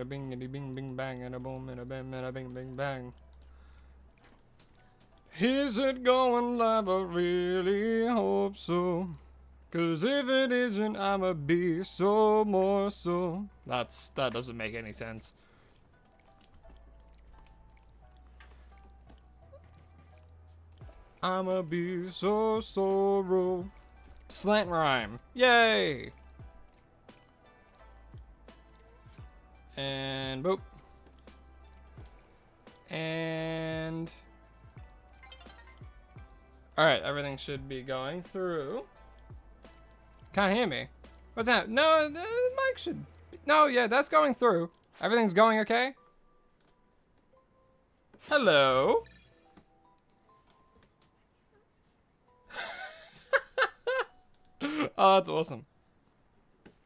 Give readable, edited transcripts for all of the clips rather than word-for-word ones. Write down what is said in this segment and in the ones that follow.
A bing, a bing, bing, bang, and a boom, and a bam, and a bing, bing, bang. Is it going live? I really hope so. Cause if it isn't, I'ma be so more so. That doesn't make any sense. I'ma be so sorrow. Slant rhyme. Yay! And boop. And alright, everything should be going through. Can't hear me. What's that? No, the mic should be. No, yeah, that's going through. Everything's going okay? Hello? Oh, that's awesome.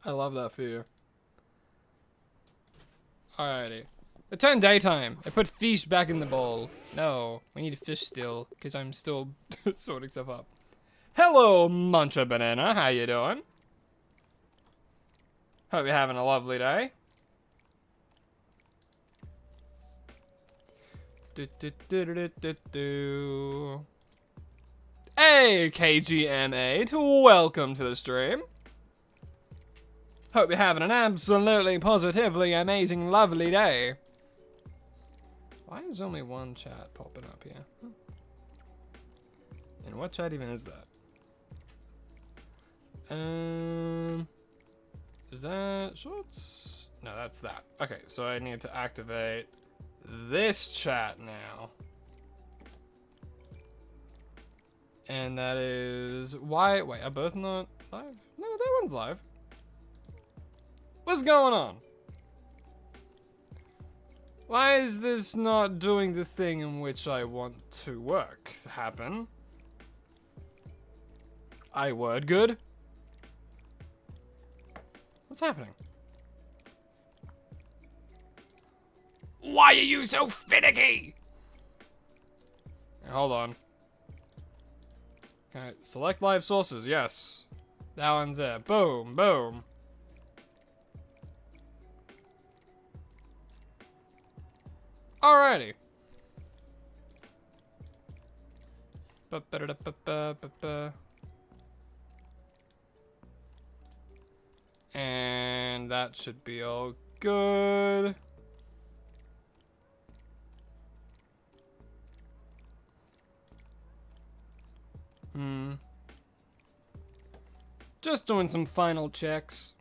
I love that for you. Alrighty. It turned daytime. I put fish back in the bowl. No, we need fish still, because I'm still sorting stuff up. Hello, Muncha Banana. How you doing? Hope you're having a lovely day. Hey, KGM8. Welcome to the stream. Hope you're having an absolutely, positively amazing, lovely day. Why is only one chat popping up here? And what chat even is that? Is that shorts? No, that's that. Okay, so I need to activate this chat now. And that is why. Wait, are both not live? No, that one's live. What's going on? Why is this not doing the thing in which I want to work happen? I word good. What's happening? Why are you so finicky? Hold on. Okay, select live sources. Yes, that one's there. Boom, boom. Alrighty. And that should be all good. Just doing some final checks.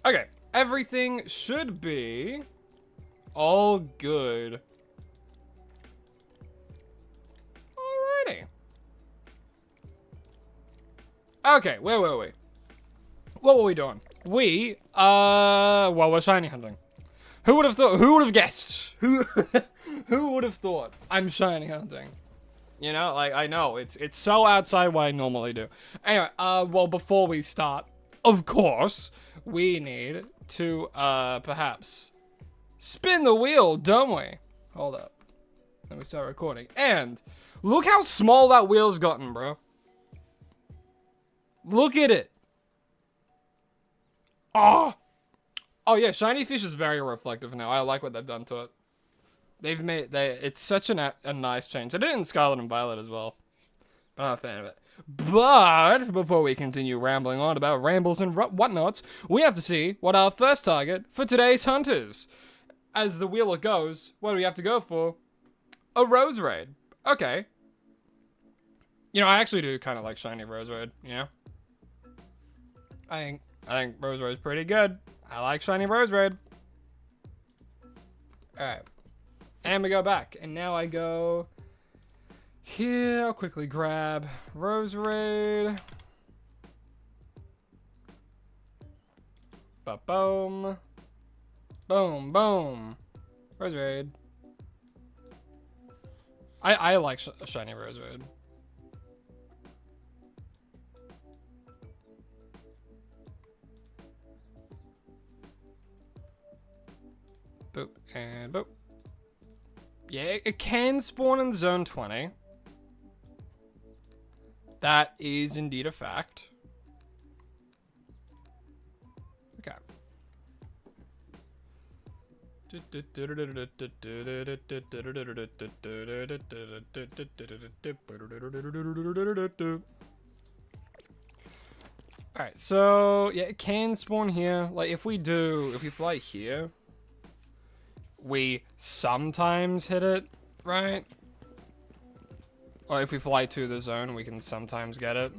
Okay, everything should be all good. Alrighty. Okay, where were we? What were we doing? Well, we're shiny hunting. Who would have thought? Who would have guessed? Who would have thought I'm shiny hunting? You know, like, I know, it's so outside what I normally do. Anyway, well, before we start, of course, we need to, perhaps spin the wheel, don't we? Hold up. Let me start recording. And look how small that wheel's gotten, bro. Look at it. Oh. Oh, yeah, shiny fish is very reflective now. I like what they've done to it. They've made, it's such a nice change. They did it in Scarlet and Violet as well. I'm not a fan of it. But before we continue rambling on about rambles and whatnots, we have to see what our first target for today's hunt is. As the wheel goes, what do we have to go for? A Rose Raid. Okay. You know, I actually do kind of like shiny Rose Raid, you know? I think Rose Raid is pretty good. I like shiny Rose Raid. Alright. And we go back. And now I go here. I'll quickly grab Rose Raid. Ba-boom. Boom, boom. Rose Raid. I like shiny Rose Raid. Boop, and boop. Yeah, it can spawn in zone 20. That is indeed a fact. Okay. Alright, so yeah, it can spawn here. Like if we fly here, we sometimes hit it, right? Or if we fly to the zone, we can sometimes get it.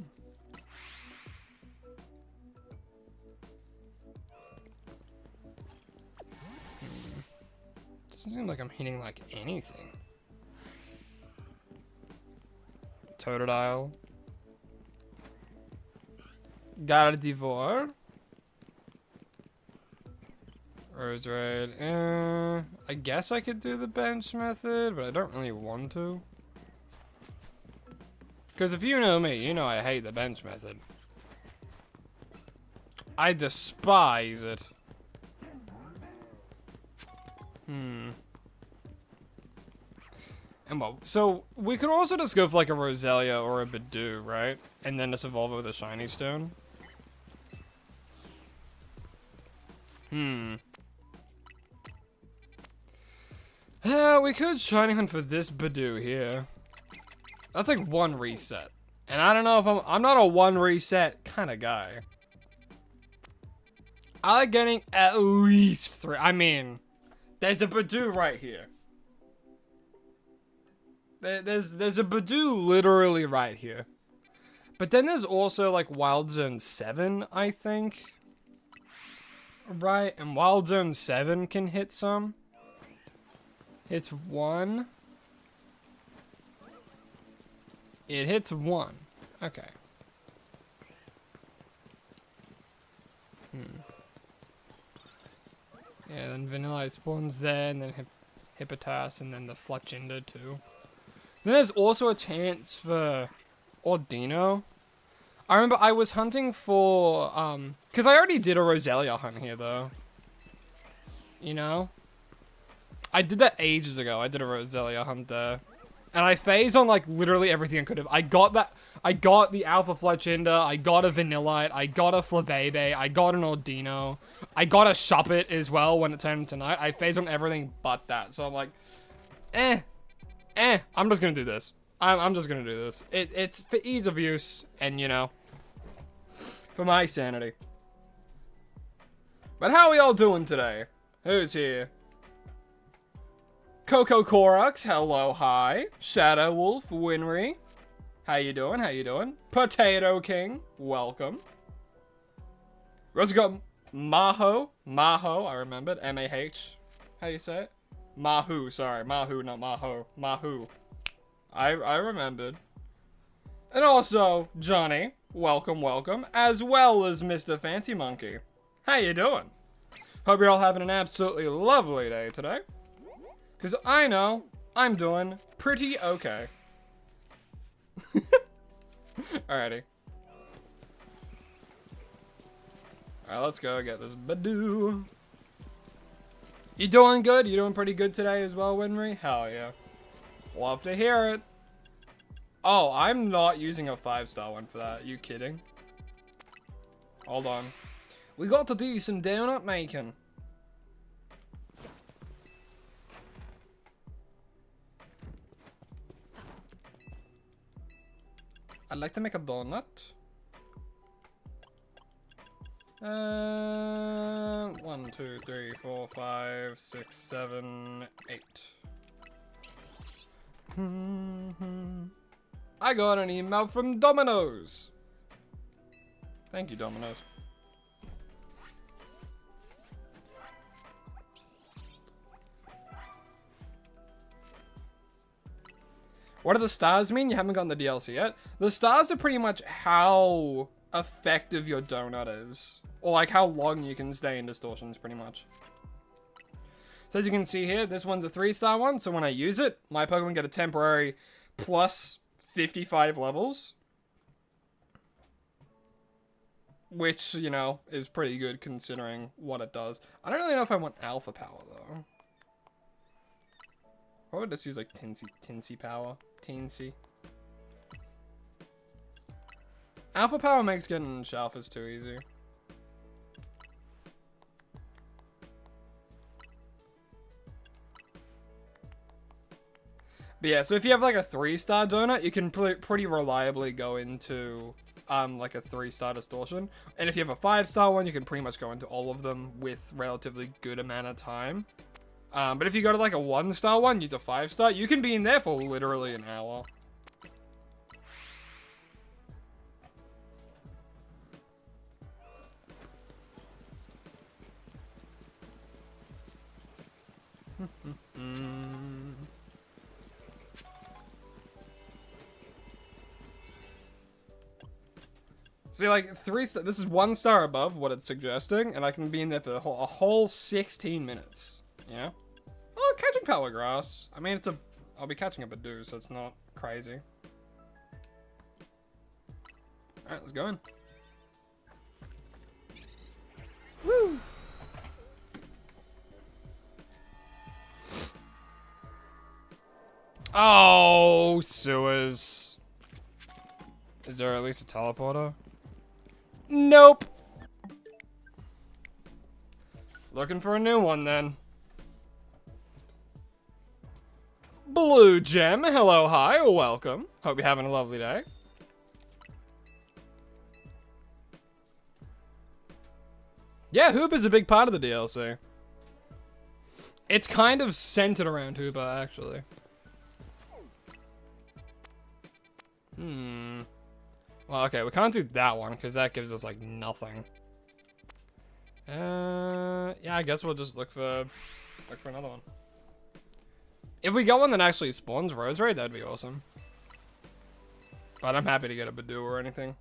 Doesn't seem like I'm hitting like anything. Totodile. Gardevoir. Roserade. I guess I could do the bench method, but I don't really want to. Because if you know me, you know I hate the bench method. I despise it. And well, so we could also just go for like a Roselia or a Bidoof, right? And then just evolve it with a shiny stone. Yeah, we could shiny hunt for this Bidoof here. That's like one reset. And I don't know if I'm not a one reset kind of guy. I like getting at least 3. I mean, there's a Bidoof right here. There's a Bidoof literally right here. But then there's also like Wild Zone 7, I think. Right, and Wild Zone 7 can hit some. Hits 1. It hits 1. Okay. Yeah, then Vanilla spawns there, and then Hippotas, and then the Fletchinder too. Then there's also a chance for Ordino. I remember I was hunting for, because I already did a Roselia hunt here though. You know? I did that ages ago. I did a Roselia hunt there. And I phased on like literally everything I could have. I got the Alpha Fletchinder, I got a Vanillite, I got a Flabebe, I got an Ordino, I got a Shuppet as well when it turned into night. I phased on everything but that. So I'm like, I'm just gonna do this. I'm just gonna do this. It's for ease of use and, you know, for my sanity. But how are we all doing today? Who's here? Coco Korox, hello, hi. Shadow Wolf, Winry. How you doing? How you doing? Potato King, welcome. We also got Maho. Maho, I remembered. M-A-H. How you say it? Mahu, sorry. Mahu, not Maho. Mahu. I remembered. And also, Johnny, welcome, welcome. As well as Mr. Fancy Monkey. How you doing? Hope you're all having an absolutely lovely day today. Because I know I'm doing pretty okay. Alrighty. Alright, let's go get this Bidoof. You doing good? You doing pretty good today as well, Winry? Hell yeah. Love to hear it. Oh, I'm not using a 5-star one for that. Are you kidding? Hold on. We got to do some donut making. I'd like to make a donut. 1, 2, 3, 4, 5, 6, 7, 8. I got an email from Domino's. Thank you, Domino's. What do the stars mean? You haven't gotten the DLC yet. The stars are pretty much how effective your donut is. Or like how long you can stay in distortions, pretty much. So as you can see here, this one's a 3-star one. So when I use it, my Pokemon get a temporary plus 55 levels. Which, you know, is pretty good considering what it does. I don't really know if I want alpha power though. Probably just use like Tinsy power. Teensy. Alpha power makes getting Shalfers too easy. But yeah, so if you have like a 3-star donut, you can pretty reliably go into like a 3-star distortion. And if you have a 5-star one, you can pretty much go into all of them with relatively good amount of time. But if you go to like a 1-star one, use a 5-star, you can be in there for literally an hour. See, like, 3-star, this is 1 star above what it's suggesting, and I can be in there for a whole 16 minutes. Yeah? Oh, catching power grass. I mean, I'll be catching a Badoo, so it's not crazy. Alright, let's go in. Woo! Oh, sewers. Is there at least a teleporter? Nope. Looking for a new one then. Blue Gem, hello, hi, welcome. Hope you're having a lovely day. Yeah, Hoop is a big part of the DLC. It's kind of centered around Hooper, actually. Well, okay, we can't do that one, because that gives us, like, nothing. Yeah, I guess we'll just look for another one. If we got one that actually spawns Rosary, that'd be awesome. But I'm happy to get a Badoo or anything.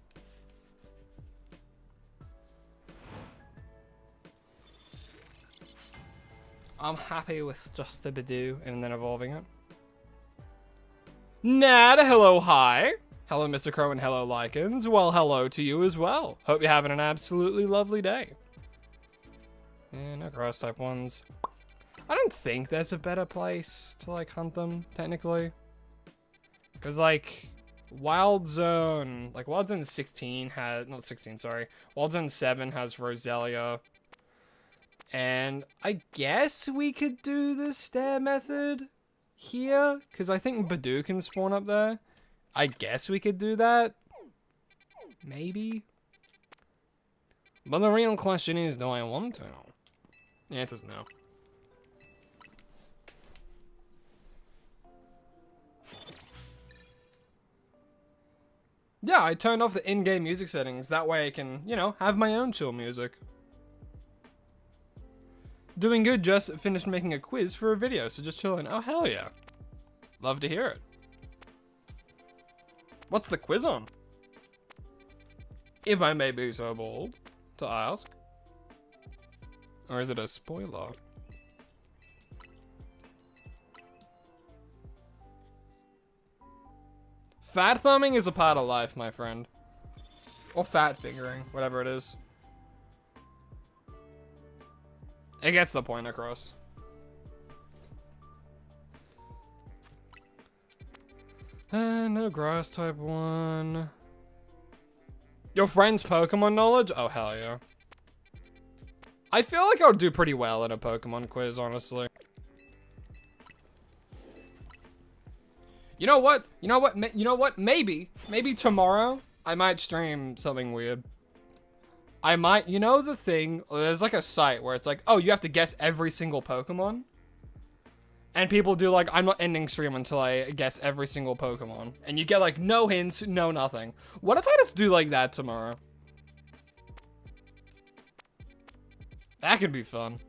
I'm happy with just the Badoo and then evolving it. Nad, hello, hi. Hello, Mr. Crow, and hello, Lycans. Well, hello to you as well. Hope you're having an absolutely lovely day. Yeah, no grass type ones. I don't think there's a better place to, like, hunt them, technically. Because, like, Wild Zone 16 has, not 16, sorry. Wild Zone 7 has Roselia. And I guess we could do the stair method here, because I think Badoo can spawn up there. I guess we could do that. Maybe. But the real question is, do I want to? The answer's no. Yeah, I turned off the in-game music settings. That way I can, you know, have my own chill music. Doing good, just finished making a quiz for a video, so just chilling. Oh, hell yeah. Love to hear it. What's the quiz on? If I may be so bold to ask. Or is it a spoiler? Fat thumbing is a part of life, my friend. Or fat fingering, whatever it is. It gets the point across. No grass type one. Your friend's Pokemon knowledge? Oh, hell yeah. I feel like I'll do pretty well in a Pokemon quiz, honestly. You know what? You know what? You know what? Maybe tomorrow I might stream something weird. I might, you know the thing, there's like a site where it's like, oh, you have to guess every single Pokemon. And people do like, I'm not ending stream until I guess every single Pokemon. And you get like no hints, no nothing. What if I just do like that tomorrow? That could be fun.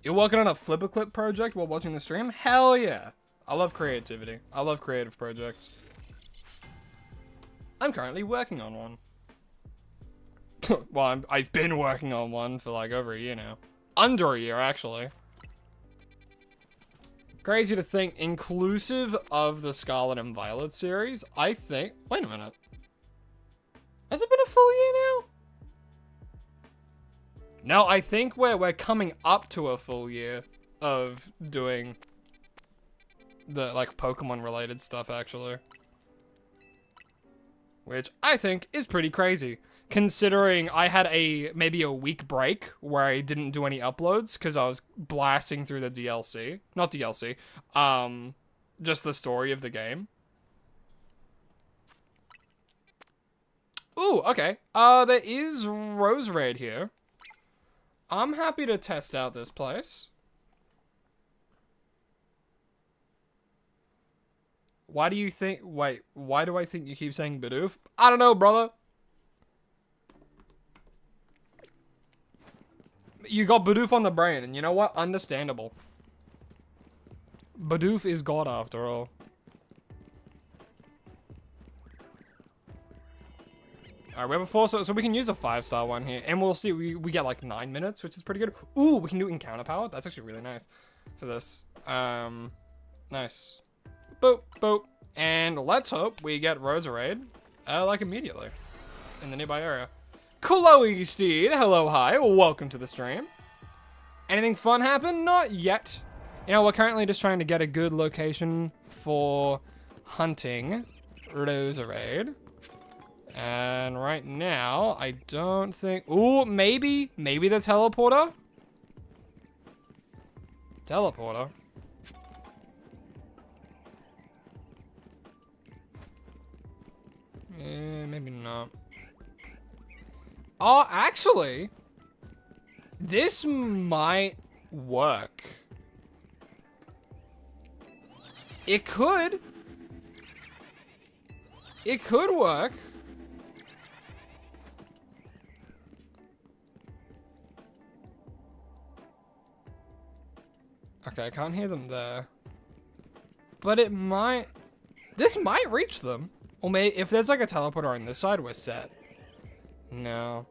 You're working on a Flipper Clip project while watching the stream? Hell yeah. I love creativity. I love creative projects. I'm currently working on one. Well, I've been working on one for like over a year now. Under a year, actually. Crazy to think, inclusive of the Scarlet and Violet series, I think... Wait a minute. Has it been a full year now? No, I think we're coming up to a full year of doing the, like, Pokemon-related stuff, actually. Which I think is pretty crazy, considering I had maybe a week break where I didn't do any uploads because I was blasting through the DLC. Not DLC, just the story of the game. Ooh, okay. There is Rose Raid here. I'm happy to test out this place. Why do you think... Wait, why do I think you keep saying Bidoof? I don't know, brother. You got Bidoof on the brain, and you know what? Understandable. Bidoof is God after all. Alright, we have a 4, so we can use a 5-star one here. And we'll see, we get like 9 minutes, which is pretty good. Ooh, we can do encounter power. That's actually really nice for this. Nice. Boop, boop. And let's hope we get Roserade, like immediately in the nearby area. Chloe Steed, hello, hi, welcome to the stream. Anything fun happen? Not yet. You know, we're currently just trying to get a good location for hunting Roserade. And right now, I don't think... Ooh, maybe the teleporter? Teleporter? Maybe not. Oh, actually, this might work. It could. It could work. Okay, I can't hear them there. But it might... This might reach them. Or maybe if there's like a teleporter on this side, we're set. No.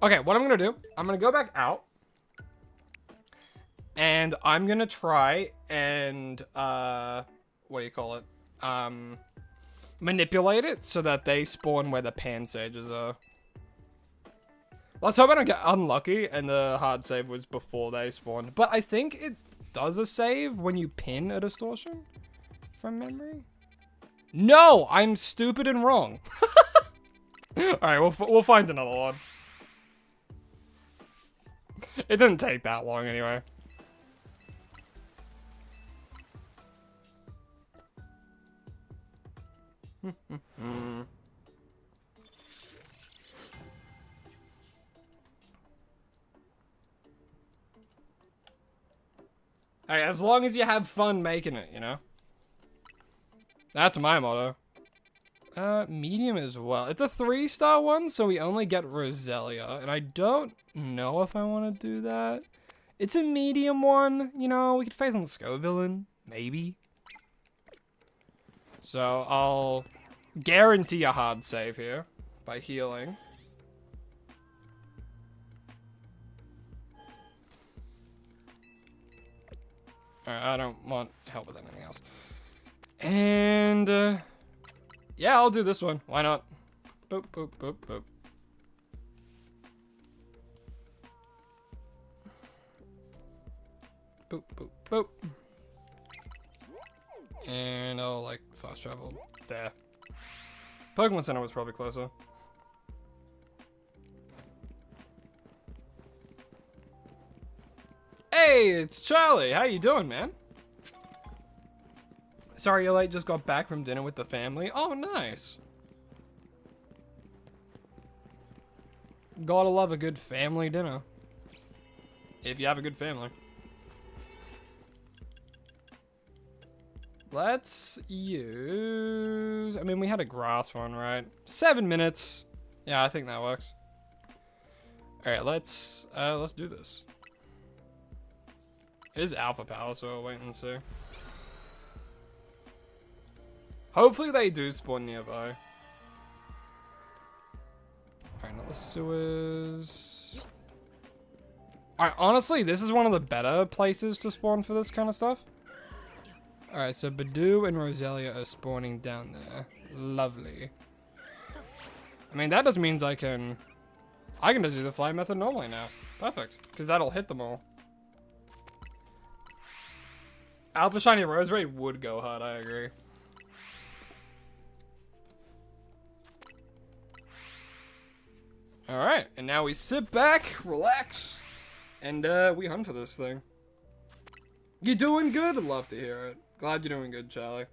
Okay, what I'm gonna do, I'm gonna go back out. And I'm gonna try and, what do you call it? Manipulate it so that they spawn where the pan sages are. Let's hope I don't get unlucky and the hard save was before they spawned. But I think it does a save when you pin a distortion from memory. No, I'm stupid and wrong. All right, we'll find another one. It didn't take that long anyway. Hey, as long as you have fun making it, you know? That's my motto. Medium as well. It's a 3-star one, so we only get Roselia, and I don't know if I want to do that. It's a medium one, you know, we could face on the Scovillain, maybe. So I'll guarantee a hard save here by healing. Alright, I don't want help with anything else. And, yeah, I'll do this one. Why not? Boop, boop, boop, boop. Boop, boop, boop. And I'll, like, fast travel there. Pokemon Center was probably closer. Hey, it's Charlie. How you doing, man? Sorry you're late, just got back from dinner with the family. Oh, nice. Gotta love a good family dinner. If you have a good family. Let's use... I mean, we had a grass one, right? 7 minutes. Yeah, I think that works. Alright, let's do this. It is alpha power, so we'll wait and see. Hopefully they do spawn nearby. Alright, not the sewers. Alright, honestly, this is one of the better places to spawn for this kind of stuff. Alright, so Badoo and Roselia are spawning down there. Lovely. I mean, that just means I can I can just do the fly method normally now. Perfect. Because that'll hit them all. Alpha Shiny Rosemary would go hard, I agree. Alright, and now we sit back, relax, and we hunt for this thing. You doing good? I'd love to hear it. Glad you're doing good, Charlie.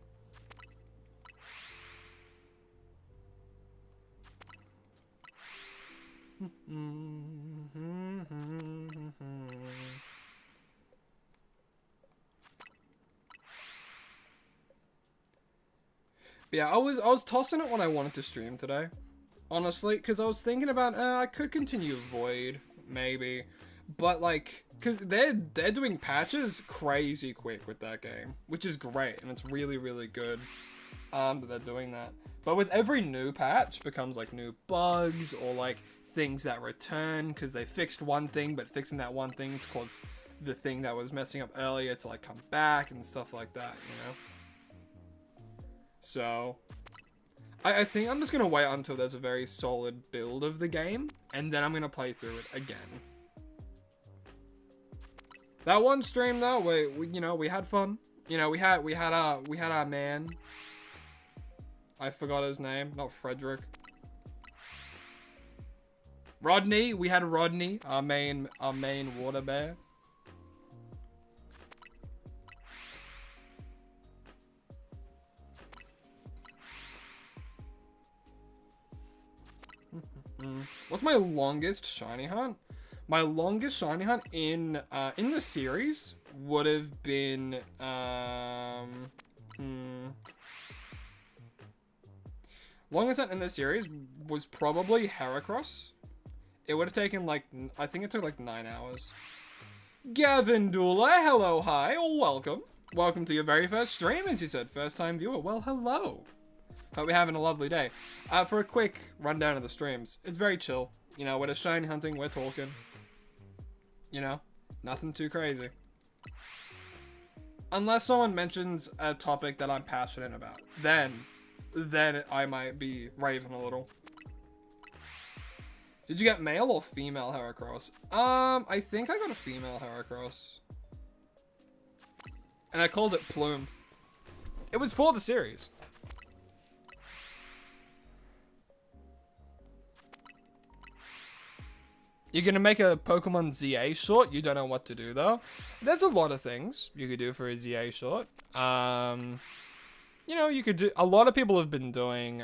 Yeah, I was tossing it when I wanted to stream today. Honestly, because I was thinking about, I could continue Void, maybe. But, like, because they're doing patches crazy quick with that game. Which is great, and it's really, really good that they're doing that. But with every new patch, becomes, like, new bugs, or, like, things that return, because they fixed one thing, but fixing that one thing has caused the thing that was messing up earlier to, like, come back, and stuff like that, you know? So... I think I'm just going to wait until there's a very solid build of the game, and then I'm going to play through it again. That one stream though, we you know, we had fun. You know, we had our man. I forgot his name, not Frederick. Rodney, we had Rodney, our main water bear. What's my longest shiny hunt? My longest shiny hunt in the series would have been longest hunt in the series was probably Heracross. It would have taken like, I think it took like 9 hours. Gavin Dula, hello, hi, welcome. Welcome to your very first stream, as you said, first time viewer. Well, hello. Hope you're having a lovely day. For a quick rundown of the streams, it's very chill. You know, we're just shiny hunting, we're talking. You know, nothing too crazy. Unless someone mentions a topic that I'm passionate about, then I might be raving a little. Did you get male or female Heracross? I think I got a female Heracross. And I called it Plume. It was for the series. You're gonna make a Pokemon ZA short. You don't know what to do though. There's a lot of things you could do for a ZA short. You know, you could do. A lot of people have been doing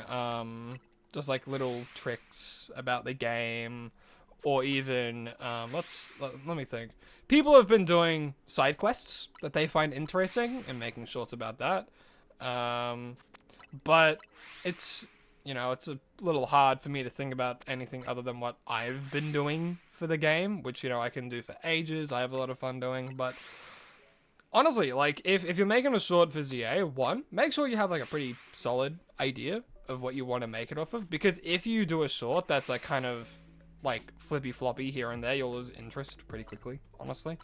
just like little tricks about the game, or even let me think. People have been doing side quests that they find interesting and making shorts about that. But it's, you know, it's a little hard for me to think about anything other than what I've been doing for the game, which, you know, I can do for ages. I have a lot of fun doing, but honestly, like, if you're making a short for ZA, make sure you have, like, a pretty solid idea of what you want to make it off of, because if you do a short that's, like, kind of, like, flippy-floppy here and there, you'll lose interest pretty quickly, honestly.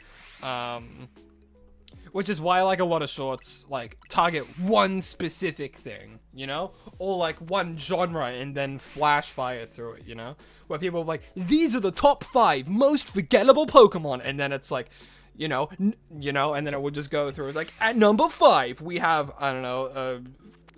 Which is why, like, a lot of shorts, like, target one specific thing, you know? Or, like, one genre and then flash fire through it, you know? Where people are like, these are the top 5 most forgettable Pokemon, and then it's like, you know, and then it would just go through. It's like, at number 5, we have, I don't know,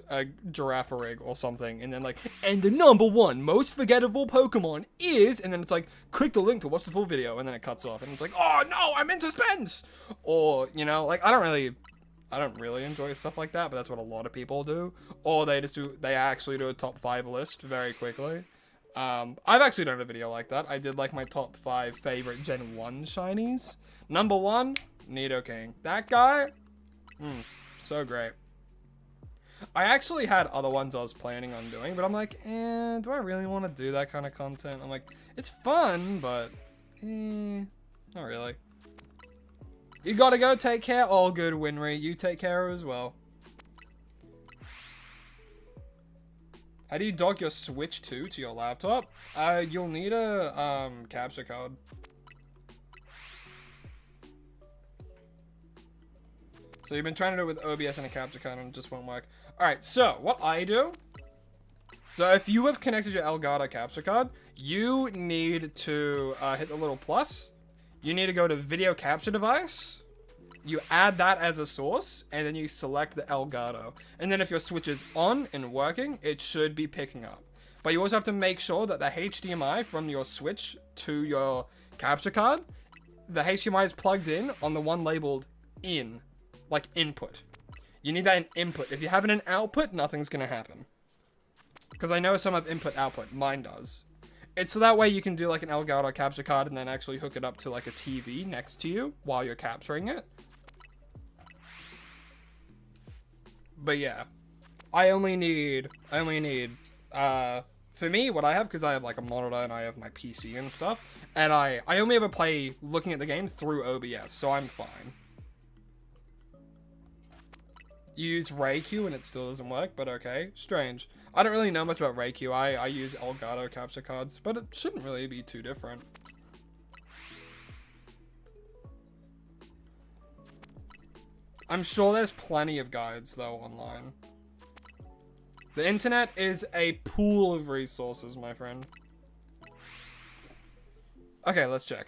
a Girafarig or something, and then like, and the number 1 most forgettable Pokemon is, and then it's like, click the link to watch the full video, and then it cuts off, and it's like, oh no, I'm in suspense! Or, you know, like, I don't really enjoy stuff like that, but that's what a lot of people do. Or they actually do a top 5 list very quickly. I've actually done a video like that. I did like my top 5 favorite Gen 1 shinies. Number 1, Nidoking. That guy, so great. I actually had other ones I was planning on doing, but I'm like, do I really want to do that kind of content? I'm like, it's fun, but, not really. You gotta go, take care. All good, Winry. You take care as well. How do you dock your Switch 2 to your laptop? You'll need a, capture card. So you've been trying to do it with OBS and a capture card and it just won't work. Alright, so what I do So if you have connected your Elgato capture card, you need to hit the little plus. You need to go to video capture device. You add that as a source, and then you select the Elgato. And then if your switch is on and working, it should be picking up. But you also have to make sure that the HDMI from your switch to your capture card, the HDMI is plugged in on the one labeled in, like input. You need that in input. If you have it in output, nothing's gonna happen. Because I know some have input output, mine does. It's so that way you can do like an Elgato capture card and then actually hook it up to like a TV next to you while you're capturing it. But yeah, I only need, for me, what I have, because I have like a monitor and I have my PC and stuff, and I only ever play looking at the game through OBS, so I'm fine. You use RayQ and it still doesn't work, but okay, strange. I don't really know much about RayQ. I use Elgato capture cards, but it shouldn't really be too different. I'm sure there's plenty of guides, though, online. The internet is a pool of resources, my friend. Okay, let's check.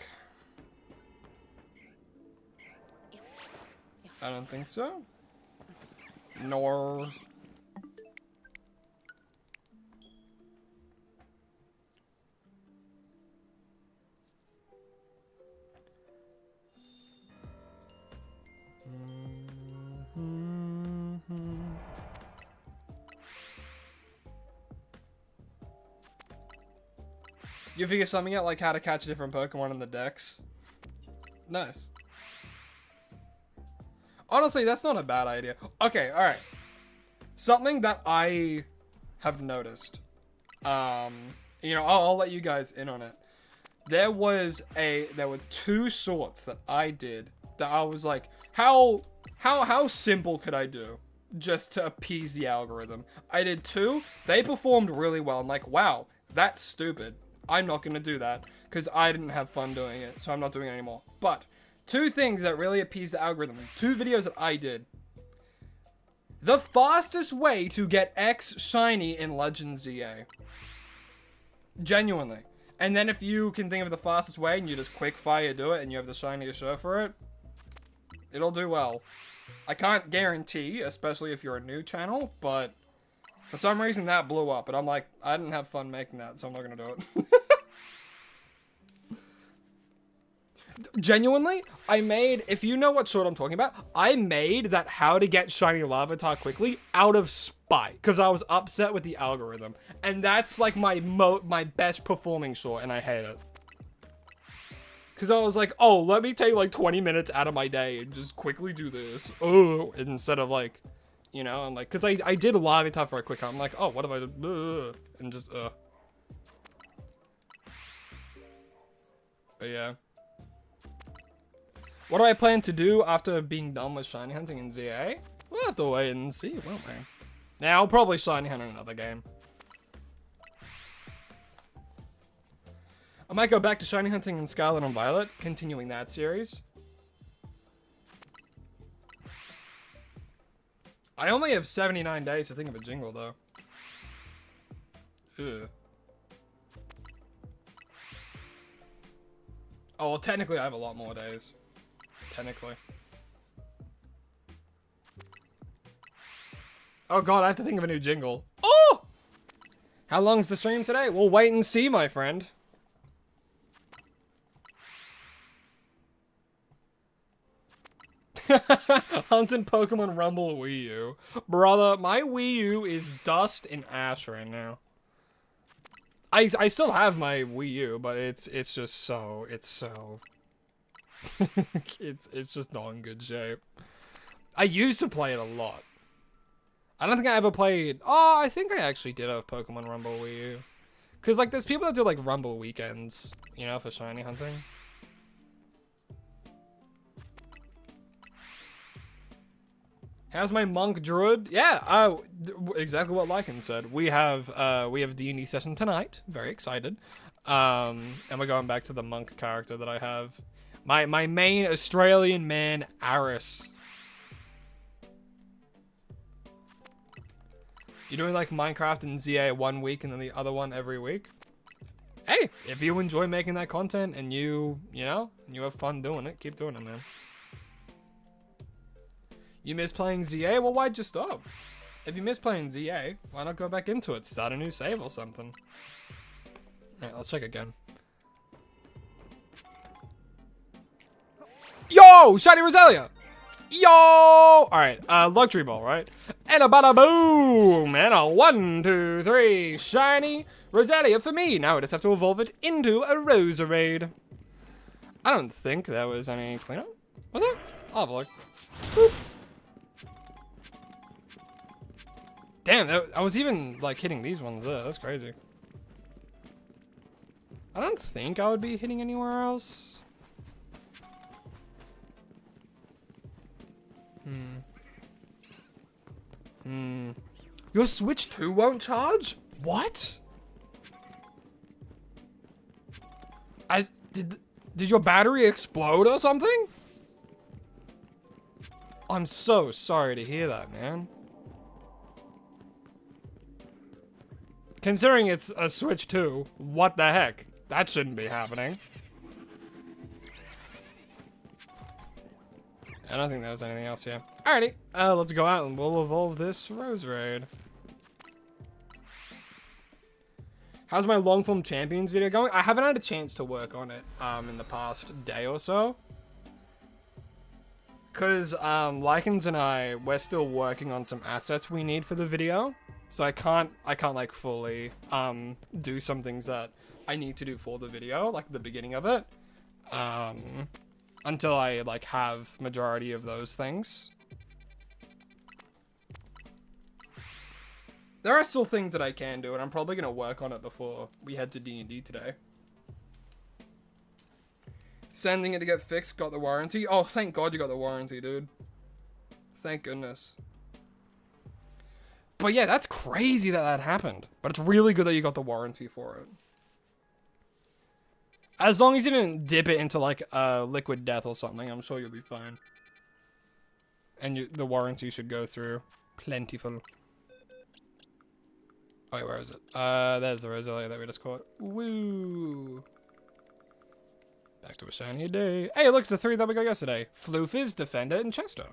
I don't think so. Nor... You figure something out, like how to catch a different Pokemon in the decks? Nice. Honestly, that's not a bad idea. Okay, alright. Something that I have noticed. You know, I'll let you guys in on it. There were two sorts that I did that I was like, how simple could I do just to appease the algorithm? I did two. They performed really well. I'm like, wow, that's stupid. I'm not going to do that because I didn't have fun doing it, so I'm not doing it anymore. But two things that really appease the algorithm. Two videos that I did. The fastest way to get X shiny in Legends ZA. Genuinely. And then if you can think of the fastest way and you just quick fire do it and you have the shiny to show for it, it'll do well. I can't guarantee, especially if you're a new channel, but for some reason that blew up, and I'm like, I didn't have fun making that, so I'm not gonna do it. Genuinely, I made, if you know what short I'm talking about, I made that how to get shiny Larvitar quickly out of spite, because I was upset with the algorithm. And that's like my best performing short, and I hate it. Because I was like, oh, let me take like 20 minutes out of my day and just quickly do this. Oh, instead of like, you know, I'm like, because I did a Larvitar for a quick time. I'm like, oh, what if I did? And just, But yeah. What do I plan to do after being done with shiny hunting in ZA? We'll have to wait and see, won't we? Now, I'll probably shiny hunt in another game. I might go back to shiny hunting in Scarlet and Violet, continuing that series. I only have 79 days to think of a jingle, though. Ugh. Oh, well, technically I have a lot more days. Technically. Oh god, I have to think of a new jingle. Oh! How long's the stream today? We'll wait and see, my friend. Hunting Pokemon Rumble Wii U. Brother, my Wii U is dust and ash right now. I still have my Wii U, but it's just so, it's just not in good shape. I used to play it a lot. I don't think I ever played, oh, I think I actually did have Pokemon Rumble Wii U. Cause like there's people that do like Rumble weekends, you know, for shiny hunting. How's my monk druid? Yeah, exactly what Lycan said. We have D&D session tonight. Very excited. And we're going back to the monk character that I have. My main Australian man, Aris. You're doing like Minecraft and ZA one week and then the other one every week. Hey, if you enjoy making that content and you have fun doing it, keep doing it, man. You miss playing ZA? Well, why'd you stop? If you miss playing ZA, why not go back into it? Start a new save or something. Alright, let's check again. Yo! Shiny Roselia! Yo! Alright, luxury ball, right? And a bada boom! And a 1, 2, 3 shiny Roselia for me. Now I just have to evolve it into a Roserade. I don't think there was any cleanup. Was there? I'll have a look. Boop. Damn, I was even like hitting these ones there. That's crazy. I don't think I would be hitting anywhere else. Your Switch 2 won't charge? What? Did your battery explode or something? I'm so sorry to hear that, man. Considering it's a Switch 2, what the heck? That shouldn't be happening. I don't think there was anything else here. Alrighty, let's go out and we'll evolve this Roserade. How's my long form champions video going? I haven't had a chance to work on it in the past day or so. Cause Lycans and we're still working on some assets we need for the video. So I can't like fully do some things that I need to do for the video, like the beginning of it. Until I like have majority of those things. There are still things that I can do, and I'm probably gonna work on it before we head to D&D today. Sending it to get fixed, got the warranty. Oh, thank God you got the warranty, dude. Thank goodness. But yeah, that's crazy that happened. But it's really good that you got the warranty for it. As long as you didn't dip it into like liquid death or something, I'm sure you'll be fine. And the warranty should go through plentiful. Oh wait, where is it? There's the Roselia that we just caught. Woo! Back to a shiny day. Hey, look, it's the 3 that we got yesterday. Floofers, Defender, and Chester.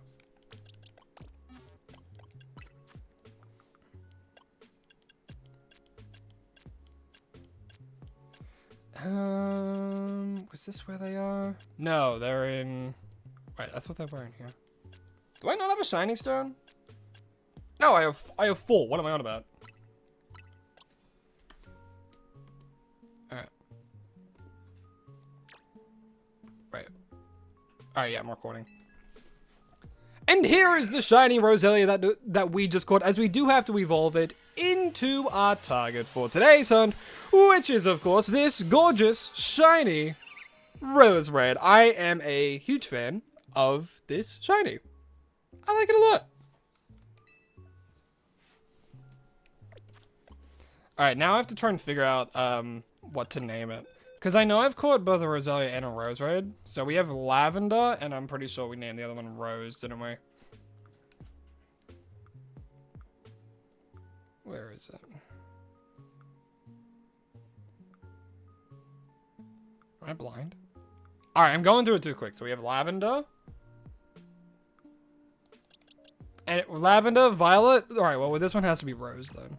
Was this where they are? No, they're in... Wait, I thought they were in here. Do I not have a shiny stone? No, I have 4. What am I on about? Alright. Right. Alright, yeah, I'm recording. And here is the shiny Roselia that we just caught, as we do have to evolve it into our target for today's hunt, which is, of course, this gorgeous, shiny Roserade. I am a huge fan of this shiny. I like it a lot. Alright, now I have to try and figure out what to name it. Because I know I've caught both a Roselia and a Roserade. So we have Lavender, and I'm pretty sure we named the other one Rose, didn't we? Where is it? Am I blind? Alright, I'm going through it too quick. So we have Lavender. And Lavender, Violet. Alright, well, this one has to be Rose then.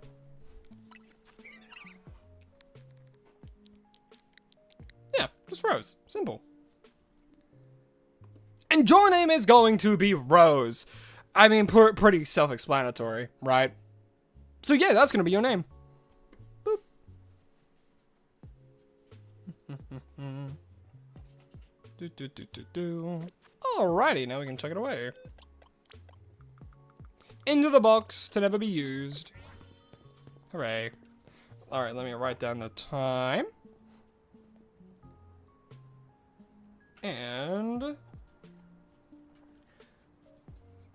Yeah, just Rose. Simple. And your name is going to be Rose. I mean, pretty self-explanatory, right? So yeah, that's going to be your name. Boop. Alrighty, now we can chuck it away. Into the box to never be used. Hooray. Alright, let me write down the time. And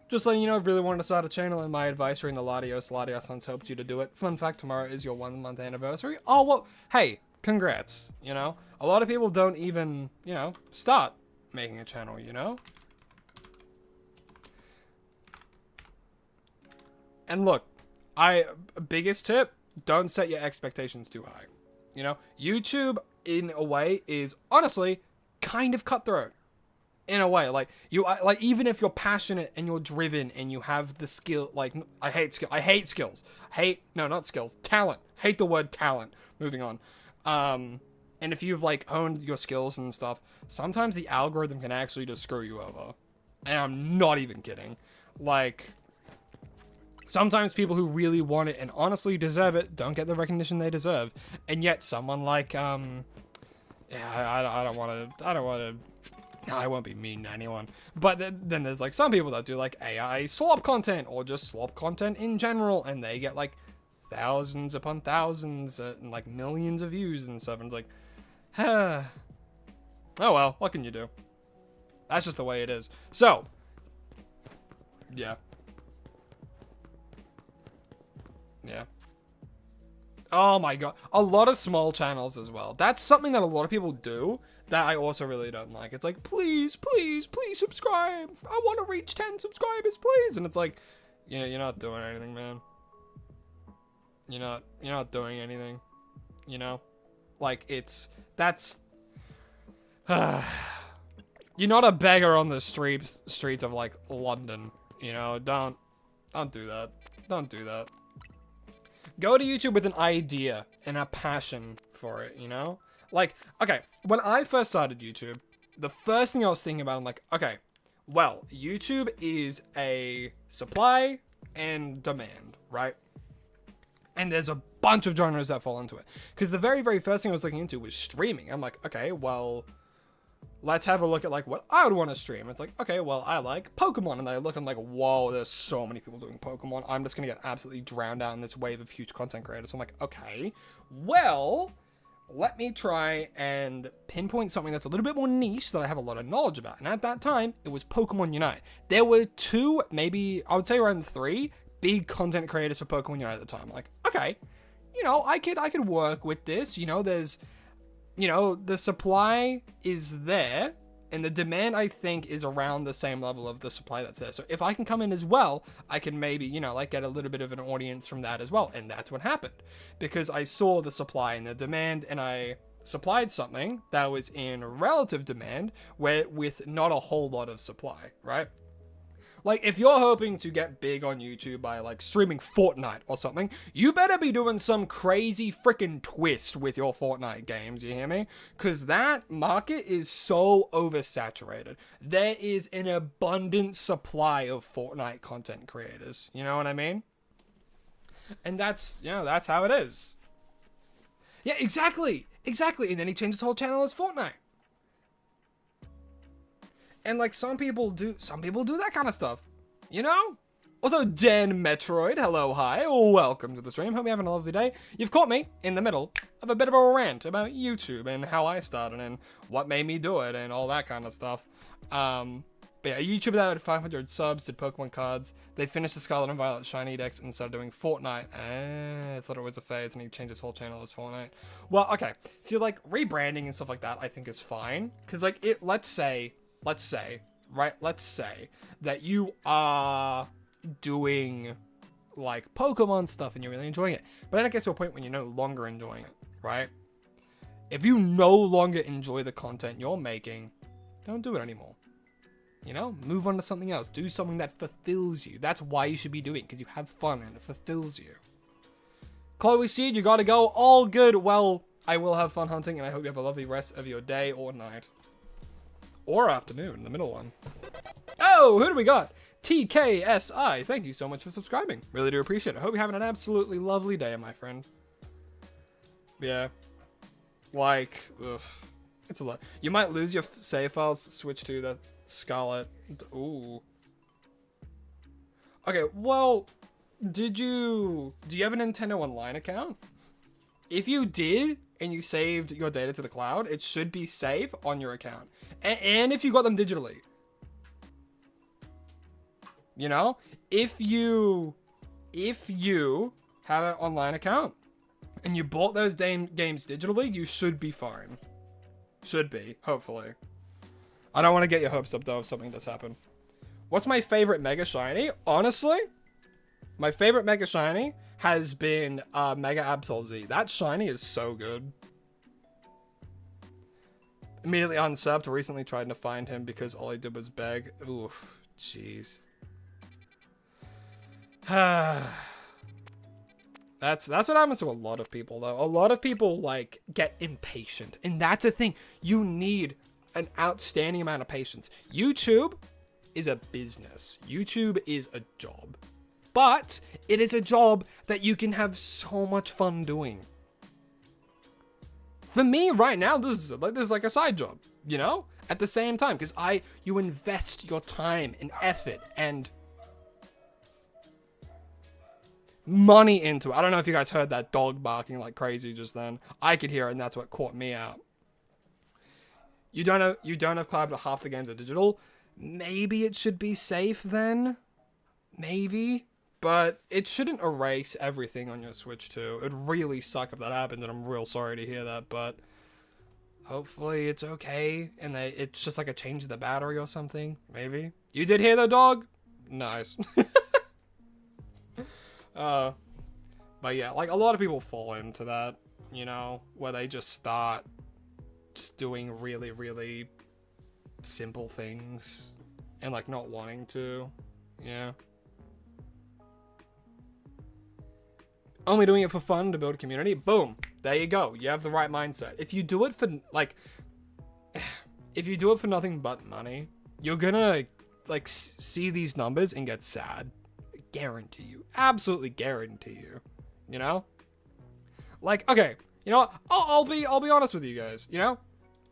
just letting you know, I really wanted to start a channel, and my advice during the Latios hunts helped you to do it. Fun fact, tomorrow is your 1-month anniversary. Oh, well, hey, congrats, you know? A lot of people don't even, you know, start making a channel, you know? And look, Biggest tip, don't set your expectations too high. You know, YouTube in a way is honestly kind of cutthroat. In a way, like even if you're passionate and you're driven and you have the skill, like I hate skills. Not skills, talent. Hate the word talent. Moving on. And if you've like honed your skills and stuff, sometimes the algorithm can actually just screw you over. And I'm not even kidding. Like, sometimes people who really want it and honestly deserve it don't get the recognition they deserve. And yet someone like, I don't want to, I won't be mean to anyone. But then there's like some people that do like AI slop content or just slop content in general. And they get like thousands upon thousands and like millions of views and stuff. And it's like, oh well, what can you do? That's just the way it is. So, yeah. Yeah. Oh my god. A lot of small channels as well. That's something that a lot of people do that I also really don't like. It's like, please subscribe. I want to reach 10 subscribers, please. And it's like, yeah, you're not doing anything, man. You're not doing anything. You know? Like, that's you're not a beggar on the streets of like London. You know, don't do that. Don't do that. Go to YouTube with an idea and a passion for it, you know? Like, okay, when I first started YouTube, the first thing I was thinking about, I'm like, okay, well, YouTube is a supply and demand, right? And there's a bunch of genres that fall into it. Because the very, very first thing I was looking into was streaming. I'm like, okay, well, let's have a look at like what I would want to stream. It's like, okay, well, I like Pokemon. And I look, I'm like, whoa, there's so many people doing Pokemon. I'm just going to get absolutely drowned out in this wave of huge content creators. So I'm like, okay, well, let me try and pinpoint something that's a little bit more niche that I have a lot of knowledge about. And at that time, it was Pokemon Unite. There were two, maybe, I would say around 3 big content creators for Pokemon Unite at the time. Like, okay, you know, I could work with this. You know, there's, you know, the supply is there and the demand, I think, is around the same level of the supply that's there. So if I can come in as well, I can maybe, you know, like get a little bit of an audience from that as well. And that's what happened because I saw the supply and the demand and I supplied something that was in relative demand where with not a whole lot of supply, right? Like, if you're hoping to get big on YouTube by, like, streaming Fortnite or something, you better be doing some crazy freaking twist with your Fortnite games, you hear me? Because that market is so oversaturated. There is an abundant supply of Fortnite content creators, you know what I mean? And that's, you know, that's how it is. Yeah, exactly! Exactly! And then he changed his whole channel as Fortnite. And like some people do that kind of stuff, you know? Also, Dan Metroid, hello, hi, welcome to the stream. Hope you're having a lovely day. You've caught me in the middle of a bit of a rant about YouTube and how I started and what made me do it and all that kind of stuff. But yeah, a YouTuber that had 500 subs did Pokemon cards. They finished the Scarlet and Violet Shiny decks and started doing Fortnite. I thought it was a phase and he changed his whole channel as Fortnite. Well, okay. See, like rebranding and stuff like that, I think is fine. Cause like let's say that you are doing like Pokemon stuff and you're really enjoying it. But then it gets to a point when you're no longer enjoying it, right? If you no longer enjoy the content you're making, don't do it anymore. You know, move on to something else. Do something that fulfills you. That's why you should be doing it, because you have fun and it fulfills you. Chloe Seed, you gotta go. All good. Well, I will have fun hunting and I hope you have a lovely rest of your day or night. Or afternoon, the middle one. Oh, who do we got? TKSI, thank you so much for subscribing. Really do appreciate it. I hope you're having an absolutely lovely day, my friend. Yeah. Like, ugh. It's a lot. You might lose your save files, switch to the Scarlet. Ooh. Okay, well, do you have a Nintendo Online account? If you did, and you saved your data to the cloud, it should be safe on your account. And if you got them digitally. You know? If you have an online account and you bought those games digitally, you should be fine. Should be, hopefully. I don't want to get your hopes up though if something does happen. What's my favorite Mega Shiny? Honestly, my favorite Mega Shiny has been Mega Absol Z. That shiny is so good. Immediately unsubbed, recently tried to find him because all I did was beg. Oof, jeez. That's what happens to a lot of people, though. A lot of people, like, get impatient. And that's a thing. You need an outstanding amount of patience. YouTube is a business. YouTube is a job. But it is a job that you can have so much fun doing. For me, right now, this is like a side job, you know? At the same time, because you invest your time and effort and money into it. I don't know if you guys heard that dog barking like crazy just then. I could hear it, and that's what caught me out. You don't have cloud, but half the games are digital. Maybe it should be safe then. Maybe. But it shouldn't erase everything on your Switch too. It'd really suck if that happened, and I'm real sorry to hear that, but hopefully it's okay, and it's just like a change of the battery or something, maybe. You did hear the dog? Nice. But yeah, like a lot of people fall into that, you know, where they just start just doing really, really simple things and like not wanting to, yeah. Only doing it for fun to build a community. Boom. There you go. You have the right mindset. If you do it for nothing but money, you're gonna like see these numbers and get sad. Guarantee you. Absolutely guarantee you. You know? Like, okay, you know what? I'll be honest with you guys, you know?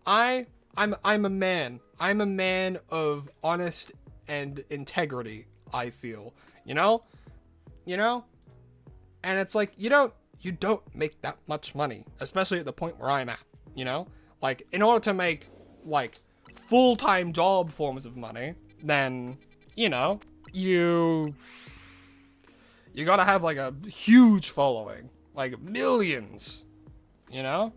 I'm a man. I'm a man of honest and integrity, I feel. You know? You know? And it's like, you don't make that much money, especially at the point where I'm at, you know? Like, in order to make, like, full-time job forms of money, then, you know, you gotta have, like, a huge following. Like, millions, you know?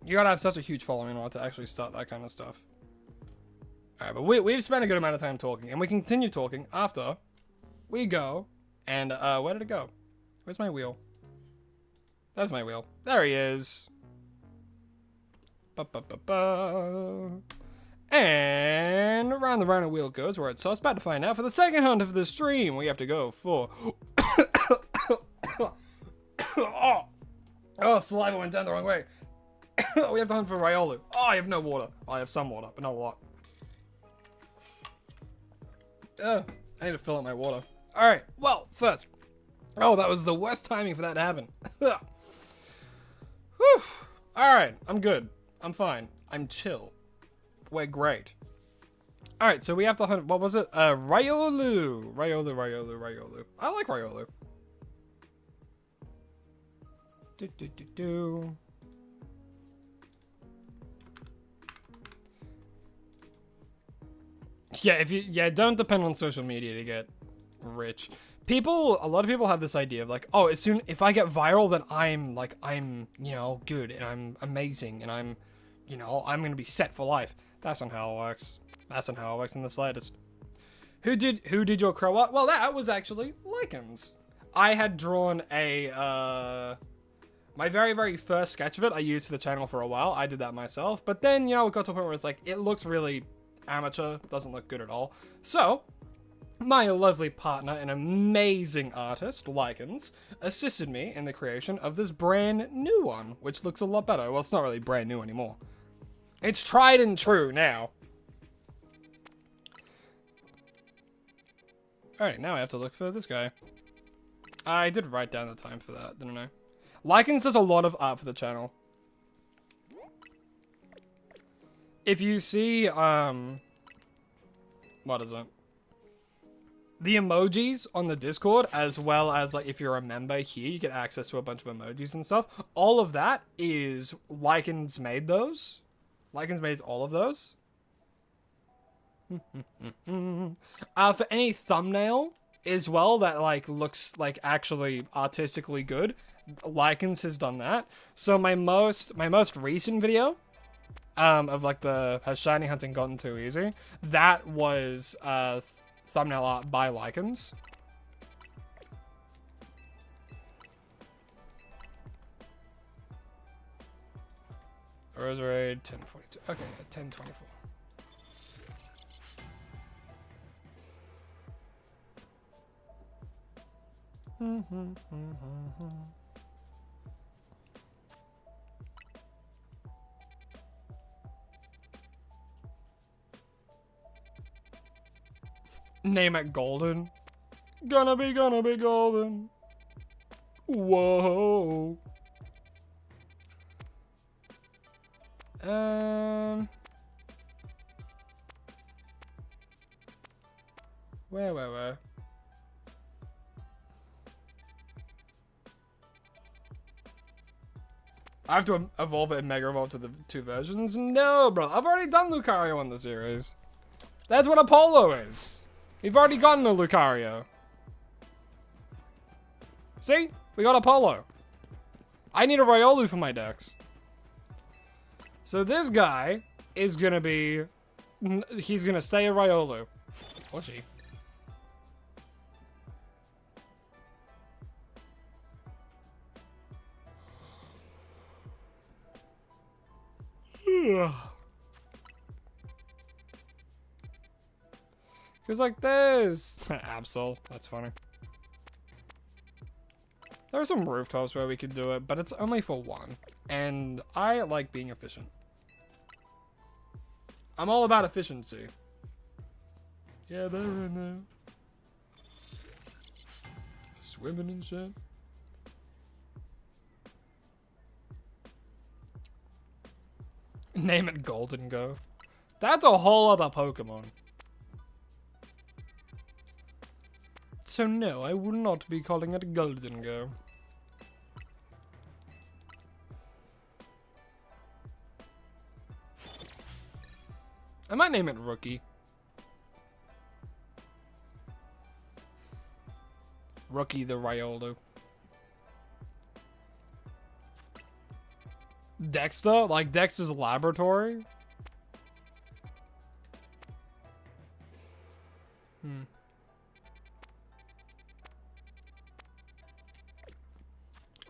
You gotta have such a huge following in order to actually start that kind of stuff. Alright, but we've spent a good amount of time talking, and we can continue talking after we go. And, where did it go? Where's my wheel? There's my wheel. There he is. And around the round wheel goes where it's so. I was about to find out for the second hunt of the stream. We have to go for. Oh, saliva went down the wrong way. We have to hunt for Riolu. Oh, I have no water. I have some water, but not a lot. I need to fill up my water. Alright, well, first. Oh, that was the worst timing for that to happen. Whew. Alright, I'm good. I'm fine. I'm chill. We're great. Alright, so we have to hunt, what was it? Riolu. Riolu. I like Riolu. Yeah, don't depend on social media to get rich. A lot of people have this idea of like, oh, if I get viral, then I'm, you know, good and I'm amazing and I'm gonna be set for life. That's not how it works. That's not how it works in the slightest. Who did your crow art? Well, that was actually Lycans. I had drawn my very, very first sketch of it I used for the channel for a while. I did that myself, but then, you know, it got to a point where it's like, it looks really amateur, doesn't look good at all. So, my lovely partner and amazing artist, Lycans, assisted me in the creation of this brand new one, which looks a lot better. Well, it's not really brand new anymore. It's tried and true now. Alright, now I have to look for this guy. I did write down the time for that, didn't I? Lycans does a lot of art for the channel. If you see, what is it? The emojis on the Discord, as well as, like, if you're a member here, you get access to a bunch of emojis and stuff. All of that is Lycans made those. Lycans made all of those. For any thumbnail as well that, like, looks, like, actually artistically good, Lycans has done that. So my most recent video, of like has shiny hunting gotten too easy, that was Thumbnail art by Lycans. Rosary 1042. Okay, 1024. Name it Golden. Gonna be golden. Whoa. Where? I have to evolve it and Mega Evolve to the 2 versions? No, bro. I've already done Lucario in the series. That's what Apollo is. We've already gotten a Lucario. See? We got Apollo. I need a Riolu for my decks. So this guy is gonna be... He's gonna stay a Riolu. Or she. Goes like this. Absol. That's funny. There are some rooftops where we could do it, but it's only for 1. And I like being efficient. I'm all about efficiency. Yeah, they're in there. Swimming and shit. Name it Golden Go. That's a whole other Pokemon. So no, I will not be calling it Golden Go. I might name it Rookie. Rookie the Riolu. Dexter? Like Dexter's Laboratory?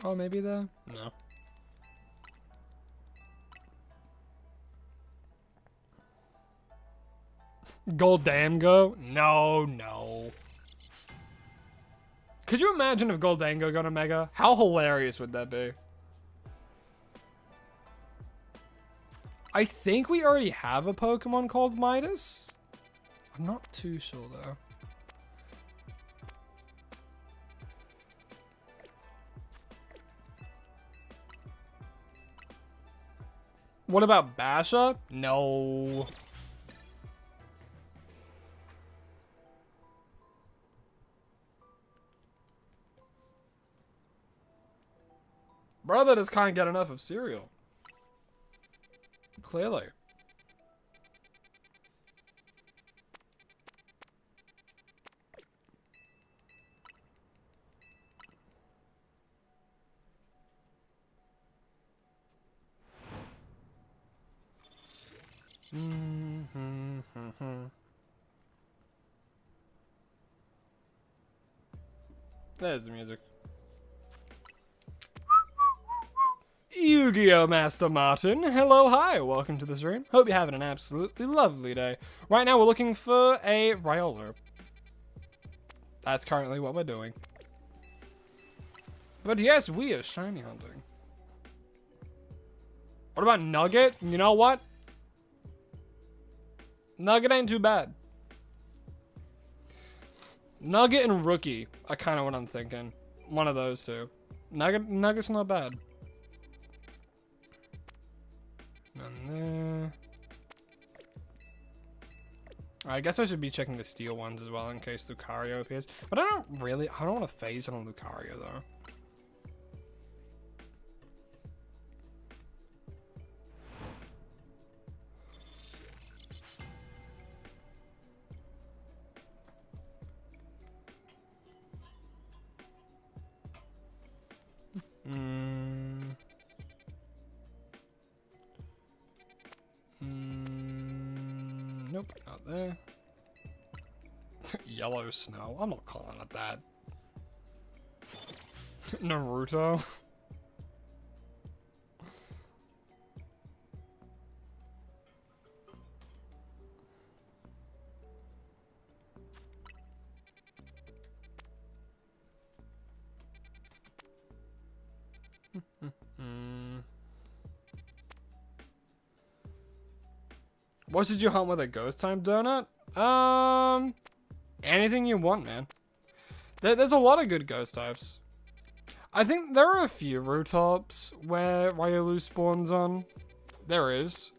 Oh, maybe the... No. Goldango? No. Could you imagine if Goldango got a Mega? How hilarious would that be? I think we already have a Pokemon called Midas. I'm not too sure though. What about Basha? No. Brother just can't get enough of cereal. Clearly. There's the music. Yu-Gi-Oh! Master Martin. Hello, hi, welcome to the stream. Hope you're having an absolutely lovely day. Right now we're looking for a Riolu. That's currently what we're doing. But yes, we are shiny hunting. What about Nugget? You know what? Nugget ain't too bad. Nugget and Rookie are kind of what I'm thinking. One of those two. Nugget's not bad. None there. I guess I should be checking the steel ones as well in case Lucario appears. But I don't want to phase on Lucario though. Nope, not there. yellow snow. I'm not calling it that. Naruto. What did you hunt with a ghost type donut? Anything you want, man. There's a lot of good ghost types. I think there are a few rooftops where Ryolu spawns on. There is.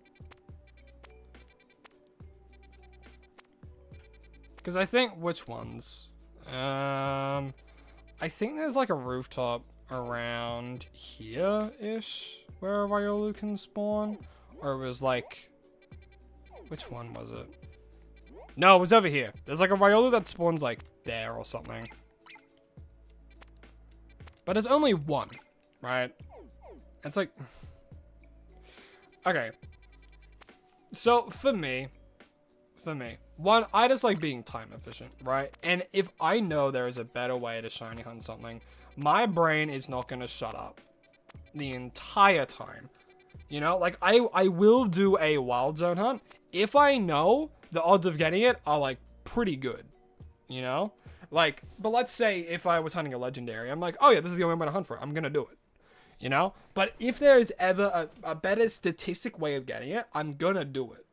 Because I think, which ones? I think there's like a rooftop around here-ish where Ryolu can spawn. Or it was like, which one was it? No, it was over here. There's like a Ryolu that spawns like there or something. But there's only one, right? It's like... Okay. So, for me, one, I just like being time efficient, right? And if I know there is a better way to shiny hunt something, my brain is not going to shut up the entire time. You know, like, I will do a wild zone hunt if I know the odds of getting it are, like, pretty good, you know? Like, but let's say if I was hunting a legendary, I'm like, oh yeah, this is the only way I'm going to hunt for it. I'm going to do it, you know? But if there's ever a better statistic way of getting it, I'm going to do it.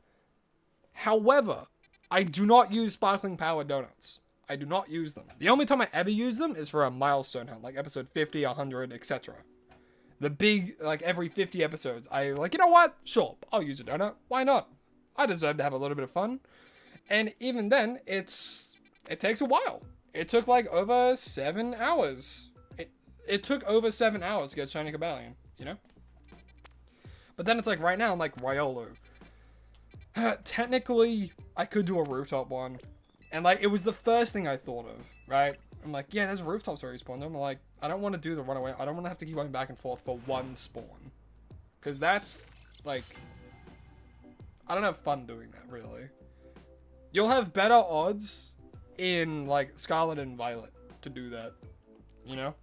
However, I do not use sparkling power donuts. I do not use them. The only time I ever use them is for a milestone hunt, like episode 50, 100, etc. The big, like every 50 episodes, I like, you know what? Sure, I'll use a donut. Why not? I deserve to have a little bit of fun. And even then, it takes a while. It took like over 7 hours. It took over 7 hours to get Shiny Cobalion, you know? But then it's like right now, I'm like, Ryolu. Technically, I could do a rooftop one. And like, it was the first thing I thought of, right? I'm like, yeah, there's rooftops where he spawned. I'm like, I don't want to do the runaway. I don't want to have to keep going back and forth for one spawn. Because that's, like, I don't have fun doing that, really. You'll have better odds in, like, Scarlet and Violet to do that, you know?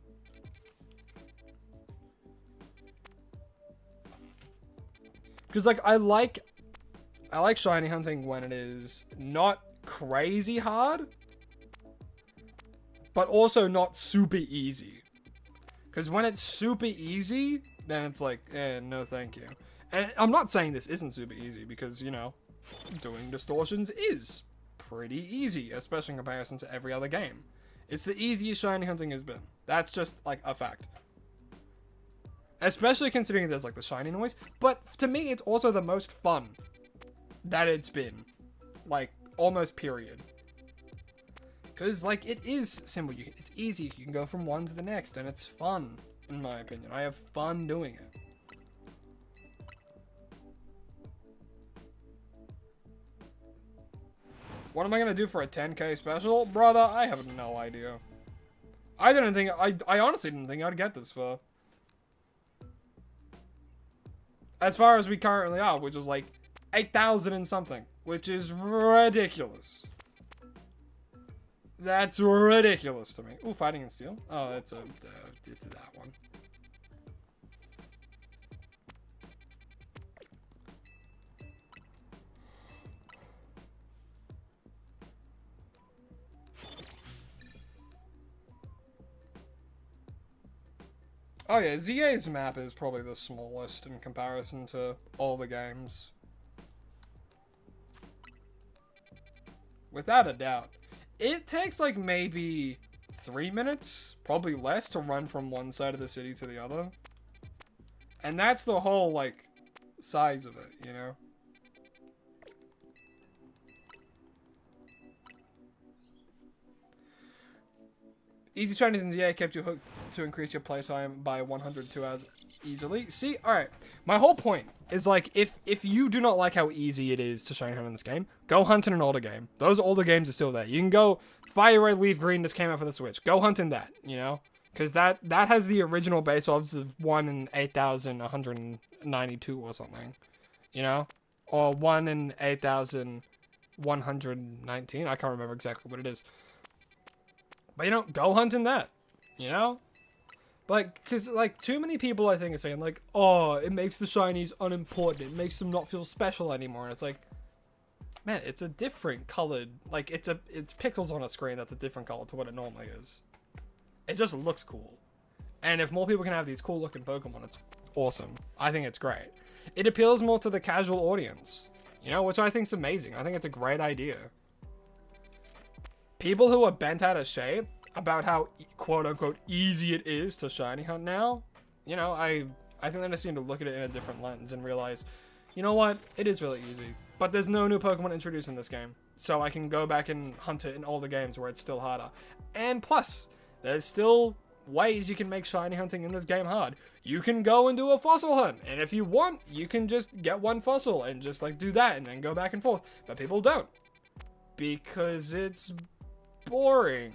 Because, like, I like shiny hunting when it is not crazy hard, but also not super easy. Because when it's super easy, then it's like, no thank you. And I'm not saying this isn't super easy, because, you know, doing distortions is pretty easy, especially in comparison to every other game. It's the easiest shiny hunting has been. That's just, like, a fact. Especially considering there's, like, the shiny noise. But to me, it's also the most fun that it's been. Like, almost period. Because, like, it is simple. It's easy. You can go from one to the next, and it's fun, in my opinion. I have fun doing it. What am I gonna do for a 10k special? Brother, I have no idea. I honestly didn't think I'd get this far. As far as we currently are, which is like 8,000 and something, which is ridiculous. That's ridiculous to me. Ooh, Fighting and Steel. Oh, it's that one. Oh yeah, ZA's map is probably the smallest in comparison to all the games. Without a doubt. It takes like maybe 3 minutes, probably less, to run from one side of the city to the other. And that's the whole, like, size of it, you know? Easy Chinese in ZA kept you hooked to increase your playtime by 102 hours easily. See, alright. My whole point is, like, if you do not like how easy it is to shiny hunt in this game, go hunt in an older game. Those older games are still there. You can go Fire Red, Leaf Green, this came out for the Switch. Go hunt in that, you know? Because that has the original base odds of 1 in 8,192 or something. You know? Or 1 in 8,119. I can't remember exactly what it is. But, you know, go hunting that, you know? Like, because, like, too many people, I think, are saying, like, oh, it makes the shinies unimportant. It makes them not feel special anymore. And it's like, man, it's a different colored, like, it's pixels on a screen that's a different color to what it normally is. It just looks cool. And if more people can have these cool looking Pokemon, it's awesome. I think it's great. It appeals more to the casual audience, you know, which I think is amazing. I think it's a great idea. People who are bent out of shape about how quote unquote easy it is to shiny hunt now, you know, I think they just need to look at it in a different lens and realize, you know what, it is really easy. But there's no new Pokemon introduced in this game, so I can go back and hunt it in all the games where it's still harder. And plus, there's still ways you can make shiny hunting in this game hard. You can go and do a fossil hunt, and if you want, you can just get one fossil and just like do that and then go back and forth. But people don't, because it's boring.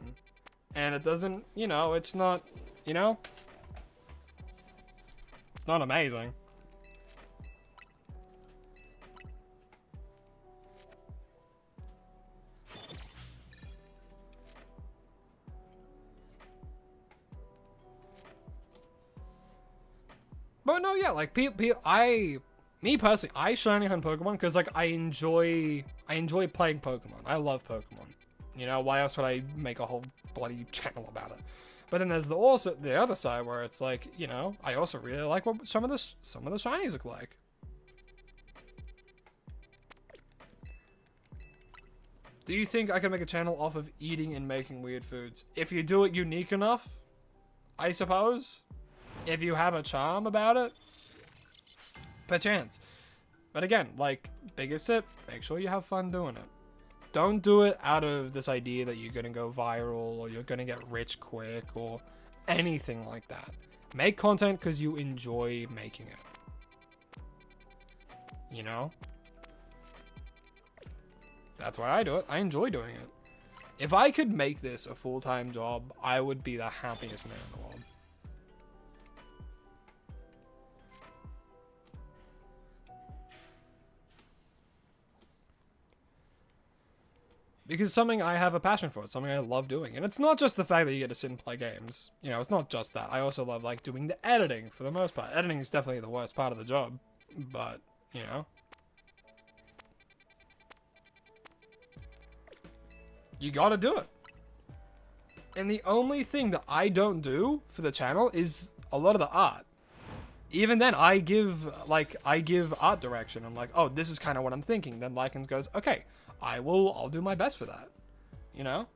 And it doesn't, you know, it's not, you know, it's not amazing. But no, yeah, like, me personally, I shiny hunt Pokemon because, like, I enjoy playing Pokemon. I love Pokemon. You know, why else would I make a whole bloody channel about it? But then there's also the other side where it's like, you know, I also really like what some of the shinies look like. Do you think I can make a channel off of eating and making weird foods? If you do it unique enough, I suppose. If you have a charm about it, perchance. But again, like, biggest tip, make sure you have fun doing it. Don't do it out of this idea that you're gonna go viral or you're gonna get rich quick or anything like that. Make content because you enjoy making it. You know? That's why I do it. I enjoy doing it. If I could make this a full-time job, I would be the happiest man in the world. Because it's something I have a passion for. It's something I love doing. And it's not just the fact that you get to sit and play games. You know, it's not just that. I also love, like, doing the editing for the most part. Editing is definitely the worst part of the job. But, you know. You gotta do it. And the only thing that I don't do for the channel is a lot of the art. Even then, I give art direction. I'm like, oh, this is kind of what I'm thinking. Then Lycans goes, okay, I'll do my best for that. You know?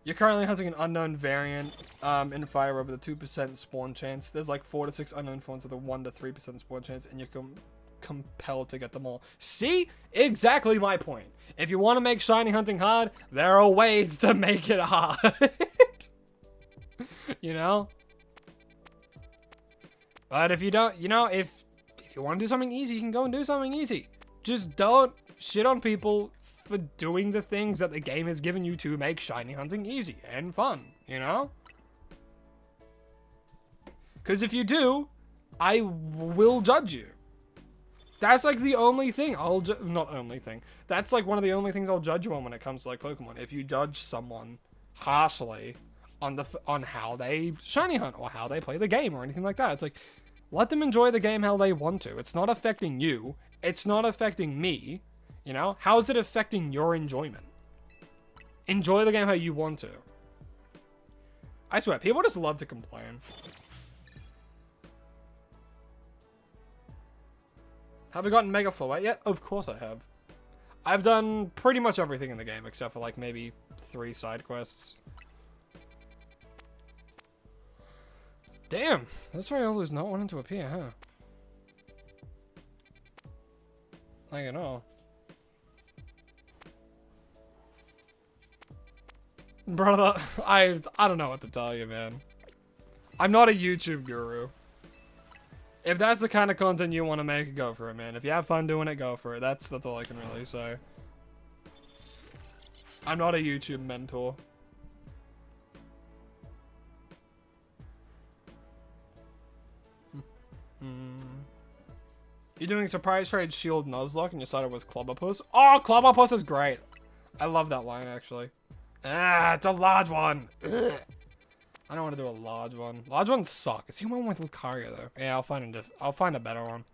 You're currently hunting an unknown variant in Fire Red with a 2% spawn chance. There's like 4 to 6 unknown forms with a 1 to 3% spawn chance, and you're compelled to get them all. See? Exactly my point. If you want to make shiny hunting hard, there are ways to make it hard. You know? But if you don't, you know, if you want to do something easy, you can go and do something easy. Just don't shit on people for doing the things that the game has given you to make shiny hunting easy and fun, you know? Because if you do, I will judge you. That's like the only thing not only thing. That's like one of the only things I'll judge you on when it comes to like Pokemon. If you judge someone harshly on how they shiny hunt or how they play the game or anything like that, it's like, let them enjoy the game how they want to. It's not affecting you. It's not affecting me. You know? How is it affecting your enjoyment? Enjoy the game how you want to. I swear, people just love to complain. Have I gotten Mega Float yet? Of course I have. I've done pretty much everything in the game except for like maybe 3 side quests. Damn, that's why Olu's not wanting to appear, huh? I don't know. Brother, I don't know what to tell you, man. I'm not a YouTube guru. If that's the kind of content you want to make, go for it, man. If you have fun doing it, go for it. That's all I can really say. I'm not a YouTube mentor. You're doing surprise trade shield Nuzlocke and you started with Clobberpuss. Oh, Clobberpuss is great. I love that line actually. Ah, it's a large one. Ugh. I don't want to do a large one. Large ones suck. Is he one with Lucario though? Yeah, I'll find a better one.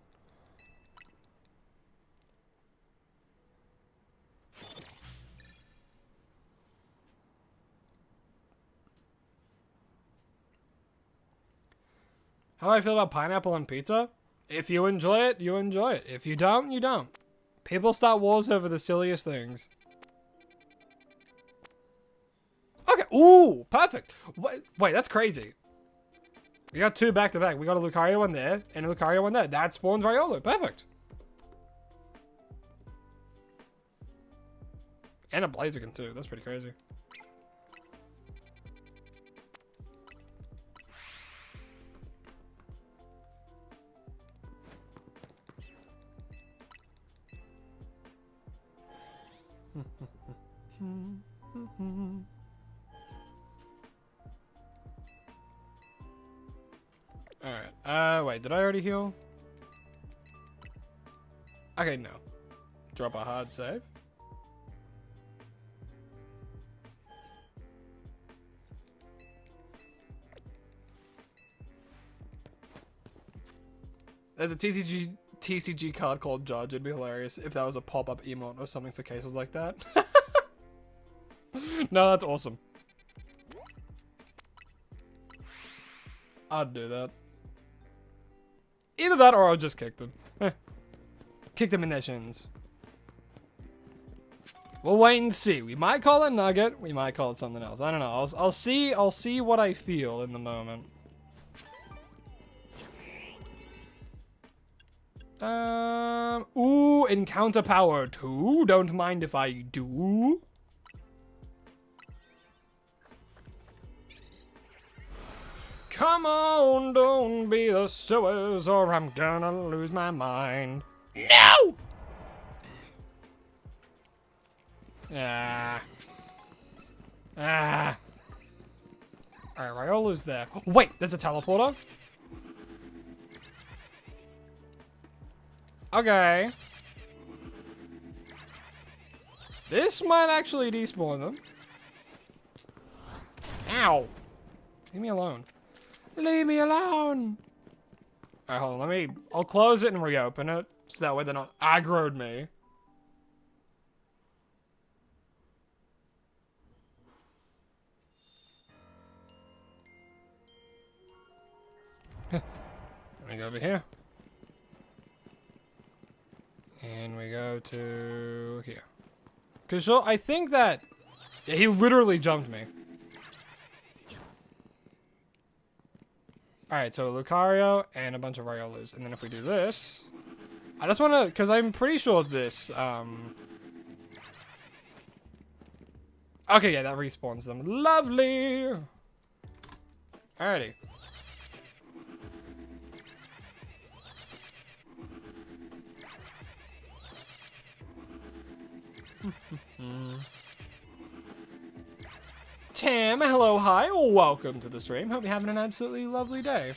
How do I feel about pineapple on pizza? If you enjoy it, you enjoy it. If you don't, you don't. People start wars over the silliest things. Okay. Ooh, perfect. Wait, that's crazy. We got two back to back. We got a Lucario one there and a Lucario one there. That spawns Riolu. Perfect. And a Blaziken too. That's pretty crazy. Alright, wait, did I already heal? Okay, no. Drop a hard save. There's a TCG card called Judge. It'd be hilarious if that was a pop-up emote or something for cases like that. No, that's awesome. I'd do that. Either that or I'll just kick them. Kick them in their shins. We'll wait and see. We might call it Nugget. We might call it something else. I don't know. I'll see what I feel in the moment. Ooh, encounter power 2. Don't mind if I do. Come on, don't be the sewers or I'm gonna lose my mind. No! Ah. Alright, Riolu's there. Wait, there's a teleporter? Okay. This might actually despawn them. Ow. Leave me alone. Leave me alone! Alright, hold on, I'll close it and reopen it, so that way they're not aggroed me. Let me go over here. And we go to here. Cause I think that, yeah, he literally jumped me. Alright, so Lucario and a bunch of Riolus. And then if we do this... I just want to... Because I'm pretty sure this... Okay, yeah, that respawns them. Lovely! Alrighty. Tam, hello, hi, welcome to the stream. Hope you're having an absolutely lovely day.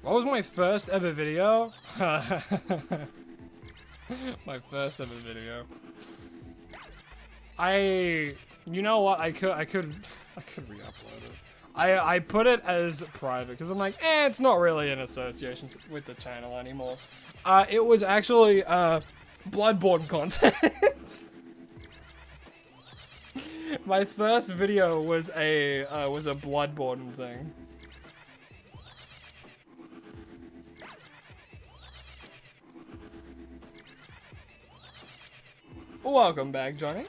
What was my first ever video? My first ever video. You know what? I could re-upload it. I put it as private because I'm like, it's not really in association with the channel anymore. It was actually Bloodborne content. My first video was a Bloodborne thing. Welcome back, Johnny.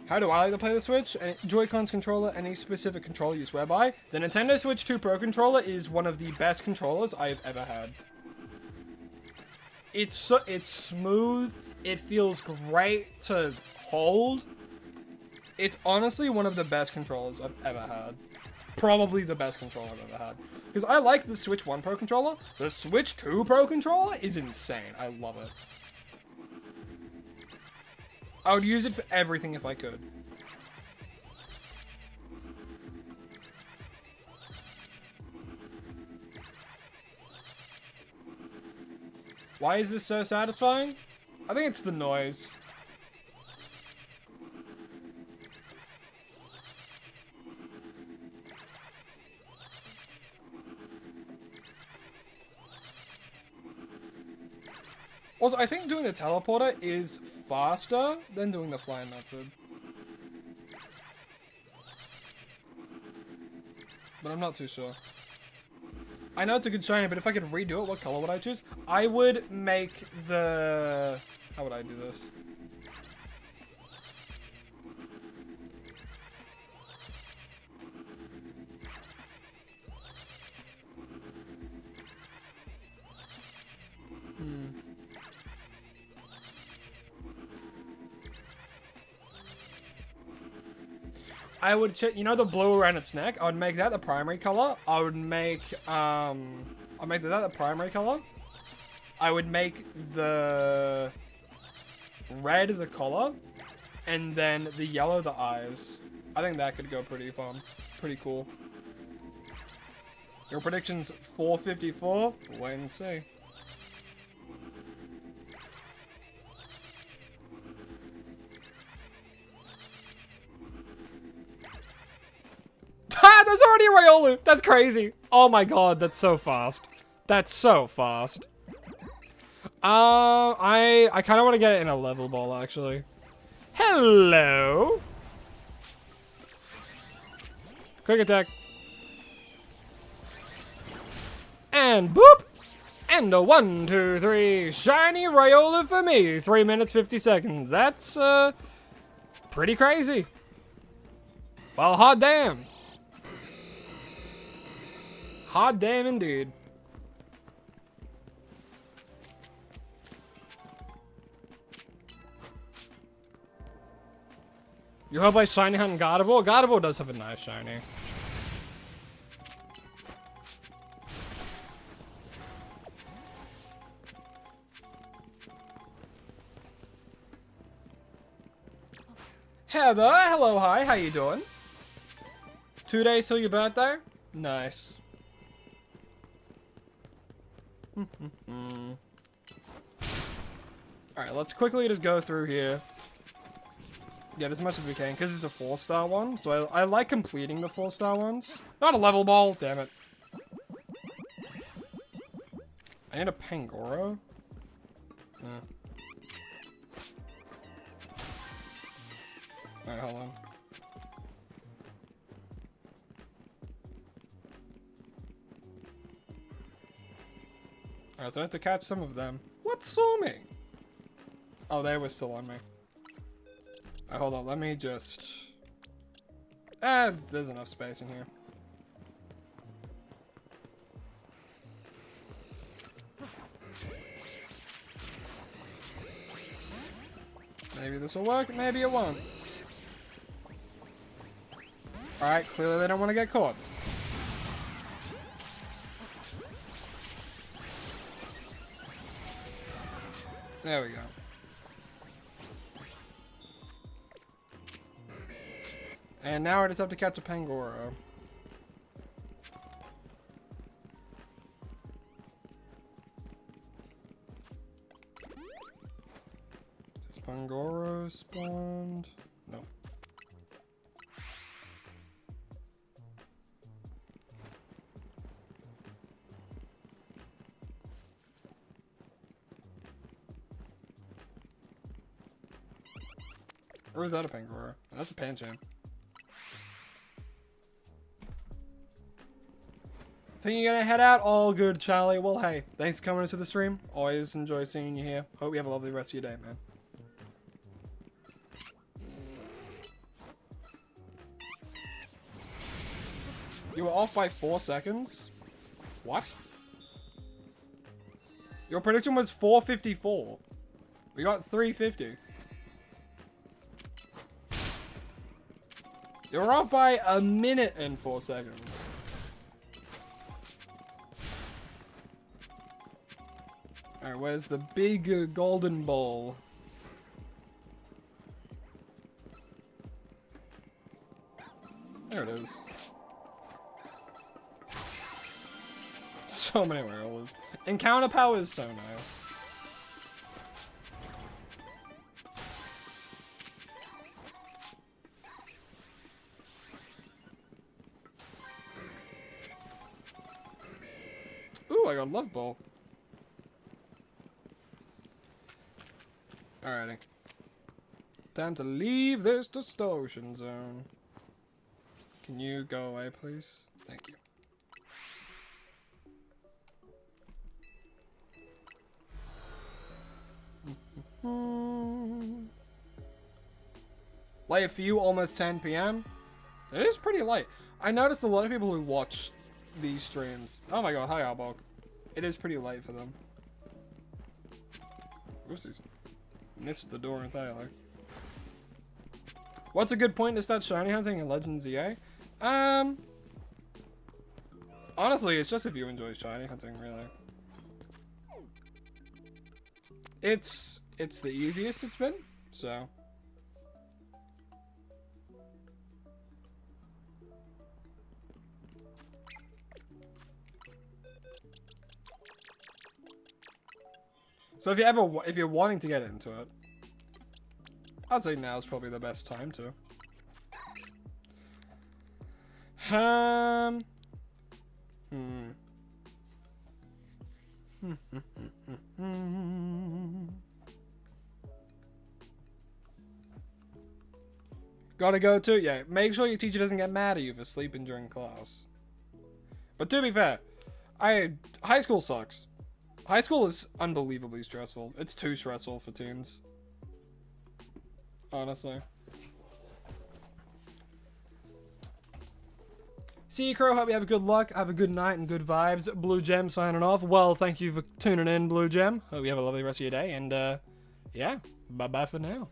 How do I like to play the Switch? Joy-Cons controller, any specific controller you swear by? The Nintendo Switch 2 Pro controller is one of the best controllers I've ever had. It's smooth. It feels great to hold. It's honestly one of the best controllers I've ever had. Probably the best controller I've ever had. Because I like the Switch 1 Pro controller. The Switch 2 Pro controller is insane. I love it. I would use it for everything if I could. Why is this so satisfying? I think it's the noise. Also, I think doing the teleporter is faster than doing the flying method. But I'm not too sure. I know it's a good shiny, but if I could redo it, what color would I choose? I would make the... How would I do this? I would check, you know the blue around its neck? I would make that the primary color. I would make, I'd make that the primary color. I would make the red the collar, and then the yellow the eyes. I think that could go pretty fun. Pretty cool. Your prediction's 454? We'll wait and see. There's already a Riolu! That's crazy! Oh my god, that's so fast. That's so fast. I kind of want to get it in a level ball, actually. Hello! Quick attack. And boop! And a 1, 2, 3. Shiny Riolu for me. 3 minutes, 50 seconds. That's, pretty crazy. Well, hot damn. Hot damn indeed. You hope I shiny hunt Gardevoir? Gardevoir does have a nice shiny. Heather, hello, hi, how you doing? 2 days till your birthday? Nice. Alright, let's quickly just go through here. Get as much as we can, because it's a 4-star one. So I like completing the 4-star ones. Not a level ball, damn it. I need a Pangoro. Alright, hold on. Alright, so I have to catch some of them. What saw me? Oh, they were still on me. Alright, hold on, let me just... there's enough space in here. Maybe this will work, maybe it won't. Alright, clearly they don't want to get caught. There we go. And now I just have to catch a Pangoro. Is Pangoro spawned? No. Or is that a Pangoro? That's a Pancham. Think you're gonna head out? All good, Charlie. Well, hey, thanks for coming into the stream. Always enjoy seeing you here. Hope you have a lovely rest of your day, man. You were off by 4 seconds? What? Your prediction was 454. We got 350. You're off by a minute and 4 seconds. Alright, where's the big golden ball? There it is. So many rollers. Encounter power is so nice. Ooh, I got love ball. Alrighty. Time to leave this distortion zone. Can you go away, please? Thank you. Late for you, almost 10 p.m. It is pretty late. I noticed a lot of people who watch these streams. Oh my god, hi Arbok. It is pretty late for them. Oopsies. Missed the door entirely. What's a good point to start shiny hunting in Legends EA? Honestly, it's just if you enjoy shiny hunting, really. It's the easiest it's been, so. So if you're wanting to get into it, I'd say now is probably the best time to. Gotta go too? Yeah, make sure your teacher doesn't get mad at you for sleeping during class. But to be fair, high school sucks. High school is unbelievably stressful. It's too stressful for teens. Honestly. See you, Crow. Hope you have a good luck. Have a good night and good vibes. Blue Gem signing off. Well, thank you for tuning in, Blue Gem. Hope you have a lovely rest of your day. And, yeah. Bye-bye for now.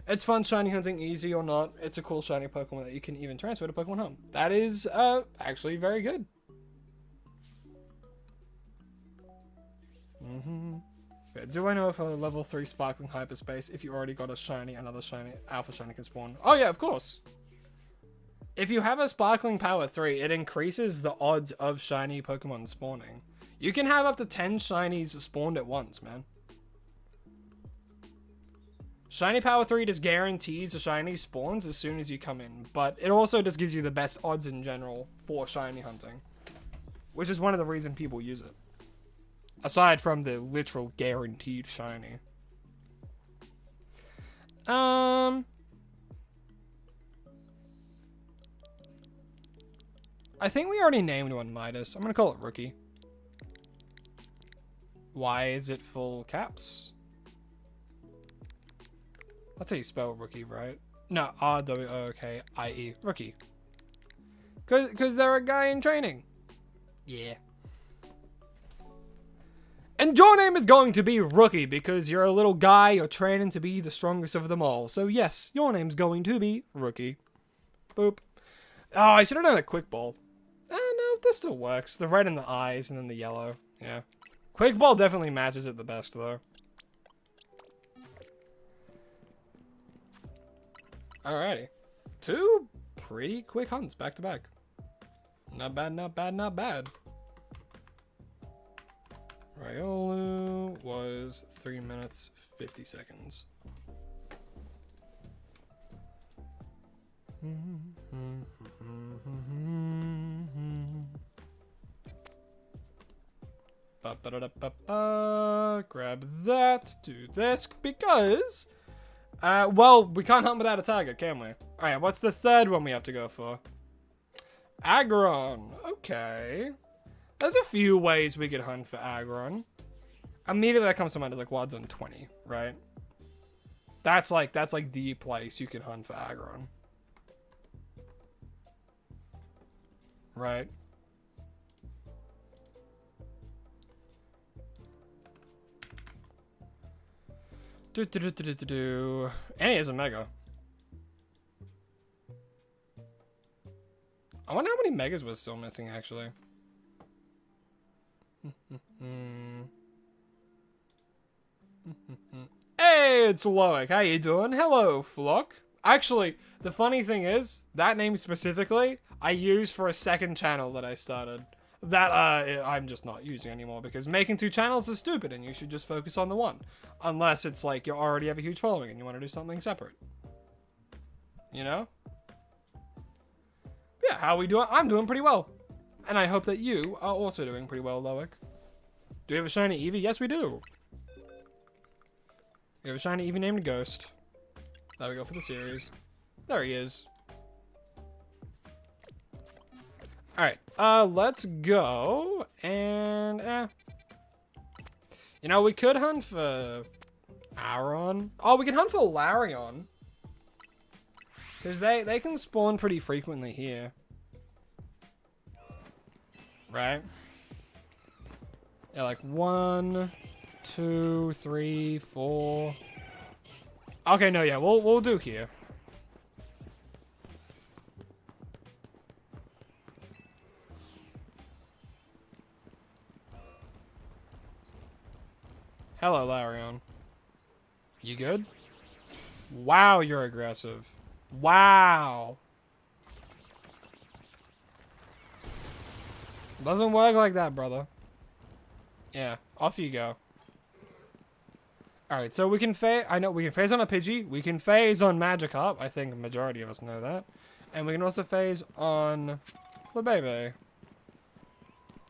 It's fun shiny hunting, easy or not. It's a cool shiny Pokemon that you can even transfer to Pokemon Home. That is, actually very good. Do I know if a level 3 sparkling hyperspace, if you already got a shiny, another shiny, alpha shiny can spawn? Oh yeah, of course. If you have a sparkling power 3, it increases the odds of shiny Pokemon spawning. You can have up to 10 shinies spawned at once, man. Shiny power 3 just guarantees a shiny spawns as soon as you come in, but it also just gives you the best odds in general for shiny hunting, which is one of the reasons people use it. Aside from the literal guaranteed shiny. I think we already named one Midas. I'm gonna call it Rookie. Why is it full caps? That's how you spell Rookie, right? No, R-W-O-K-I-E. Rookie. Cause they're a guy in training. Yeah. And your name is going to be Rookie because you're a little guy, you're training to be the strongest of them all. So yes, your name's going to be Rookie. Boop. Oh, I should have done a quick ball. No, this still works. The red in the eyes and then the yellow. Yeah. Quick ball definitely matches it the best though. Alrighty. 2 pretty quick hunts back to back. Not bad, not bad, not bad. Riolu was 3 minutes, 50 seconds. Grab that, do this, because... well, we can't hunt without a target, can we? Alright, what's the third one we have to go for? Aggron. Okay. There's a few ways we could hunt for Aggron. Immediately that comes to mind is like Wads on 20, right? That's like the place you can hunt for Aggron. Right? And he has a mega. I wonder how many megas we're still missing, actually. Hey, it's Loic. How you doing? Hello, Flock. Actually, the funny thing is, that name specifically, I used for a second channel that I started. That, I'm just not using anymore, because making 2 channels is stupid, and you should just focus on the one. Unless it's like you already have a huge following, and you want to do something separate. You know? Yeah, how are we doing? I'm doing pretty well. And I hope that you are also doing pretty well, Loic. Do we have a shiny Eevee? Yes, we do. We have a shiny Eevee named Ghost. There we go for the series. There he is. Alright, let's go. And, you know, we could hunt for Aron. Oh, we can hunt for Larion. Because they can spawn pretty frequently here. Right? Yeah, like 1, 2, 3, 4. Okay, no, yeah, we'll do here. Hello, Larion. You good? Wow, you're aggressive. Wow. Doesn't work like that, brother. Yeah, off you go. Alright, so we can phase. I know we can phase on a Pidgey. We can phase on Magikarp. I think the majority of us know that. And we can also phase on Flabebe.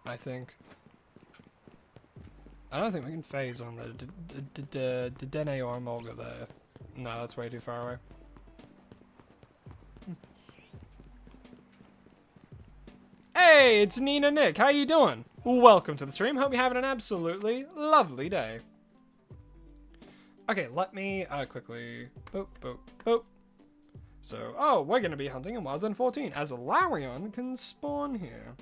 I think. I don't think we can phase on the Dene or Emolga there. No, that's way too far away. Hey, it's Nina Nick. How you doing? Welcome to the stream. Hope you're having an absolutely lovely day. Okay, let me quickly boop, boop, boop. So, oh, we're going to be hunting in Wild Zone 14, as Larion can spawn here.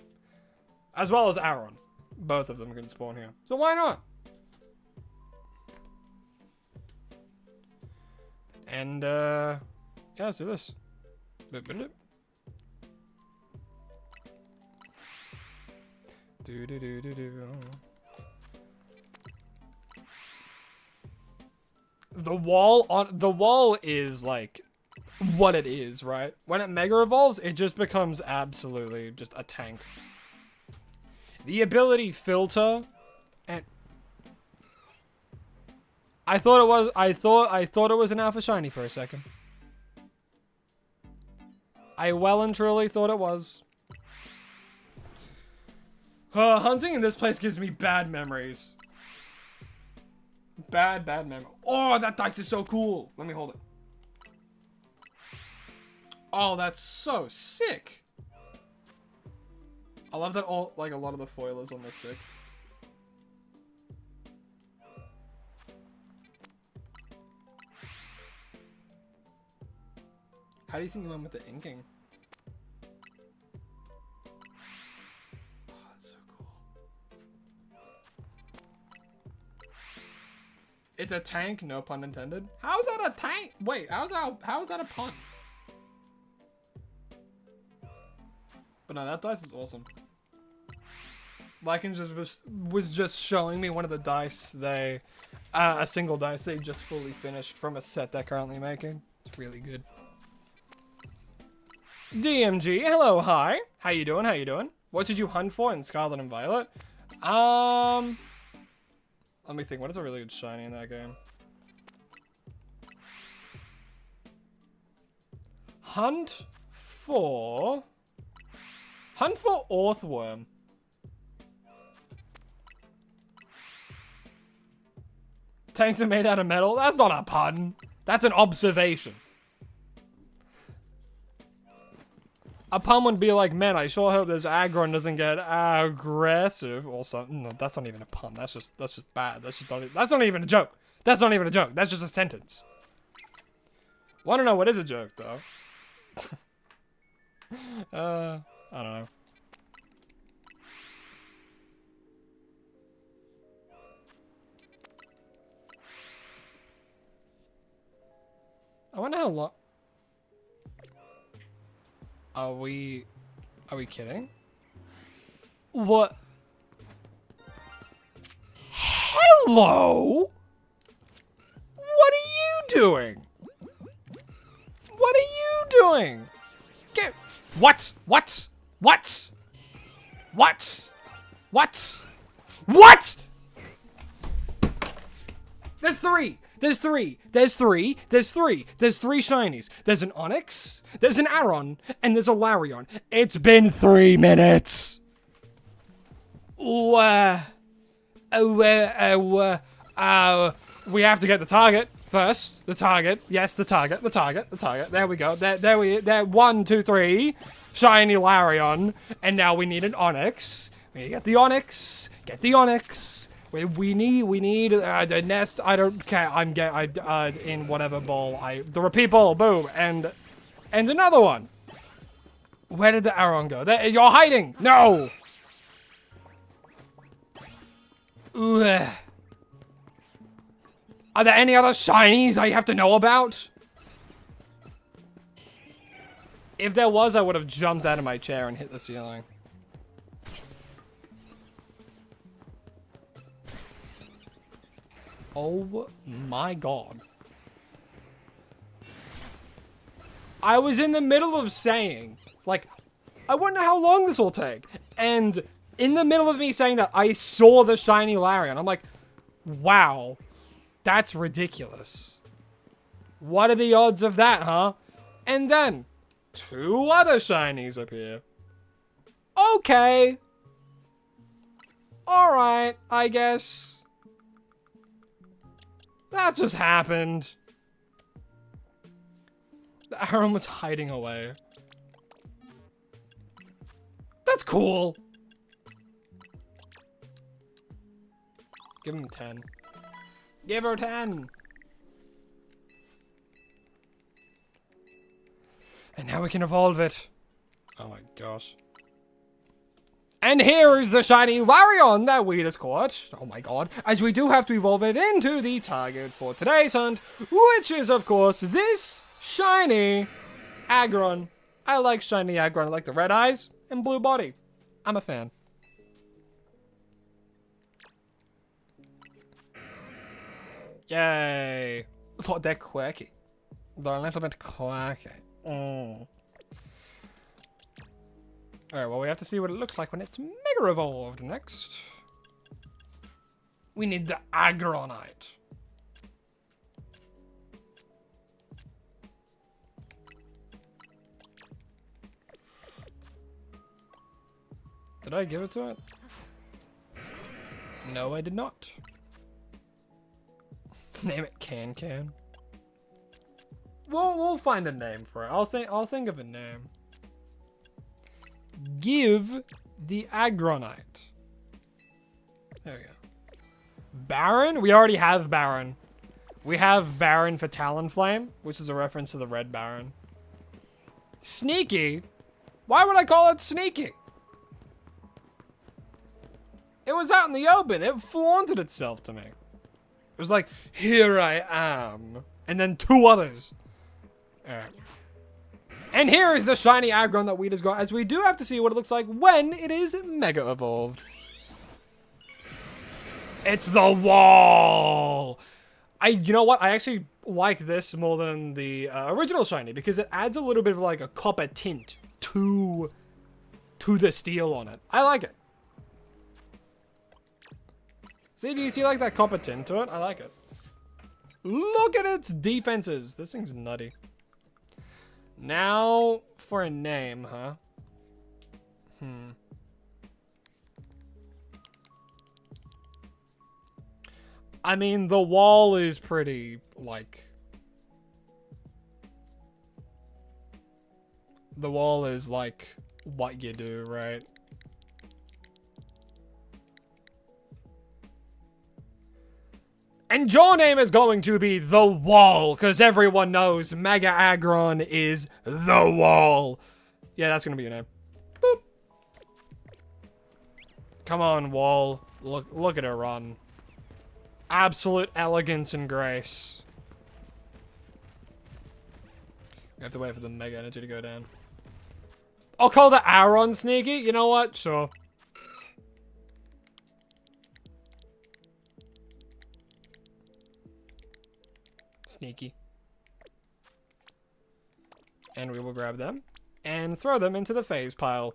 As well as Aron. Both of them can spawn here. So why not? And, yeah, let's do this. Boop, boop, boop. Do do do do do. The wall is like what it is, right? When it mega evolves, it just becomes absolutely just a tank. The ability filter, and I thought it was an alpha shiny for a second. I well and truly thought it was. Hunting in this place gives me bad memories. Bad memory. Oh, that dice is so cool. Let me hold it. Oh, that's so sick. I love that all, like, a lot of the foil is on the 6. How do you think you went with the inking? It's a tank, no pun intended. How's that a tank? Wait, how is that a pun? But no, that dice is awesome. Lycan just was just showing me one of the dice they, a single dice they just fully finished from a set they're currently making. It's really good. DMG, hello, hi. How you doing? How you doing? What did you hunt for in Scarlet and Violet? Let me think, what is a really good shiny in that game? Hunt for Orthworm. Tanks are made out of metal? That's not a pun. That's an observation. A pun would be like, man, I sure hope this Aggron doesn't get aggressive or something. No, that's not even a pun. That's just bad. That's not even a joke. That's not even a joke. That's just a sentence. Want to know what is a joke, though? I don't know. wonder how long... Are we kidding? What? Hello? What are you doing? What are you doing? Get... What? What? What? What? What? What? There's three. There's three. There's three. There's three. There's three shinies. There's an Onyx, there's an Aron, and there's a Larion. It's been 3 minutes. We have to get the target first. The target. Yes, the target. The target. The target. There we go. There. 1, 2, 3. Shiny Larion. And now we need an Onyx. We get the Onyx. Get the Onyx. We need the nest. I don't care. In whatever ball. The repeat ball. Boom. And another one. Where did the Aron go? There, you're hiding. No. Ugh. Are there any other shinies that you have to know about? If there was, I would have jumped out of my chair and hit the ceiling. Oh my god. I was in the middle of saying, like, I wonder how long this will take. And in the middle of me saying that, I saw the shiny Larion. I'm like, wow, that's ridiculous. What are the odds of that, huh? And then 2 other shinies appear. Okay. Alright, I guess. That just happened. The Aron was hiding away. That's cool. Give him 10. Give her 10. And now we can evolve it. Oh my gosh. And here is the shiny Larion that we just caught. Oh my god. As we do have to evolve it into the target for today's hunt, which is, of course, this shiny Aggron. I like shiny Aggron. I like the red eyes and blue body. I'm a fan. Yay. Oh, they're quirky. They're a little bit quirky. Oh. Alright, well, we have to see what it looks like when it's mega evolved next. We need the Aggronite. Did I give it to it? No, I did not. Name it Can. We'll find a name for it. I'll think of a name. Give the Aggronite. There we go. Baron? We already have Baron. We have Baron for Talonflame, which is a reference to the Red Baron. Sneaky? Why would I call it sneaky? It was out in the open. It flaunted itself to me. It was like, here I am. And then 2 others. Alright. And here is the shiny Aggron that we just got, as we do have to see what it looks like when it is mega evolved. It's the wall! You know what? I actually like this more than the original shiny, because it adds a little bit of like a copper tint to the steel on it. I like it. See, do you see like that copper tint to it? I like it. Look at its defenses. This thing's nutty. Now for a name, huh? I mean, the wall is pretty, like... The wall is, like, what you do, right? And your name is going to be The Wall, because everyone knows Mega Aggron is The Wall. Yeah, that's going to be your name. Boop. Come on, Wall. Look at her run. Absolute elegance and grace. We have to wait for the mega energy to go down. I'll call the Aaron sneaky. You know what? Sure. Sneaky. And we will grab them and throw them into the phase pile.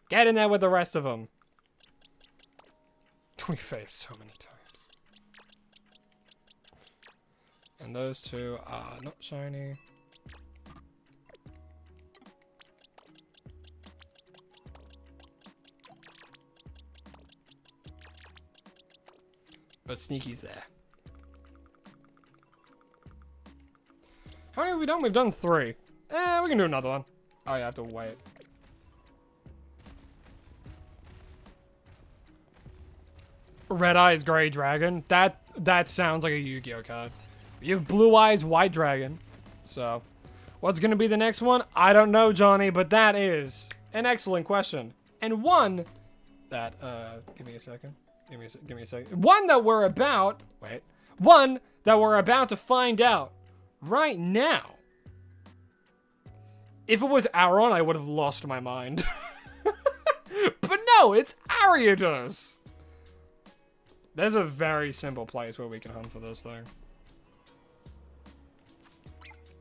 Get in there with the rest of them. We faced so many times. And those two are not shiny. But Sneaky's there. How many have we done? We've done 3. We can do another one. Oh, you have to wait. Red Eyes Grey Dragon. That sounds like a Yu-Gi-Oh card. You have Blue Eyes White Dragon. So, what's gonna be the next one? I don't know, Johnny, but that is an excellent question. And one that, give me a second. Give me a second. One that we're about to find out right now. If it was Aaron, I would have lost my mind. But no, it's Ariados. There's a very simple place where we can hunt for this thing.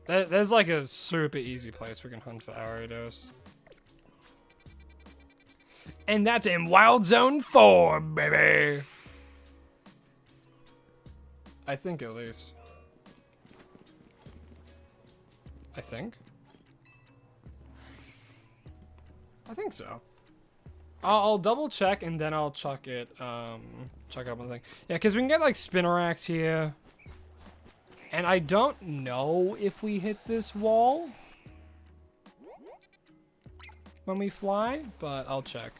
There's like a super easy place we can hunt for Ariados. And that's in Wild Zone 4, baby! I think, at least. I think so. I'll double check and then I'll chuck it, check up on the thing. Yeah, because we can get like Spinnerax here. And I don't know if we hit this wall when we fly, but I'll check.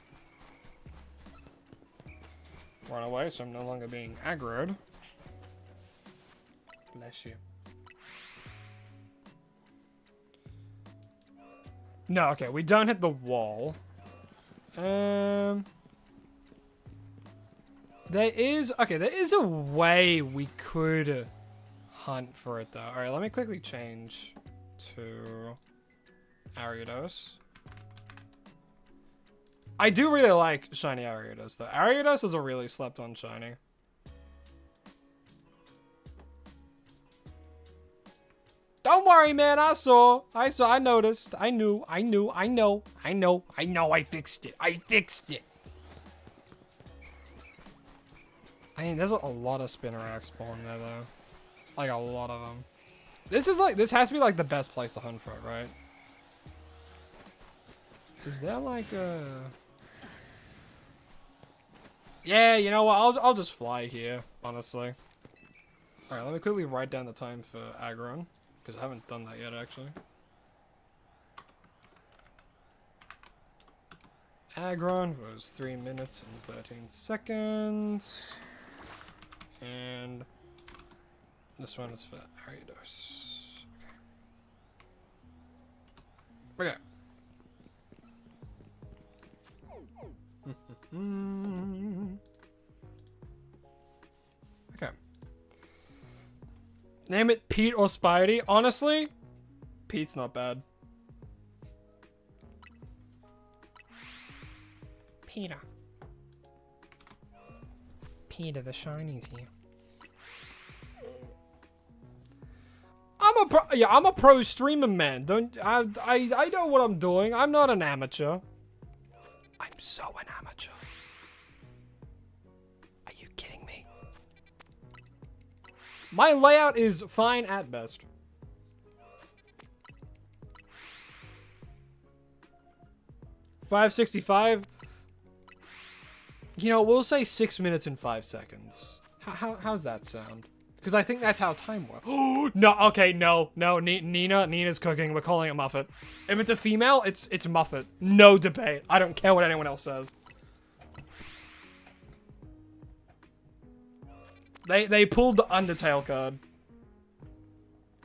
Run away, so I'm no longer being aggroed. Bless you. No, okay, we don't hit the wall. There is a way we could hunt for it though. Alright, let me quickly change to Ariados. I do really like shiny Ariados though. Ariados is a really slept on shiny. Don't worry, man. I saw. I noticed. I know. I fixed it. I mean, there's a lot of Spinnerax spawn there, though. Like, a lot of them. This has to be, like, the best place to hunt for it, right? Is there, like, a... Yeah, you know what? I'll just fly here, honestly. Alright, let me quickly write down the time for Aggron. Because I haven't done that yet, actually. Aggron was 3 minutes and 13 seconds. And this one is for Ariados. Okay. Okay. Name it Pete or Spidey. Honestly, Pete's not bad. Peter the shinies here. I'm a pro streamer, man. I know what I'm doing. I'm not an amateur. I'm so an amateur. Are you kidding me? My layout is fine at best. $5.65. You know, we'll say 6 minutes and 5 seconds. How's that sound? Because I think that's how time works. No, okay, no. Nina's cooking. We're calling it Muffet. If it's a female, it's Muffet. No debate. I don't care what anyone else says. They pulled the Undertale card.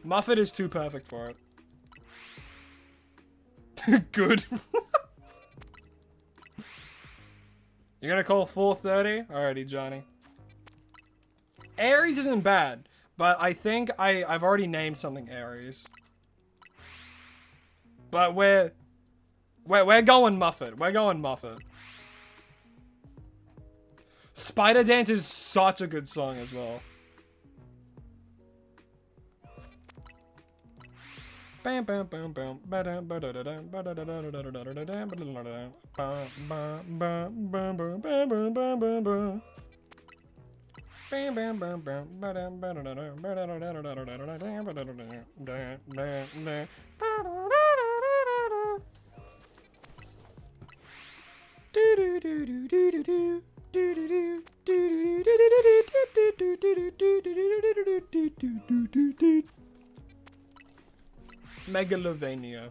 Muffet is too perfect for it. Good. You're gonna call 4:30? Alrighty, Johnny. Aries isn't bad, but I think I've already named something Aries. But we're going Muffet. We're going Muffet. Spider Dance is such a good song as well. Bam bam bam bam ba-dum ba-da-da-dum ba-da-da-da-da-da-da-da-dum ba-da-da-dum bam bam bam bam ba-dum ba-da-da-dum ba-da-da-da-da-da-da-dum ba-da-da-da-dum Megalovania.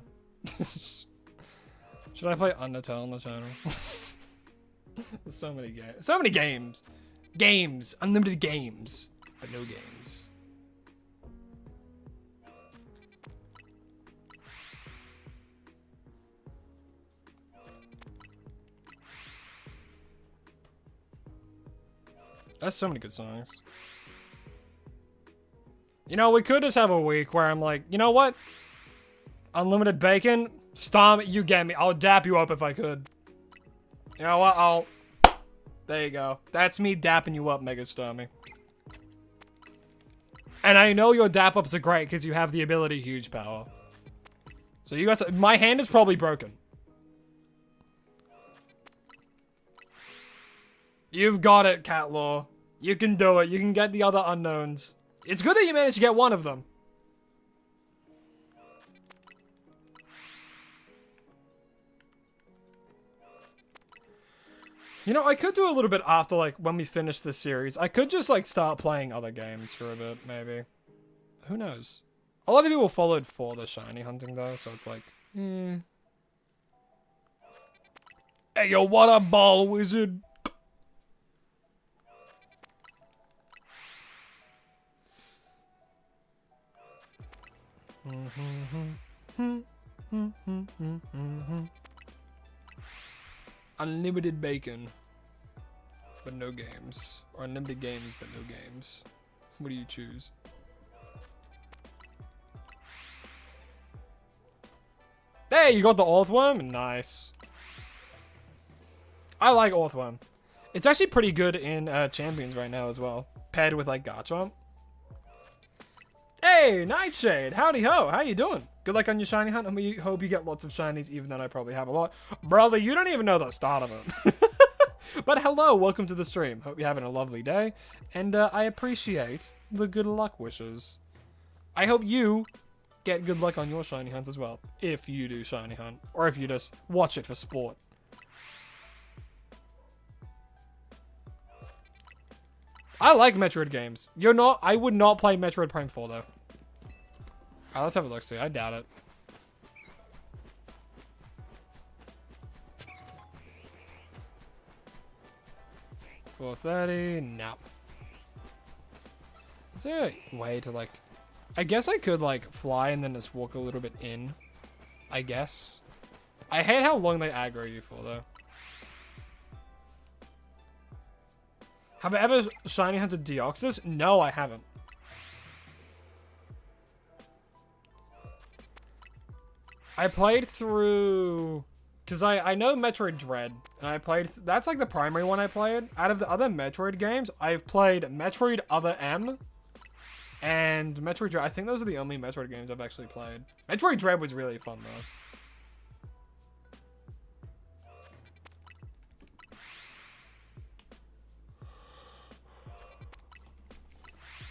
Should I play Undertale on the channel? There's so many games. So many games. Games. Unlimited games. But no games. That's so many good songs. You know, we could just have a week where I'm like, you know what? Unlimited bacon? Storm, you get me. I'll dap you up if I could. You know what? There you go. That's me dapping you up, Mega Stormy. And I know your dap ups are great because you have the ability Huge Power. So you got to... My hand is probably broken. You've got it, Catlaw. You can do it. You can get the other unknowns. It's good that you managed to get one of them. You know, I could do a little bit after, like, when we finish this series. I could just, like, start playing other games for a bit, maybe. Who knows? A lot of people followed for the shiny hunting, though, so it's like, Hey, yo, what up, ball wizard? Unlimited bacon, but no games. Or unlimited games, but no games. What do you choose? Hey, you got the Earthworm? Nice. I like Earthworm. It's actually pretty good in Champions right now as well. Paired with like Garchomp. Hey, Nightshade! Howdy ho! How you doing? Good luck on your shiny hunt, and we hope you get lots of shinies, even though I probably have a lot. Brother, you don't even know the start of it. But hello, welcome to the stream. Hope you're having a lovely day, and I appreciate the good luck wishes. I hope you get good luck on your shiny hunts as well, if you do shiny hunt, or if you just watch it for sport. I like Metroid games. I would not play Metroid Prime 4 though. Alright, let's have a look see. I doubt it. $4.30, nope. Is there a way to like... I guess I could like fly and then just walk a little bit in. I guess. I hate how long they aggro you for though. Have I ever shiny hunted Deoxys? No, I haven't. I played through... Because I know Metroid Dread, and I played... That's like the primary one I played. Out of the other Metroid games, I've played Metroid Other M and Metroid Dread. I think those are the only Metroid games I've actually played. Metroid Dread was really fun, though.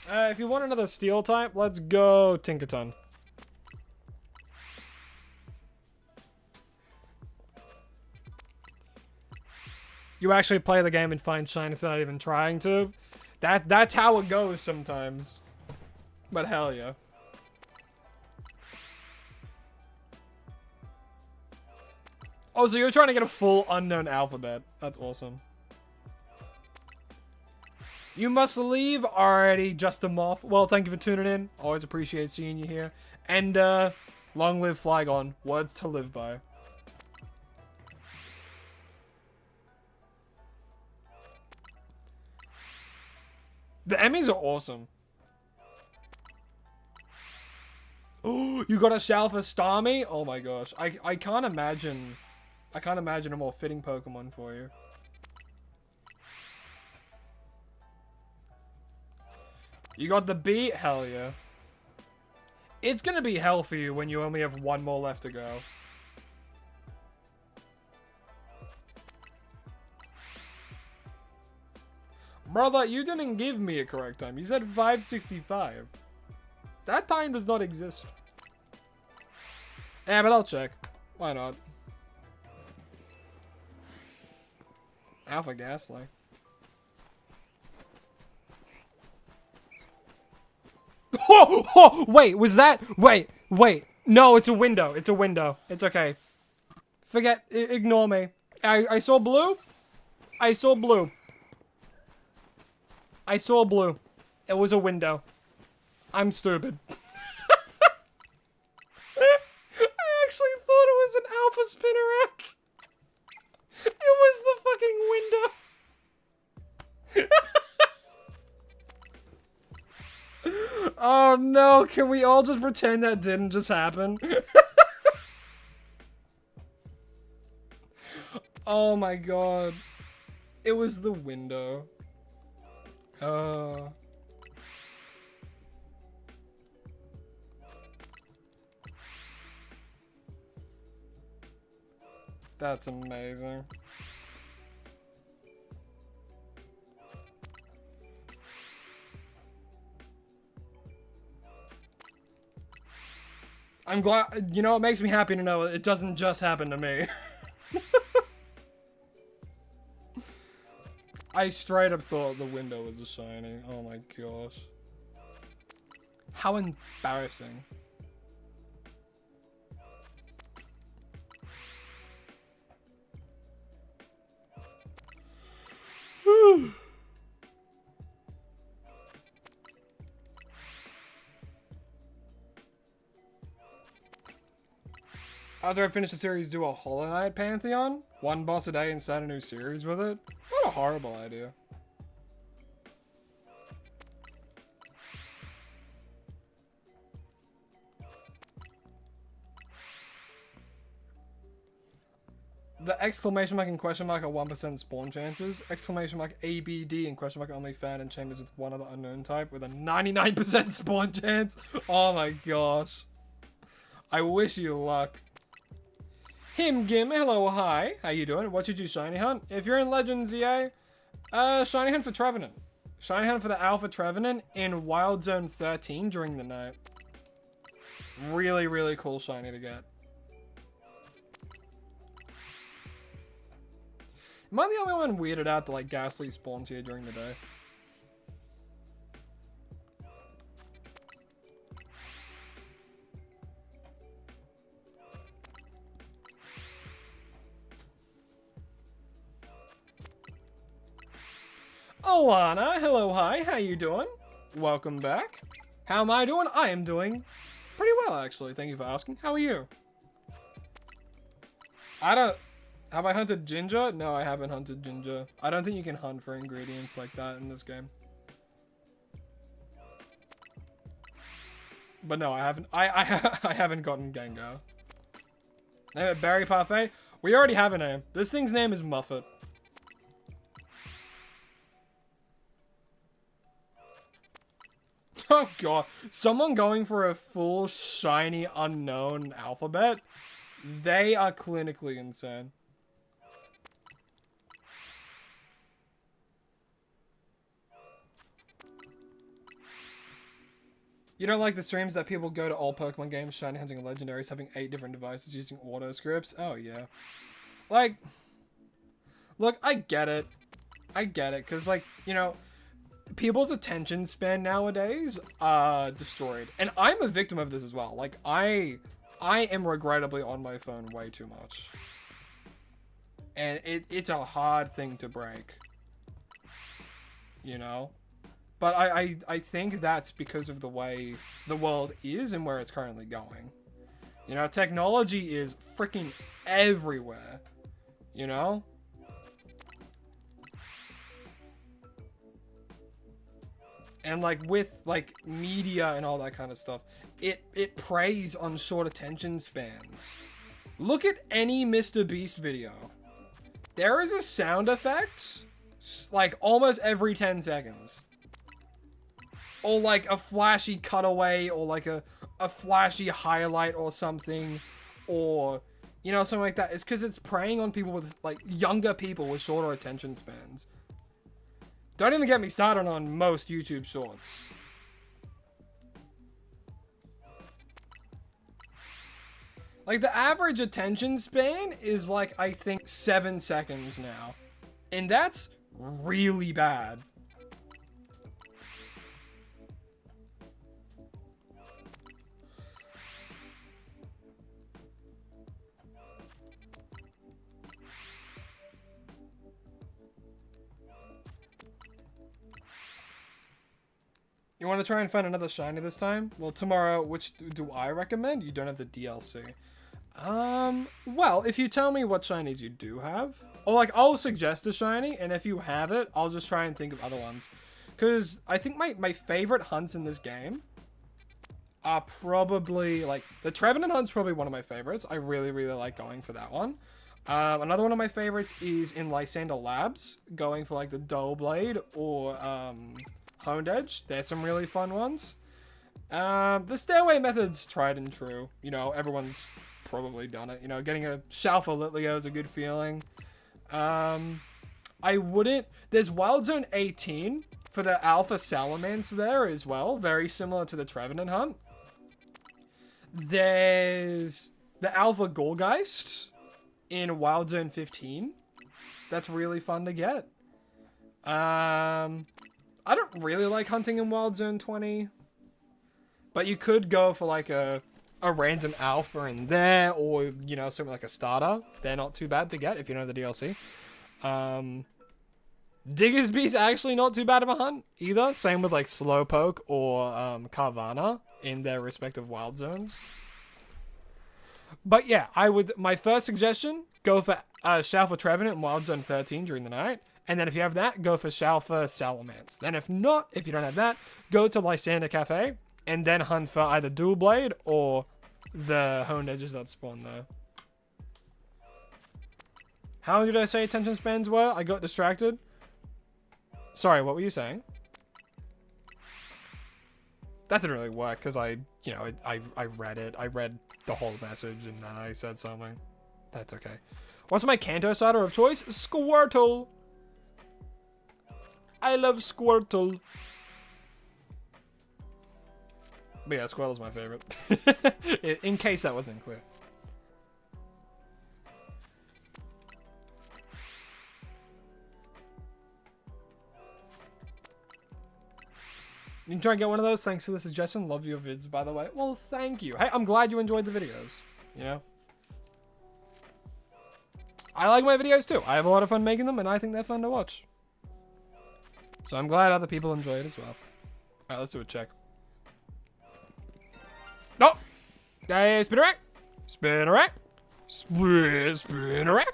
If you want another steel type, let's go Tinkaton. You actually play the game and find shinies without even trying to. That's how it goes sometimes. But hell yeah. Oh, so you're trying to get a full unknown alphabet. That's awesome. You must leave already, Justin Moth. Well, thank you for tuning in. Always appreciate seeing you here. And long live Flygon. Words to live by. The Emmys are awesome. Oh, you got a shell for Starmie? Oh my gosh. I can't imagine a more fitting Pokemon for you. You got the bee? Hell yeah. It's gonna be hell for you when you only have one more left to go. Brother, you didn't give me a correct time. You said 5:65. That time does not exist. Yeah, but I'll check. Why not? Alpha Gasly. Oh, wait, was that? Wait. No, it's a window. It's a window. It's okay. Forget, ignore me. I saw blue. I saw blue. I saw blue. It was a window. I'm stupid. I actually thought it was an Alpha Spinnerack. It was the fucking window. Oh no, can we all just pretend that didn't just happen? Oh my god. It was the window. That's amazing. I'm glad, you know, it makes me happy to know it doesn't just happen to me. I straight up thought the window was a shiny. Oh my gosh. How embarrassing. After I finish the series, do a Hollow Knight Pantheon? One boss a day and start a new series with it? What a horrible idea. The exclamation mark and question mark are 1% spawn chances. Exclamation mark ABD and question mark only found in chambers with one other unknown type with a 99% spawn chance. Oh my gosh. I wish you luck. Him Gim, hello, hi. How you doing? What should you shiny hunt? If you're in Legends EA, shiny hunt for Trevenant. Shiny hunt for the Alpha Trevenant in Wild Zone 13 during the night. Really, really cool shiny to get. Am I the only one weirded out that like Ghastly spawns here during the day? Alana, hello, hi, how you doing? Welcome back. How am I doing? I am doing pretty well, actually. Thank you for asking. How are you? Have I hunted Ginger? No, I haven't hunted Ginger. I don't think you can hunt for ingredients like that in this game. But no, I haven't. I haven't gotten Gengar. Name it Berry Parfait. We already have a name. This thing's name is Muffet. Oh god, someone going for a full shiny unknown alphabet? They are clinically insane. You don't like the streams that people go to all Pokemon games, shiny hunting and legendaries, having 8 different devices using auto scripts? Oh yeah. Like, look, I get it. Because like, you know, people's attention span nowadays are destroyed. And I'm a victim of this as well. Like, I am regrettably on my phone way too much. And it's a hard thing to break. You know? But I think that's because of the way the world is and where it's currently going. You know, technology is freaking everywhere. You know? And like with like media and all that kind of stuff, it preys on short attention spans. Look at any Mr. Beast video. There is a sound effect like almost every 10 seconds. Or like a flashy cutaway, or like a flashy highlight or something, or you know, something like that. It's because it's preying on people with like younger people with shorter attention spans. Don't even get me started on most YouTube shorts. Like the average attention span is like, I think 7 seconds now. And that's really bad. You want to try and find another shiny this time? Well, tomorrow, which do I recommend? You don't have the DLC. Well, if you tell me what shinies you do have, or like, I'll suggest a shiny, and if you have it, I'll just try and think of other ones. Because I think my favorite hunts in this game are probably, like, the Trevenant hunt's probably one of my favorites. I really, really like going for that one. Another one of my favorites is in Lysander Labs, going for, like, the Doughblade or, Honed Edge. There's some really fun ones. The Stairway Method's tried and true. You know, everyone's probably done it. You know, getting a Shalfa Litleo is a good feeling. I wouldn't... There's Wild Zone 18 for the Alpha Salamence there as well. Very similar to the Trevenant hunt. There's the Alpha Golgeist in Wild Zone 15. That's really fun to get. I don't really like hunting in Wild Zone 20. But you could go for like a random alpha in there, or, you know, something like a starter. They're not too bad to get if you know the DLC. Diggersby's actually not too bad of a hunt either. Same with like Slowpoke or Carvana in their respective wild zones. But yeah, my first suggestion, go for Shalfa Trevenant in Wild Zone 13 during the night. And then if you have that, go for Shalfa Salamence. Then if not, if you don't have that, go to Lysander Cafe and then hunt for either Dual Blade or the Honed Edges that spawn there. How did I say attention spans were? I got distracted. Sorry, what were you saying? That didn't really work because I read it. I read the whole message and then I said something. That's okay. What's my Kanto starter of choice? Squirtle. I love Squirtle. But yeah, Squirtle's my favorite. In case that wasn't clear. You can try and get one of those. Thanks for the suggestion. Love your vids, by the way. Well, thank you. Hey, I'm glad you enjoyed the videos. You know? I like my videos too. I have a lot of fun making them, and I think they're fun to watch. So I'm glad other people enjoy it as well. Alright, let's do a check. No! Hey, Spinnerack! Spinnerack! Spinnerack!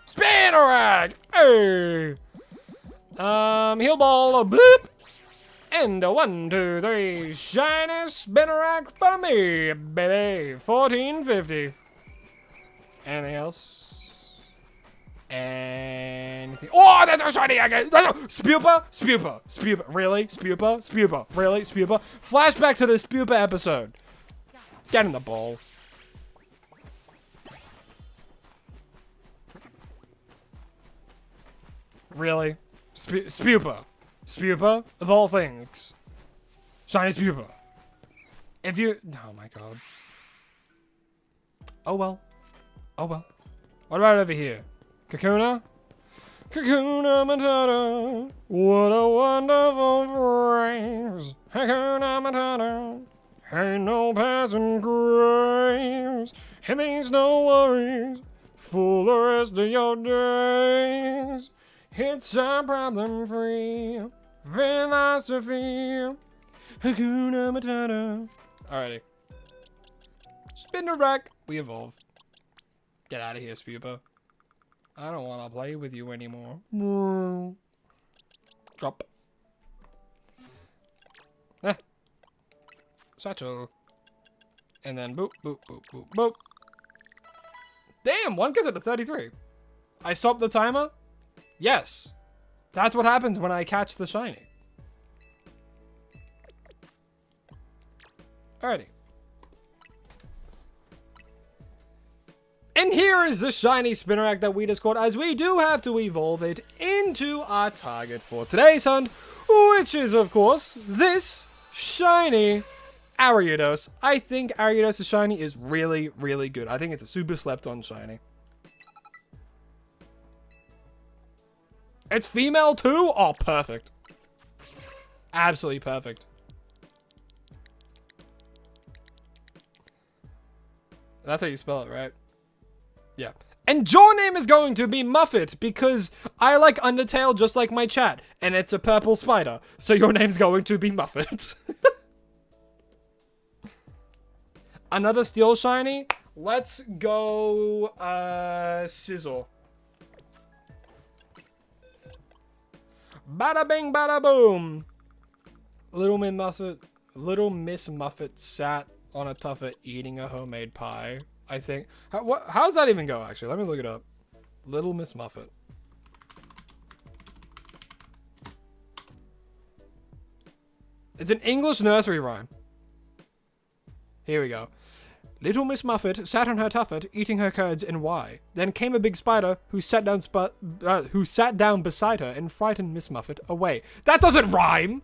Spinnerack! Hey! Heal ball, boop! And a 1, 2, 3, shiny Spinnerack for me, baby. 1450. Anything else? Anything? Oh, that's a shiny! Spupa! Spupa! Spupa! Really? Spupa? Spupa! Really? Spupa? Flashback to the Spupa episode. Get in the bowl. Really? Spupa. Spupa? Of all things. Shiny Spupa. If you... Oh my god. Oh well. Oh well. What about over here? Kakuna? Kakuna Matata. What a wonderful phrase. Hakuna Matata. Ain't no passing grace. It means no worries for the rest of your days. It's a problem-free philosophy. Hakuna Matata. Alrighty. Spinnerack. We evolve. Get out of here, Spupa. I don't want to play with you anymore. Drop. Eh. Satchel. And then boop, boop, boop, boop, boop. Damn, one gets it to 33. I stopped the timer? Yes. That's what happens when I catch the shiny. Alrighty. And here is the shiny Spinnerack that we just caught, as we do have to evolve it into our target for today's hunt, which is, of course, this shiny Ariados. I think Ariados' shiny is really, really good. I think it's a super slept on shiny. It's female too? Oh, perfect. Absolutely perfect. That's how you spell it, right? Yeah. And your name is going to be Muffet, because I like Undertale just like my chat, and it's a purple spider, so your name's going to be Muffet. Another steel shiny? Let's go, Sizzle. Bada bing, bada boom. Little Miss Muffet sat on a tuffet eating a homemade pie. I think. How's that even go, actually? Let me look it up. Little Miss Muffet. It's an English nursery rhyme. Here we go. Little Miss Muffet sat on her tuffet, eating her curds and why. Then came a big spider who sat down beside her and frightened Miss Muffet away. That doesn't rhyme!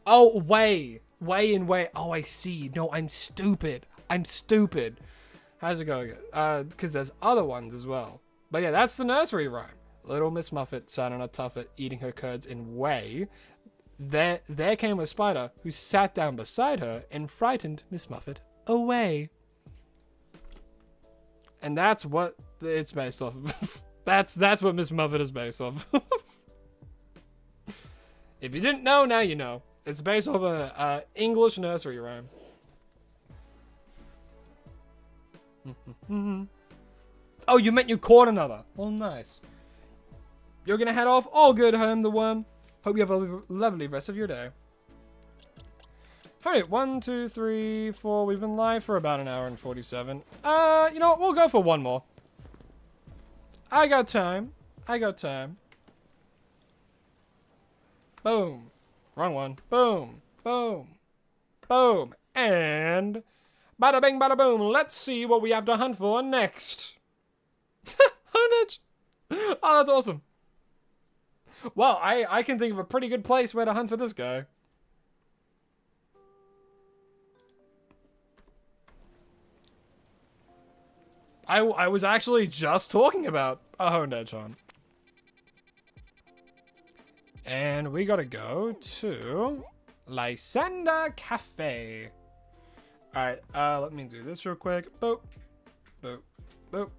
Oh, way. Way and way. Oh, I see. No, I'm stupid. I'm stupid. How's it going? Because there's other ones as well. But yeah, that's the nursery rhyme. Little Miss Muffet sat on a tuffet, eating her curds and whey. There came a spider who sat down beside her and frightened Miss Muffet away. And that's what it's based off of. that's what Miss Muffet is based off of. If you didn't know, now you know. It's based off a English nursery rhyme. Oh, you meant you caught another. Oh, nice. You're gonna head off? All good, Herm the Worm. Hope you have a lovely rest of your day. Alright, 1, 2, 3, 4. We've been live for about an hour and 47. You know what? We'll go for one more. I got time. I got time. Boom. Wrong one. Boom. Boom. Boom. And bada bing, bada boom. Let's see what we have to hunt for next. Honage. Oh, that's awesome. Well, I can think of a pretty good place where to hunt for this guy. I was actually just talking about a honed edge hunt. And we gotta go to Lysander Cafe. Alright, let me do this real quick. Boop. Boop. Boop.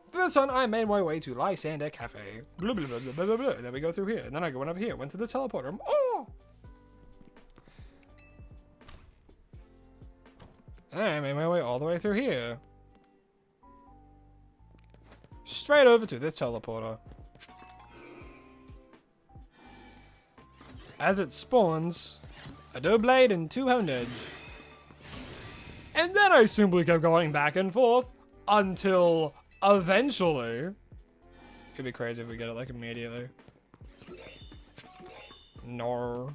For this one, I made my way to Lysander Cafe. Blah, blah, blah, blah, blah, blah. Then we go through here. And then I go over here. Went to the teleporter. Oh! And I made my way all the way through here. Straight over to this teleporter. As it spawns, a Doublade and 2 Honed Edge. And then I simply kept going back and forth until eventually. Could be crazy if we get it like immediately. No.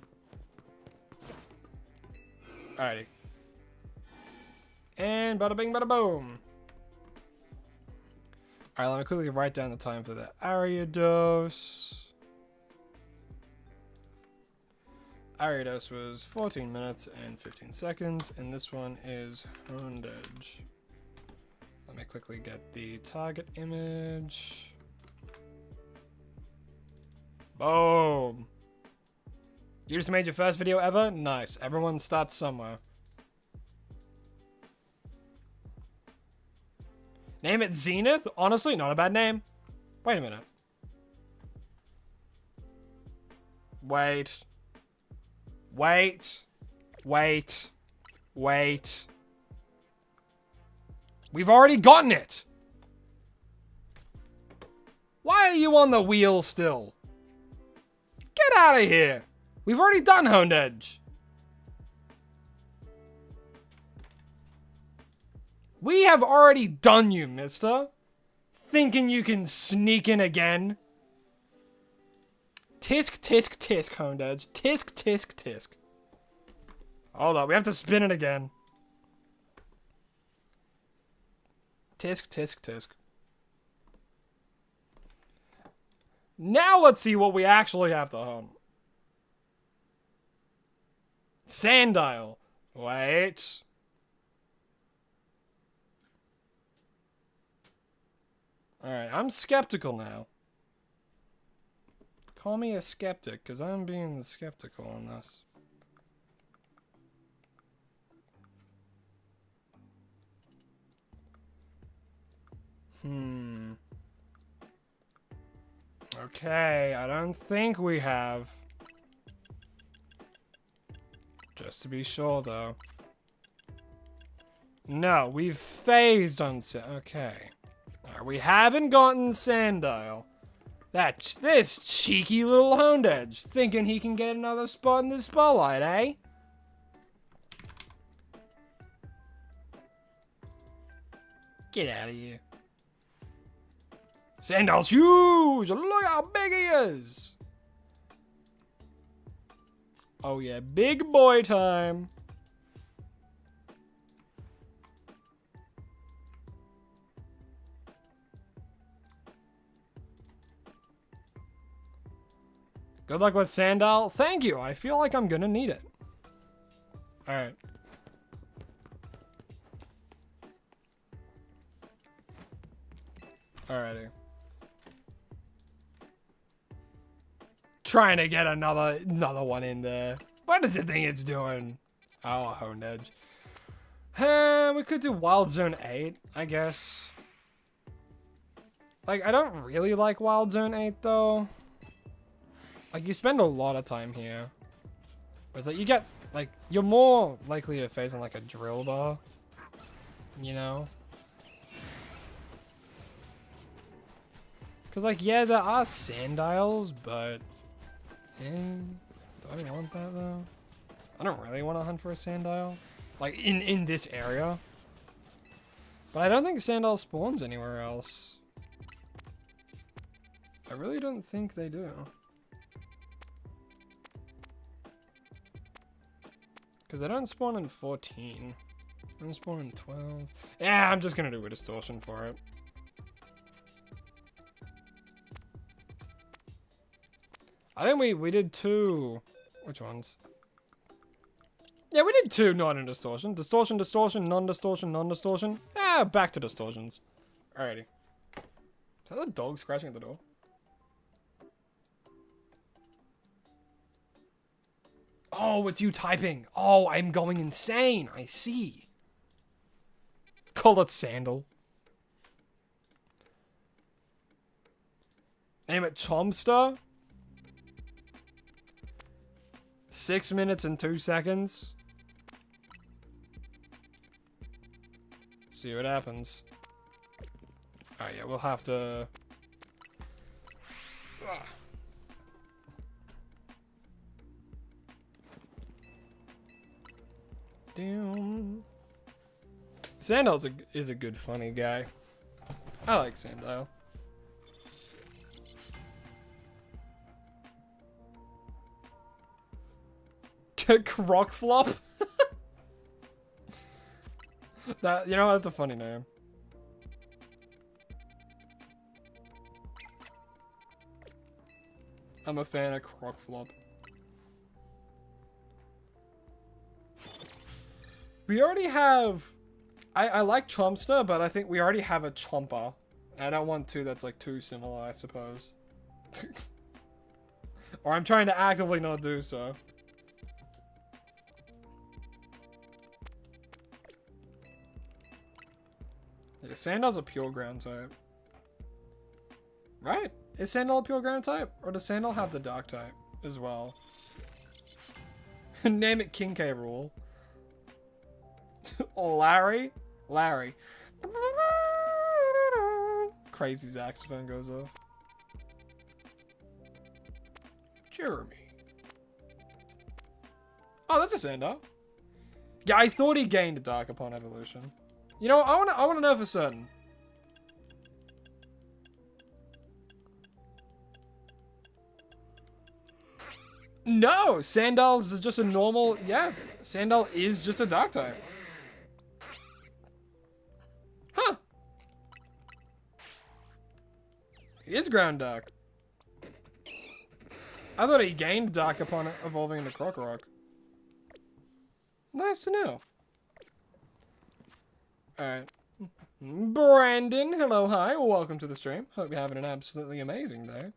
Alrighty. And bada bing, bada boom. Alright, let me quickly write down the time for the Ariados. Ariados was 14 minutes and 15 seconds, and this one is Honed Edge. Let me quickly get the target image. Boom! You just made your first video ever? Nice. Everyone starts somewhere. Name it Zenith? Honestly, not a bad name. Wait a minute. Wait. Wait. Wait. Wait. We've already gotten it! Why are you on the wheel still? Get out of here! We've already done Honed Edge. We have already done you, mister. Thinking you can sneak in again? Tisk, tisk, tisk, Honed Edge. Tisk, tisk, tisk. Hold on, we have to spin it again. Tisk, tisk, tisk. Now let's see what we actually have to hone. Sandile. Wait. Alright, I'm skeptical now. Call me a skeptic, because I'm being skeptical on this. Okay, I don't think we have. Just to be sure, though. No, we've phased on okay. Alright, we haven't gotten Sandile. This cheeky little Honed Edge, thinking he can get another spot in the spotlight, eh? Get out of here. Sandile's huge! Look how big he is! Oh yeah, big boy time. Good luck with Sandile. Thank you. I feel like I'm gonna need it. Alright. Alrighty. Trying to get another one in there. What does it think it's doing? Oh, Honed Edge. We could do Wild Zone 8, I guess. Like, I don't really like Wild Zone 8, though. Like, you spend a lot of time here. But it's like, you get, like, you're more likely to face on, like, a drill bar. You know? Because, like, yeah, there are Sandiles, but... do I want that, though? I don't really want to hunt for a Sandile. Like, in this area. But I don't think Sandile spawns anywhere else. I really don't think they do. Because they don't spawn in 14. They don't spawn in 12. Yeah, I'm just going to do a distortion for it. I think we did 2. Which ones? Yeah, we did 2 not in distortion. Distortion, distortion, non-distortion, non-distortion. Yeah, back to distortions. Alrighty. Is that the dog scratching at the door? Oh, it's you typing. Oh, I'm going insane. I see. Call it Sandal. Name it Chomster. 6 minutes and 2 seconds. See what happens. Alright, yeah, we'll have to... Damn. Sandile is a good funny guy. I like Sandile. Croc flop. That, you know, that's a funny name. I'm a fan of croc flop. We already have... I like Chompster, but I think we already have a Chomper. I don't want 2 that's like too similar, I suppose. Or I'm trying to actively not do so. Yeah, Sandile's a pure ground type. Right? Is Sandile a pure ground type? Or does Sandile have the dark type as well? Name it King K. Rool. Larry? Larry. Crazy saxophone goes off. Jeremy. Oh, that's a Sandile. Yeah, I thought he gained Dark upon evolution. You know, I wanna know for certain. No, Sandile's just a normal. Yeah, Sandile is just a Dark type. Huh. He is ground Dark. I thought he gained Dark upon evolving into Krokorok. Nice to know. Alright. Brandon, hello, hi, welcome to the stream. Hope you're having an absolutely amazing day.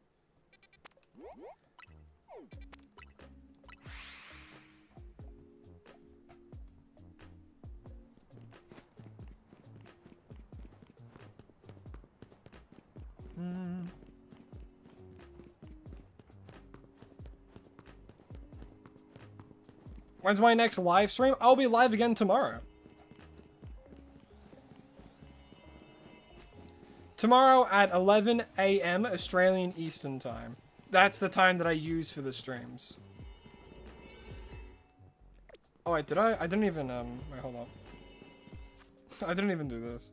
When's my next live stream? I'll be live again tomorrow. Tomorrow at 11 a.m. Australian Eastern Time. That's the time that I use for the streams. Oh wait, did I? I didn't even, wait, hold on. I didn't even do this.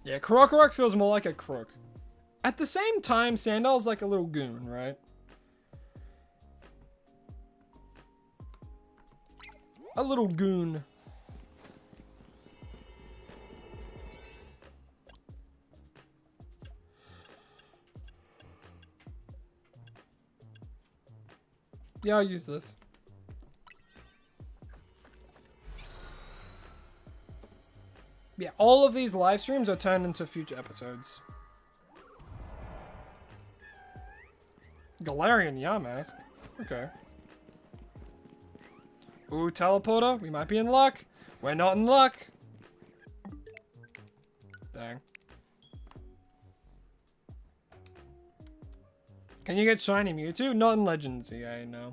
Yeah, Krokorok feels more like a crook. At the same time, Sandile's like a little goon, right? A little goon. Yeah, I'll use this. Yeah, all of these live streams are turned into future episodes. Galarian Yamask. Okay. Ooh, teleporter. We might be in luck. We're not in luck. Dang. Can you get shiny Mewtwo? Not in Legends EA, no.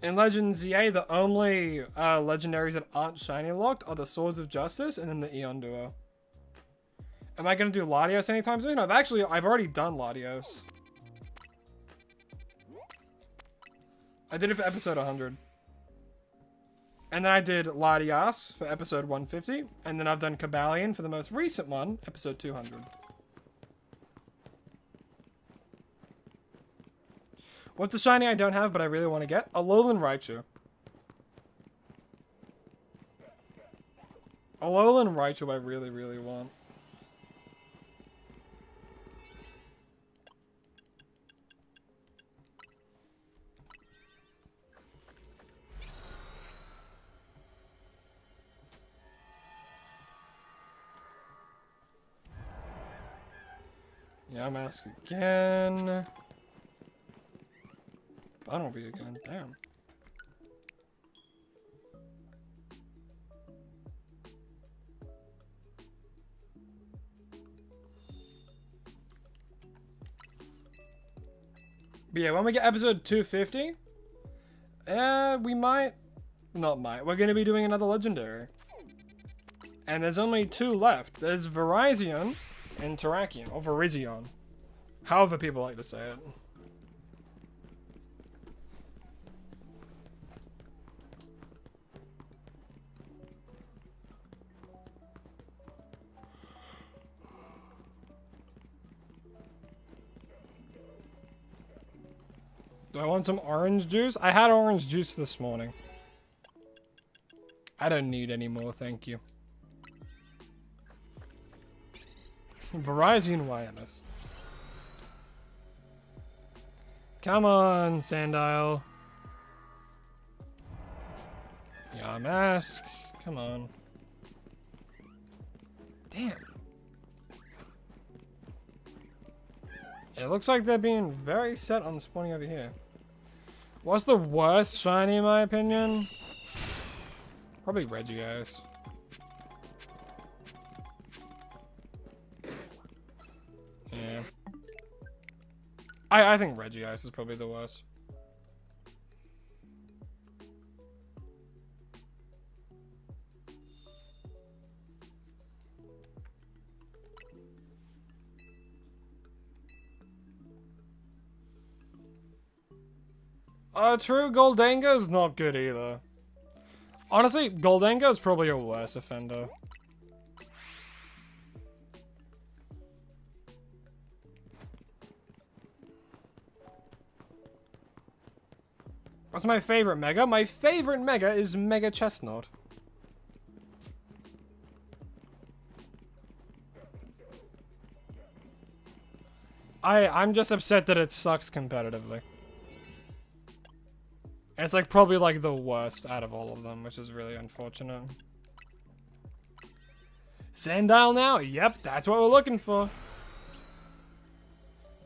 In Legends EA, the only legendaries that aren't shiny locked are the Swords of Justice and then the Eon Duo. Am I going to do Latios anytime soon? No, I've already done Latios. I did it for episode 100. And then I did Latias for episode 150. And then I've done Cobalion for the most recent one, episode 200. What's the shiny I don't have but I really want to get? Alolan Raichu. Alolan Raichu I really, really want. Yeah, I'm asking again. Bumblebee again, damn. But yeah, when we get episode 250, we might, we're gonna be doing another legendary. And there's only 2 left. There's Virizion and Terrakion, or Virizion. However people like to say it. Do I want some orange juice? I had orange juice this morning. I don't need any more, thank you. Verizon Wireless. Come on, Sandile. Yeah, mask. Come on. Damn. It looks like they're being very set on spawning over here. What's the worst shiny in my opinion? Probably Regios. Yeah. I think Regios is probably the worst. True, Goldango's not good either. Honestly, Goldango's probably a worse offender. What's my favorite mega? My favorite mega is Mega Chestnut. I'm just upset that it sucks competitively. It's like probably like the worst out of all of them, which is really unfortunate. Sandile now? Yep, that's what we're looking for.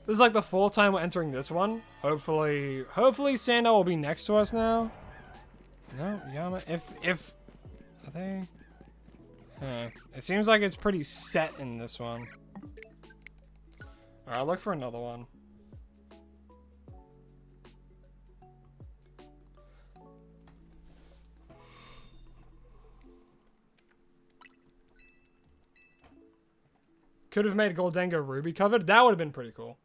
This is like the 4th time we're entering this one. Hopefully Sandile will be next to us now. No, Yama. If are they? Huh. It seems like it's pretty set in this one. Alright, I'll look for another one. Could have made Goldango Ruby covered. That would have been pretty cool.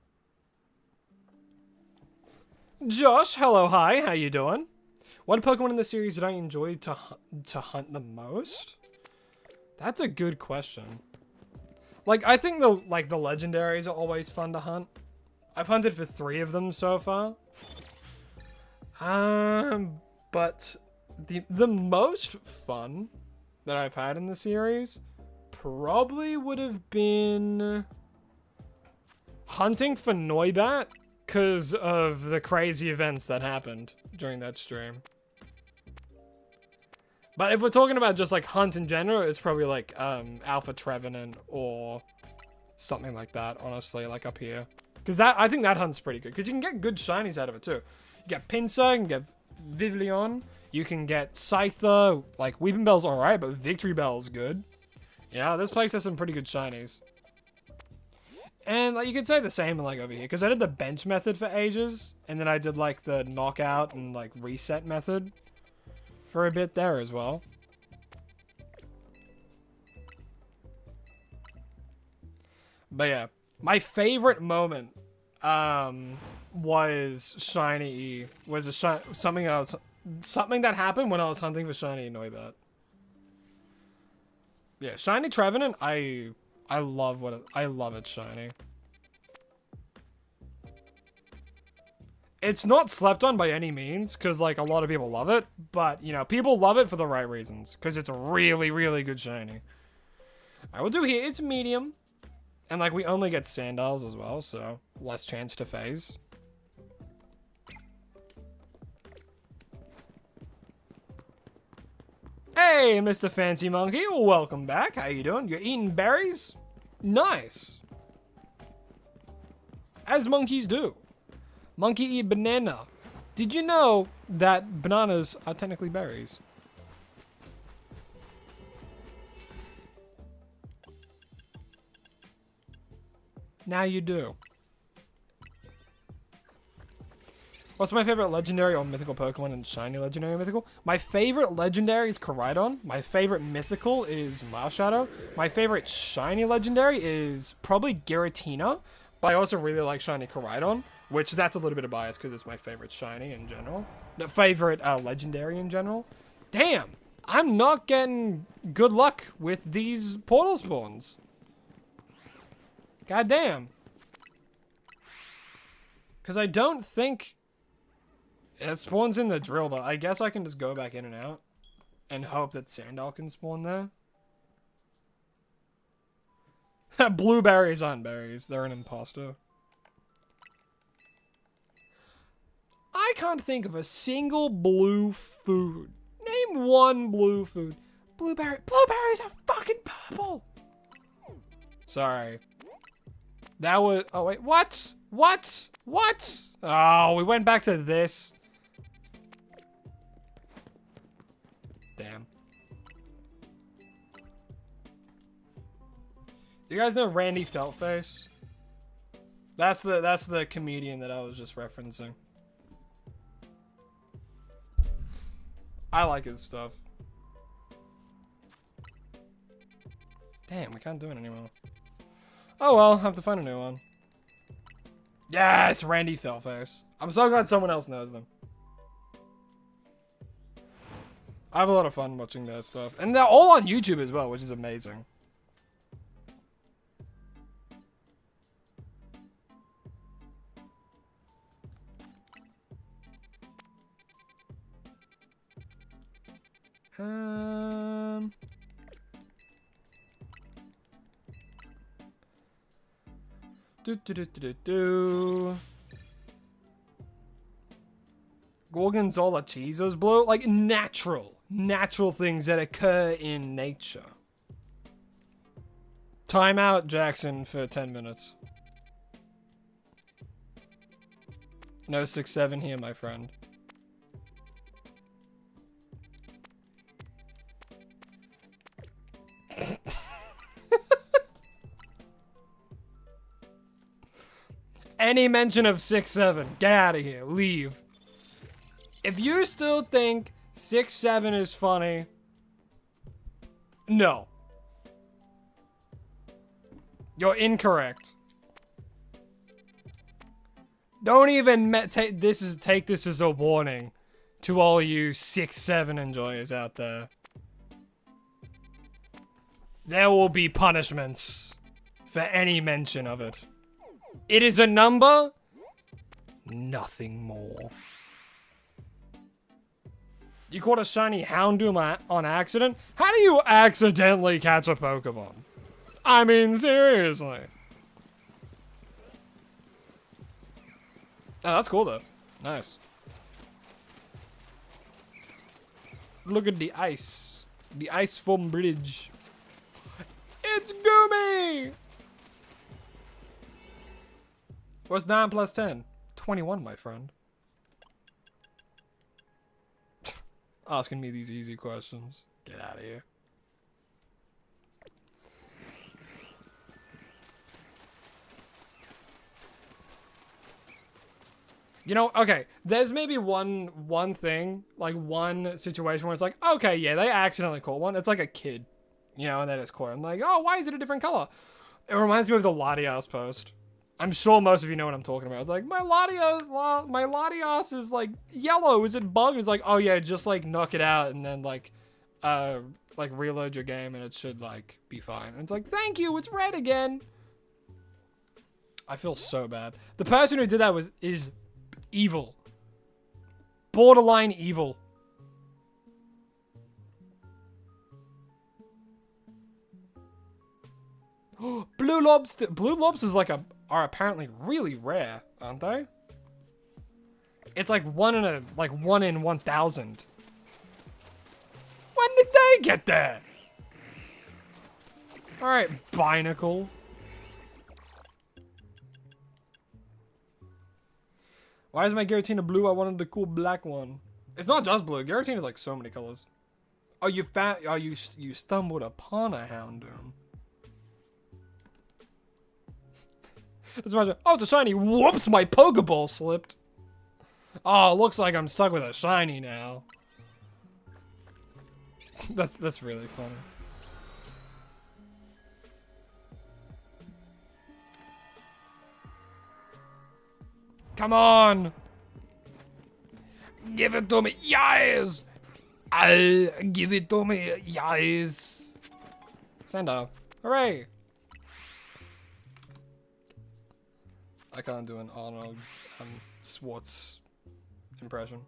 Josh, hello, hi, how you doing? What Pokemon in the series did I enjoy to hunt the most? That's a good question. Like, I think the legendaries are always fun to hunt. I've hunted for 3 of them so far. But the most fun that I've had in the series probably would have been hunting for Noibat because of the crazy events that happened during that stream. But if we're talking about just like hunt in general, it's probably like Alpha Trevenant or something like that, honestly, like up here. Because I think that hunt's pretty good. Because you can get good shinies out of it too. You get Pinsir, you can get Vivillon, you can get Scyther, like Weeping Bell's alright, but Victory Bell's good. Yeah, this place has some pretty good shinies. And like you could say the same like over here, because I did the bench method for ages, and then I did like the knockout and like reset method for a bit there as well. But yeah, my favorite moment was Shiny something that happened when I was hunting for Shiny Noibat. Yeah, Shiny Trevenant, I love its shiny. It's not slept on by any means, because like a lot of people love it, but you know, people love it for the right reasons, because it's a really, really good shiny. I will do here, it's medium. And like we only get Sandiles as well, so less chance to phase. Hey, Mr. Fancy Monkey, welcome back. How you doing? You're eating berries? Nice. As monkeys do. Monkey eat banana. Did you know that bananas are technically berries? Now you do. What's my favorite legendary or mythical Pokemon and shiny legendary or mythical? My favorite legendary is Koraidon. My favorite mythical is Marshadow. My favorite shiny legendary is probably Giratina. But I also really like shiny Koraidon, which that's a little bit of bias because it's my favorite shiny in general. The favorite legendary in general. Damn, I'm not getting good luck with these portal spawns. God damn. Because I don't think it spawns in the drill, but I guess I can just go back in and out and hope that Sandile can spawn there. Blueberries aren't berries. They're an imposter. I can't think of a single blue food. Name one blue food. Blueberries are fucking purple. Sorry. That was... Oh, wait. What? What? What? Oh, we went back to this. Damn. Do you guys know Randy Feltface? That's the comedian that I was just referencing. I like his stuff. Damn, we can't do it anymore. Oh well, I'll have to find a new one. Yes, Randy Feltface. I'm so glad someone else knows them. I have a lot of fun watching their stuff. And they're all on YouTube as well, which is amazing. Gorgonzola cheeses blue? Like natural things that occur in nature. Time out, Jackson, for 10 minutes. No 6-7 here, my friend. Any mention of 6-7, get out of here, leave. If you still think 6-7 is funny, no. You're incorrect. Don't even take this as a warning to all you 6-7 enjoyers out there. There will be punishments for any mention of it. It is a number, nothing more. You caught a shiny Houndoom on accident? How do you accidentally catch a Pokemon? I mean, seriously. Oh, that's cool though. Nice. Look at the ice. The ice foam bridge. It's Goomy! What's 9 plus 10? 21, my friend. Asking me these easy questions. Get out of here. You know, okay, there's maybe one thing, like one situation where it's like, okay, yeah, they accidentally caught one. It's like a kid, you know, and then it's caught. I'm like, oh, why is it a different color? It reminds me of the Latias post. I'm sure most of you know what I'm talking about. It's like, my Latias is like yellow. Is it bugged? It's like, oh yeah, just like knock it out and then like reload your game and it should like be fine. And it's like, thank you, it's red again. I feel so bad. The person who did that is evil. Borderline evil. Blue lobster. Blue lobsters are apparently really rare, aren't they? It's like one in 1,000. When did they get there? All right, Binacle. Why is my Giratina blue? I wanted the cool black one. It's not just blue. Giratina is like so many colors. Oh, you stumbled upon a Houndoom. It's oh, it's a shiny. Whoops, my Pokeball slipped. Oh, looks like I'm stuck with a shiny now. That's really funny. Come on! Give it to me, yes! Give it to me, yes! Sando, hooray! I can't do an Arnold Schwartz impression.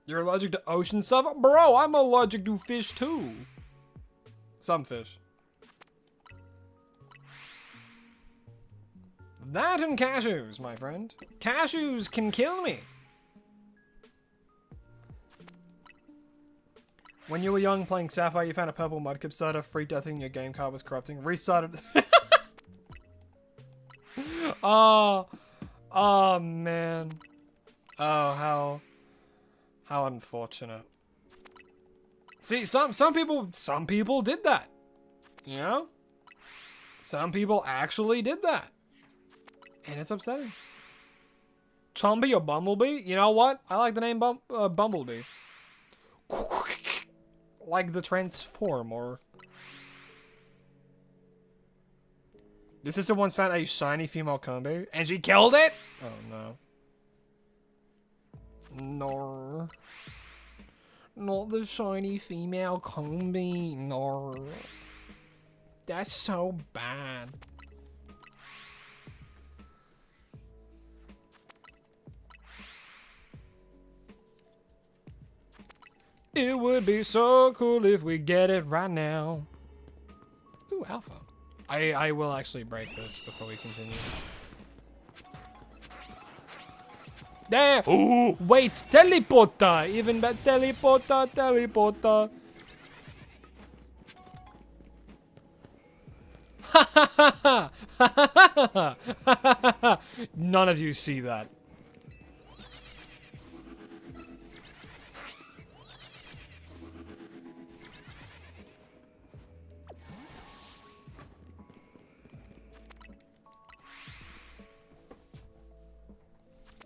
You're allergic to ocean stuff? Bro, I'm allergic to fish too. Some fish. That and cashews, my friend. Cashews can kill me. When you were young playing Sapphire, you found a purple Mudkip starter, freaked out thinking your game card was corrupting, restarted. Oh man. Oh, how unfortunate. See, some people did that. You know? Some people actually did that. And it's upsetting. Chompy or Bumblebee? You know what? I like the name Bumblebee. Like the Transformer. Your sister once found a shiny female combo and she killed it? Oh no. No. Not the shiny female combi. No. That's so bad. It would be so cool if we get it right now. Ooh, alpha. I will actually break this before we continue. There! Ooh, wait, teleporter! Even better, teleporter. None of you see that.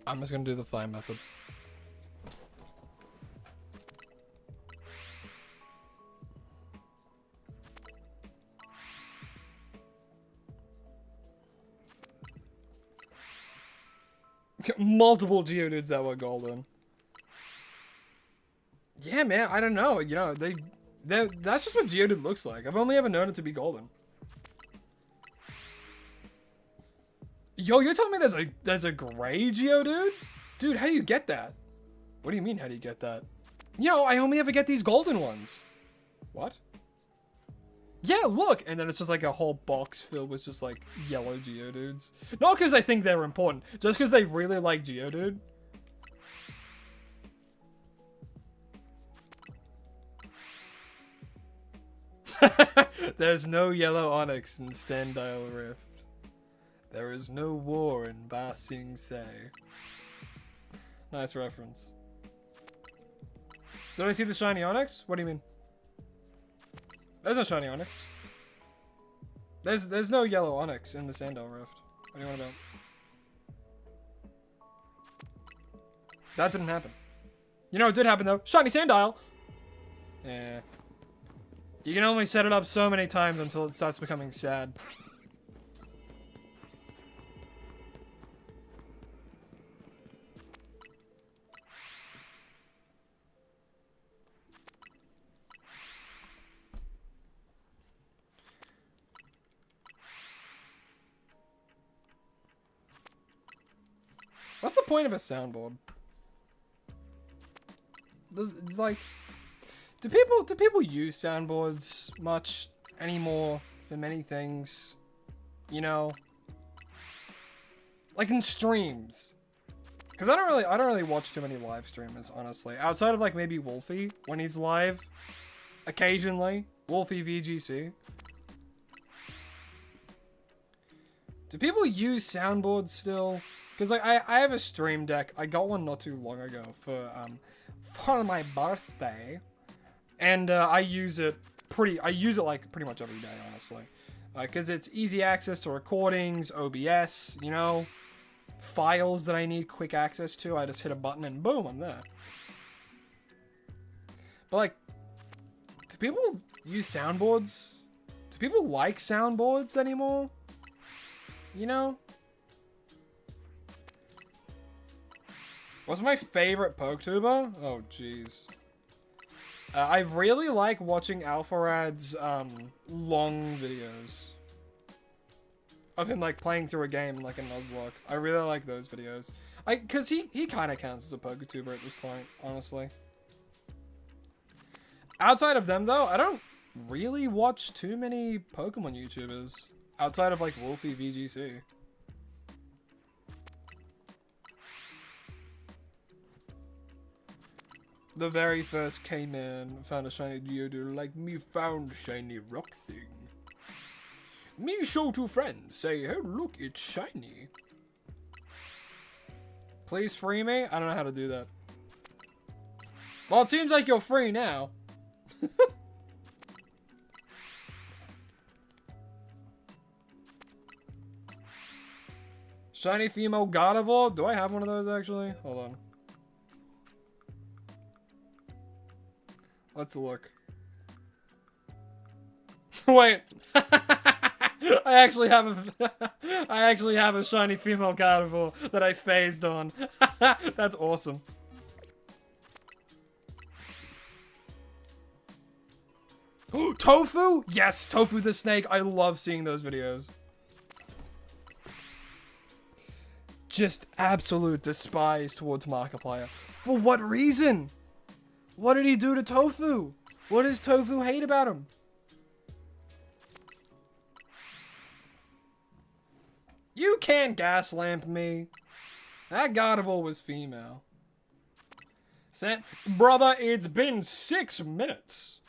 I'm just gonna do the fly method. Multiple Geodudes that were golden. Yeah, man, I don't know. You know, that's just what Geodude looks like. I've only ever known it to be golden. Yo, you're telling me there's a gray Geodude? Dude, how do you get that? What do you mean, how do you get that? Yo, I only ever get these golden ones. What? Yeah, look! And then it's just like a whole box filled with just like yellow Geodudes. Not because I think they're important, just because they really like Geodude. There's no yellow Onyx in Sandile Rift. There is no war in Ba Sing Se. Nice reference. Did I see the shiny Onyx? What do you mean? There's no shiny Onyx. There's no yellow Onyx in the Sandile Rift. What do you want about? That didn't happen. You know what did happen though? Shiny Sandile! Yeah. You can only set it up so many times until it starts becoming sad. What's the point of a soundboard? It's like, do people use soundboards much anymore for many things? You know, like in streams. Because I don't really watch too many live streamers, honestly. Outside of like maybe Wolfie when he's live, occasionally Wolfie VGC. Do people use soundboards still? Because like I have a stream deck. I got one not too long ago for my birthday, and I use it like pretty much every day, honestly. Because it's easy access to recordings, OBS, you know, files that I need quick access to. I just hit a button and boom, I'm there. But like, do people use soundboards? Do people like soundboards anymore? You know? What's my favorite PokeTuber? Oh, jeez. I really like watching Alpharad's long videos of him like playing through a game like a Nuzlocke. I really like those videos. Cause he kind of counts as a PokeTuber at this point, honestly. Outside of them though, I don't really watch too many Pokemon YouTubers outside of like Wolfie VGC. The very first K-Man found a shiny Geodude like me found shiny rock thing. Me show to friends, say, hey look, it's shiny. Please free me? I don't know how to do that. Well, it seems like you're free now. Shiny female Gardevoir? Do I have one of those actually? Hold on. Let's look. Wait. I actually have a, I actually have a shiny female carnivore that I phased on. That's awesome. Tofu? Yes, Tofu the snake. I love seeing those videos. Just absolute despise towards Markiplier. For what reason? What did he do to Tofu? What does Tofu hate about him? You can't gas lamp me. That Gardevoir was female. Brother, it's been 6 minutes.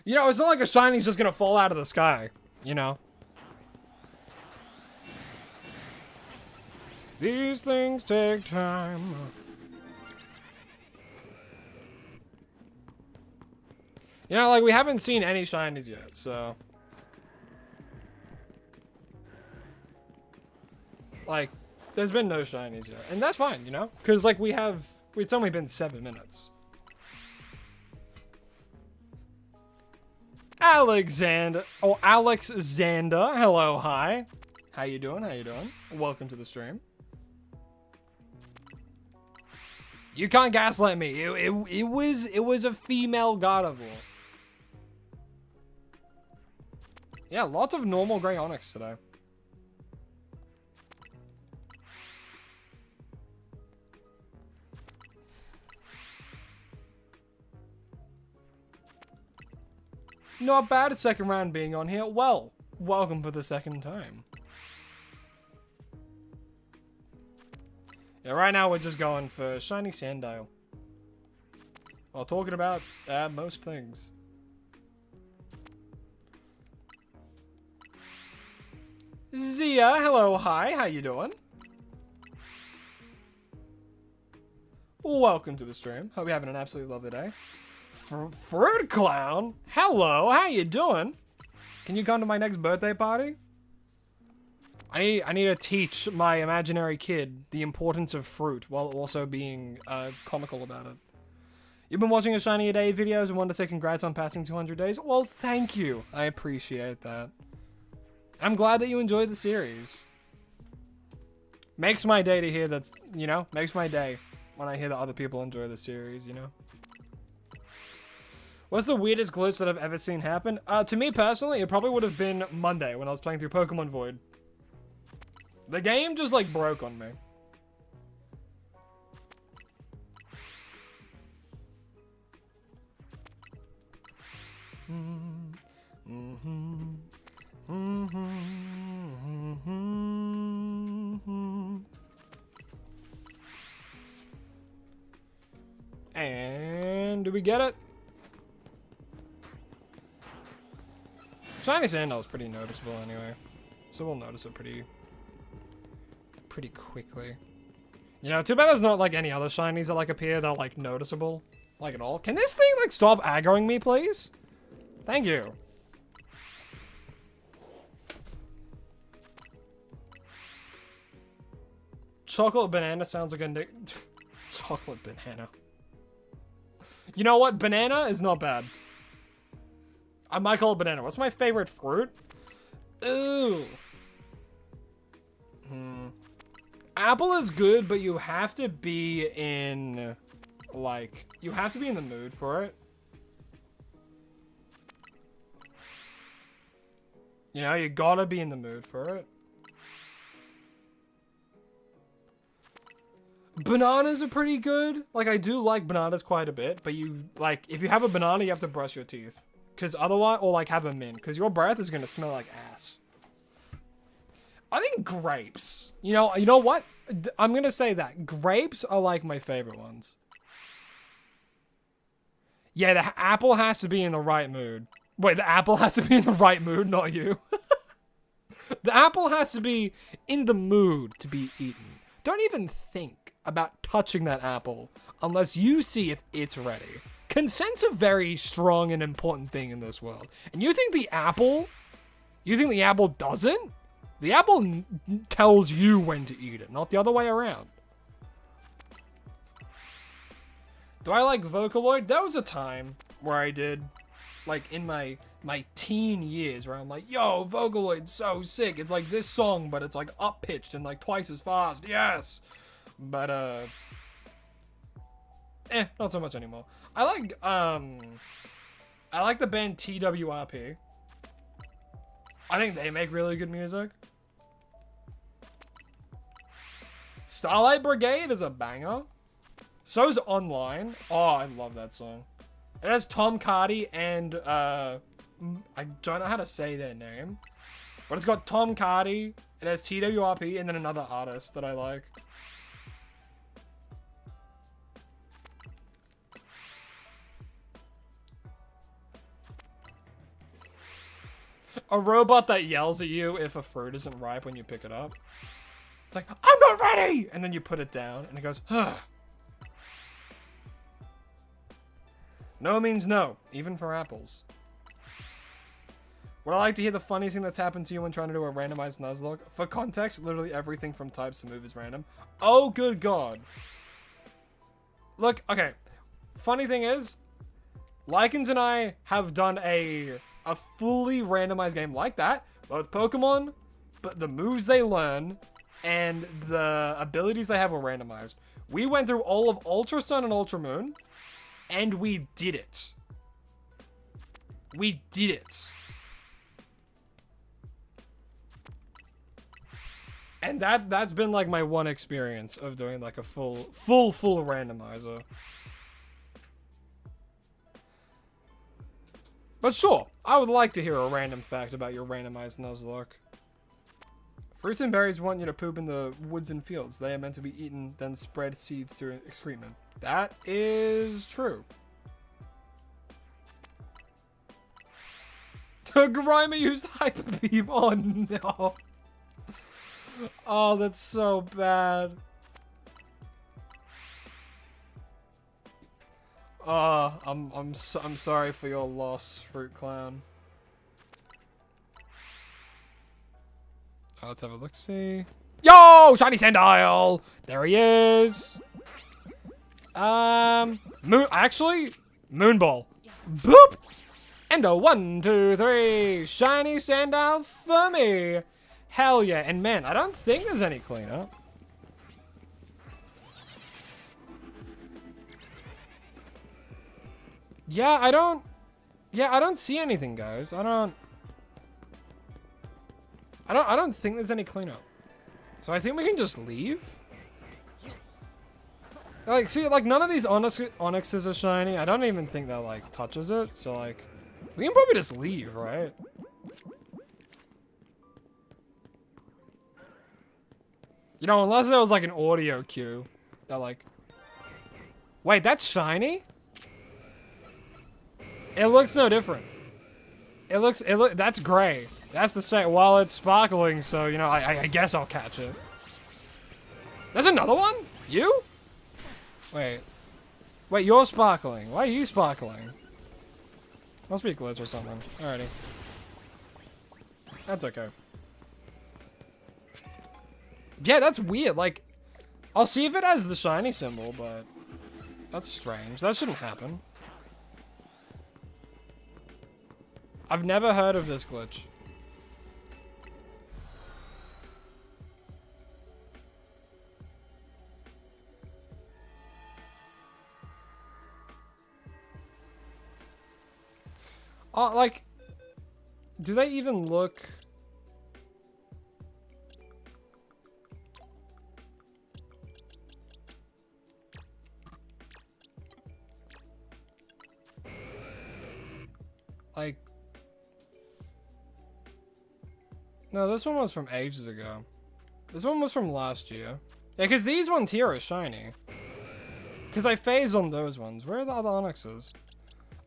You know, it's not like a shiny's just gonna fall out of the sky, you know? These things take time. You know, like, we haven't seen any shinies yet, so... Like, there's been no shinies yet. And that's fine, you know? Because, like, it's only been 7 minutes. Alex Xander. Hello, hi. How you doing? How you doing? Welcome to the stream. You can't gaslight me. It was a female Gardevoir. Yeah, lots of normal gray onyx today. Not bad a second round being on here. Well, welcome for the second time. Yeah, right now we're just going for shiny Sandile. While talking about most things. Zia, hello, hi, how you doing? Welcome to the stream. Hope you're having an absolutely lovely day. Fruit Clown? Hello, how you doing? Can you come to my next birthday party? I need to teach my imaginary kid the importance of fruit while also being comical about it. You've been watching a Shiny a Day videos and wanted to say congrats on passing 200 days? Well, thank you. I appreciate that. I'm glad that you enjoyed the series. Makes my day to hear that's, you know, makes my day when I hear that other people enjoy the series, you know? What's the weirdest glitch that I've ever seen happen? To me personally, it probably would have been Monday when I was playing through Pokemon Void. The game just, like, broke on me. And do we get it? Shiny Sandile is pretty noticeable anyway, so we'll notice it pretty quickly. You know, too bad there's not like any other shinies that like appear that are like noticeable, like at all. Can this thing like stop aggroing me, please? Thank you. Chocolate banana sounds like a chocolate banana. You know what? Banana is not bad. I might call it banana. What's my favorite fruit? Ooh. Apple is good, but you have to be in, like, you have to be in the mood for it. You know, you gotta be in the mood for it. Bananas are pretty good. Like, I do like bananas quite a bit, but you, like, if you have a banana, you have to brush your teeth. Because otherwise, or like have them in, because your breath is gonna smell like ass. I think grapes. You know what? I'm gonna say that grapes are like my favorite ones. Yeah, the apple has to be in the right mood. Wait, the apple has to be in the right mood, not you. The apple has to be in the mood to be eaten. Don't even think about touching that apple unless you see if it's ready. Consent's a very strong and important thing in this world. And you think the apple doesn't? The apple tells you when to eat it, not the other way around. Do I like Vocaloid? There was a time where I did. like in my teen years where I'm like, yo, Vocaloid's so sick. It's like this song, but it's like up pitched and like twice as fast. Yes. But not so much anymore. I like the band TWRP. I think they make really good music. Starlight Brigade is a banger. So's Online. Oh, I love that song. It has Tom Cardy and, I don't know how to say their name. But it's got Tom Cardy, it has TWRP, and then another artist that I like. A robot that yells at you if a fruit isn't ripe when you pick it up. It's like, I'm not ready! And then you put it down, and it goes, huh. No means no, even for apples. Would I like to hear the funniest thing that's happened to you when trying to do a randomized Nuzlocke? For context, literally everything from types to move is random. Oh, good God. Look, okay. Funny thing is, Lycans and I have done a fully randomized game like that. Both Pokemon, but the moves they learn and the abilities they have were randomized. We went through all of Ultra Sun and Ultra Moon, and we did it. We did it. And that's been like my one experience of doing like a full randomizer. But sure, I would like to hear a random fact about your randomized Nuzlocke. Fruits and berries want you to poop in the woods and fields. They are meant to be eaten, then spread seeds through excrement. That is true. Grimer used Hyper Beam. Oh no. Oh, that's so bad. I'm sorry for your loss, Fruit Clown. Let's have a look-see. Yo, Shiny Sandile! There he is. Moonball. Boop! And a 1, 2, 3. Shiny Sandile for me. Hell yeah. And man, I don't think there's any cleanup. Yeah, I don't see anything, guys. I don't think there's any cleanup. So I think we can just leave. Like, see, like, none of these Onyxes are shiny. I don't even think that, like, touches it. So, like, we can probably just leave, right? You know, unless there was, like, an audio cue that, like... Wait, that's shiny? It looks no different. That's gray. That's the same. Well, it's sparkling, so, you know, I guess I'll catch it. There's another one? You? Wait, you're sparkling. Why are you sparkling? Must be a glitch or something. Alrighty. That's okay. Yeah, that's weird. Like, I'll see if it has the shiny symbol, but that's strange. That shouldn't happen. I've never heard of this glitch. Like, do they even look... Like... No, this one was from ages ago. This one was from last year. Yeah, because these ones here are shiny. Because I phased on those ones. Where are the other Onyxes?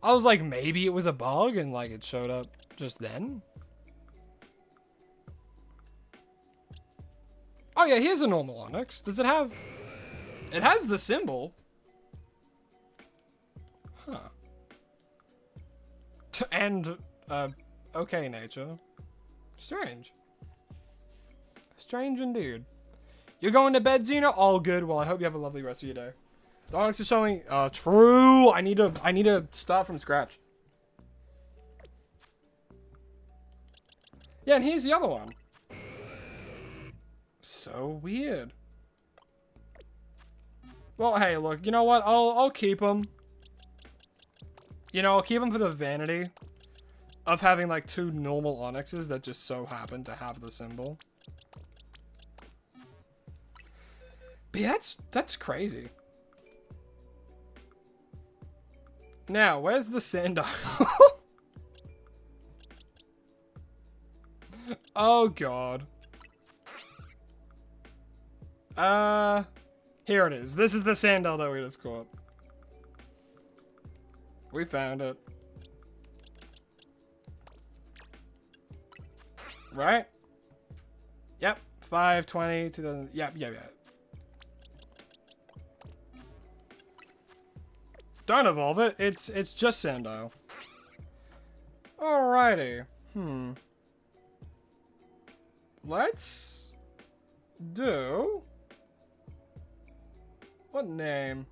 I was like, maybe it was a bug and like it showed up just then. Oh yeah, here's a normal Onyx. Does it have... It has the symbol. Huh. And, okay nature. Strange. Strange indeed. You're going to bed, Xena? All good. Well, I hope you have a lovely rest of your day. The Onyx is showing. True. I need to start from scratch. Yeah, and here's the other one. So weird. Well, hey, look, you know what? I'll keep them. You know, I'll keep them for the vanity of having like 2 normal onyxes that just so happen to have the symbol. But yeah, that's crazy. Now, where's the sand idol? Oh god. Here it is. This is the sandal that we just caught. We found it. Right? Yep. 520 to the... Yep. Don't evolve it. It's just Sandile. Alrighty. Let's do... What name?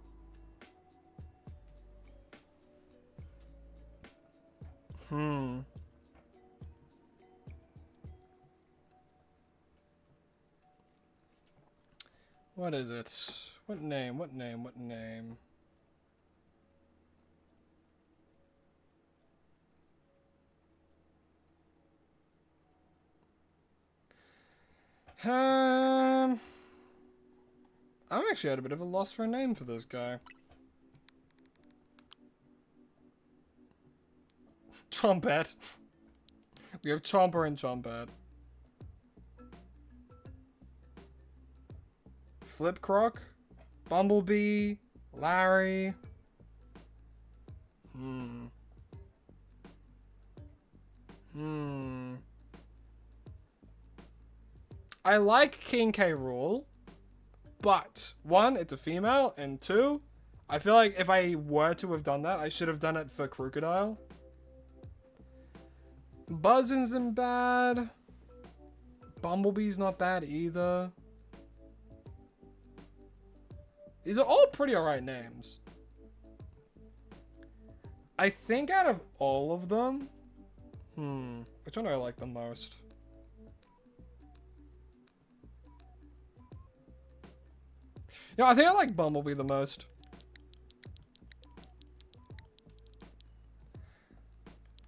What is it? What name? I'm actually at a bit of a loss for a name for this guy. Chompet. We have Chomper and Chompet. Flipcroc, Bumblebee, Larry. I like King K. Rool, but 1, it's a female, and 2, I feel like if I were to have done that, I should have done it for Crocodile. Buzz isn't bad. Bumblebee's not bad either. These are all pretty alright names. I think out of all of them, which one do I like the most? Yeah, I think I like Bumblebee the most.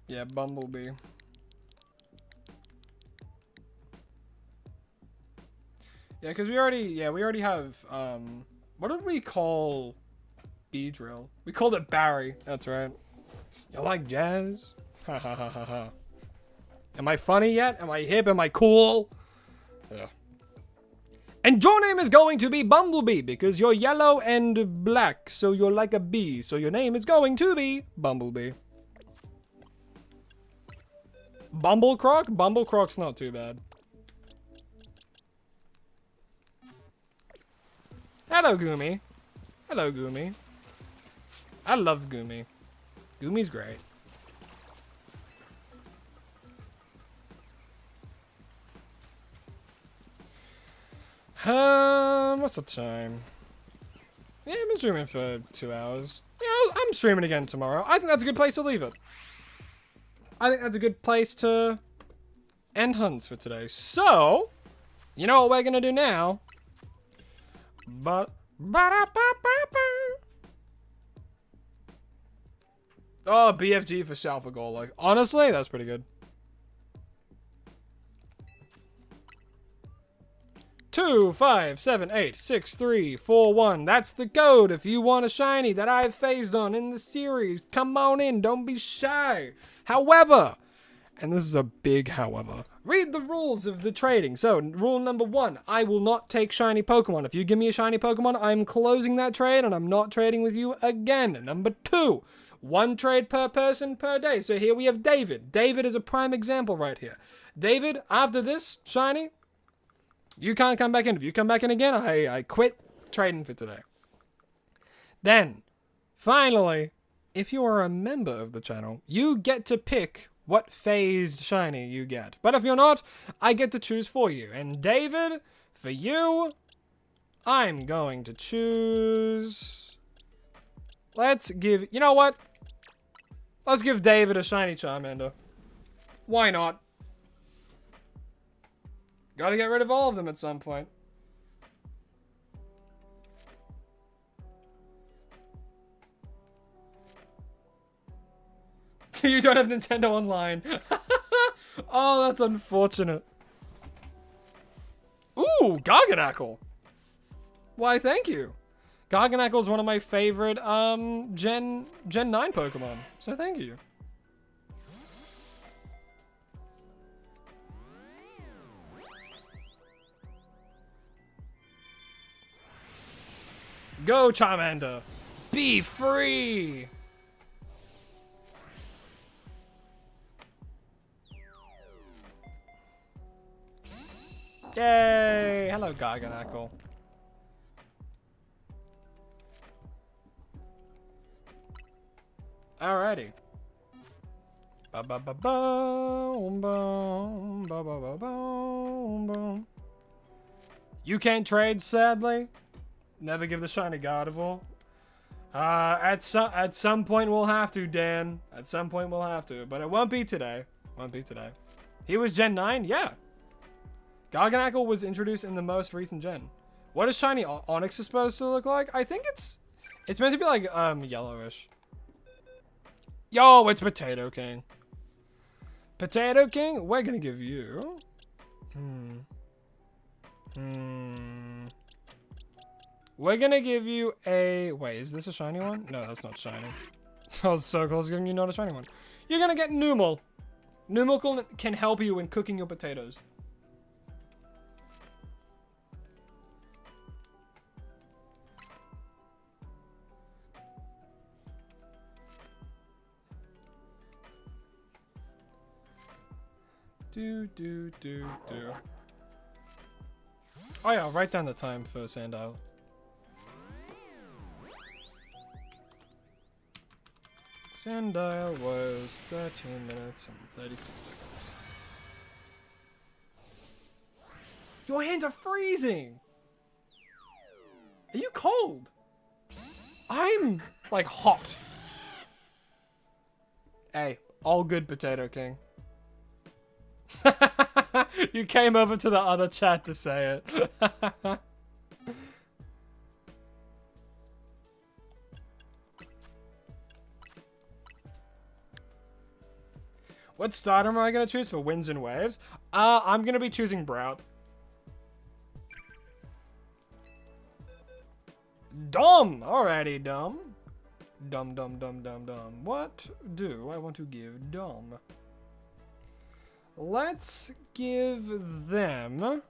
Yeah, Bumblebee. Yeah, because we already have, what did we call Beedrill? We called it Barry. That's right. You like jazz? Ha ha ha ha ha. Am I funny yet? Am I hip? Am I cool? Yeah. And your name is going to be Bumblebee because you're yellow and black, so you're like a bee. So your name is going to be Bumblebee. Bumblecroc? Bumblecroc's not too bad. Hello, Goomy. Hello, Goomy. I love Goomy. Goomy's great. What's the time? Yeah, I've been streaming for 2 hours. Yeah, I'm streaming again tomorrow. I think that's a good place to leave it. I think that's a good place to end hunts for today. So, you know what we're gonna do now? Oh, BFG for Shalfagol. Like, honestly, that's pretty good. 2, 5, 7, 8, 6, 3, 4, 1. That's the code if you want a shiny that I've phased on in the series. Come on in, don't be shy. However, and this is a big however, read the rules of the trading. So, rule number 1, I will not take shiny Pokemon. If you give me a shiny Pokemon, I'm closing that trade and I'm not trading with you again. Number 2, 1 trade per person per day. So here we have David. David is a prime example right here. David, after this shiny, you can't come back in. If you come back in again, I quit trading for today. Then, finally, if you are a member of the channel, you get to pick what phased shiny you get. But if you're not, I get to choose for you. And David, for you, I'm going to choose... Let's give... You know what? Let's give David a shiny Charmander. Why not? Gotta get rid of all of them at some point. You don't have Nintendo Online. Oh, that's unfortunate. Ooh, Garganackle. Why, thank you. Garganackle is one of my favorite Gen 9 Pokemon. So thank you. Go, Charmander. Be free. Yay! Hello, Garganackle. Alrighty. Ba ba ba boom boom ba ba ba boom boom. You can't trade, sadly. Never give the shiny Gardevoir. At some point we'll have to, Dan. At some point we'll have to, but it won't be today. Won't be today. He was Gen 9, yeah. Garganackle was introduced in the most recent gen. What is shiny Onyx supposed to look like? I think it's meant to be like yellowish. Yo, it's Potato King. Potato King, we're gonna give you. We're gonna give you a. Wait, is this a shiny one? No, that's not shiny. Oh, Circle's giving you not a shiny one. You're gonna get Numel. Numel can help you in cooking your potatoes. Do. Oh yeah, I'll write down the time for Sandile. Sandile was 13 minutes and 36 seconds. Your hands are freezing! Are you cold? I'm, like, hot. Hey, all good, Potato King. You came over to the other chat to say it. What starter am I going to choose for Winds and Waves? I'm going to be choosing Brout. Dumb! Alrighty, Dumb. Dumb. What do I want to give Dumb? Let's give them...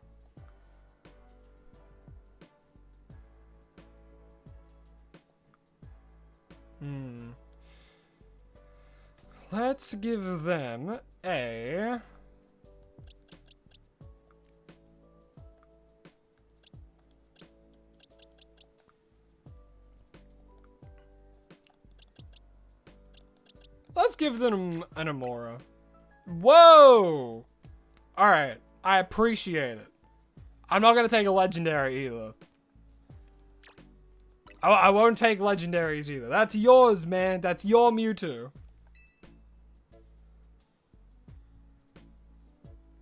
Let's give them a... Let's give them an Amora. Whoa! Alright, I appreciate it. I'm not gonna take a legendary either. I won't take legendaries either. That's yours, man. That's your Mewtwo.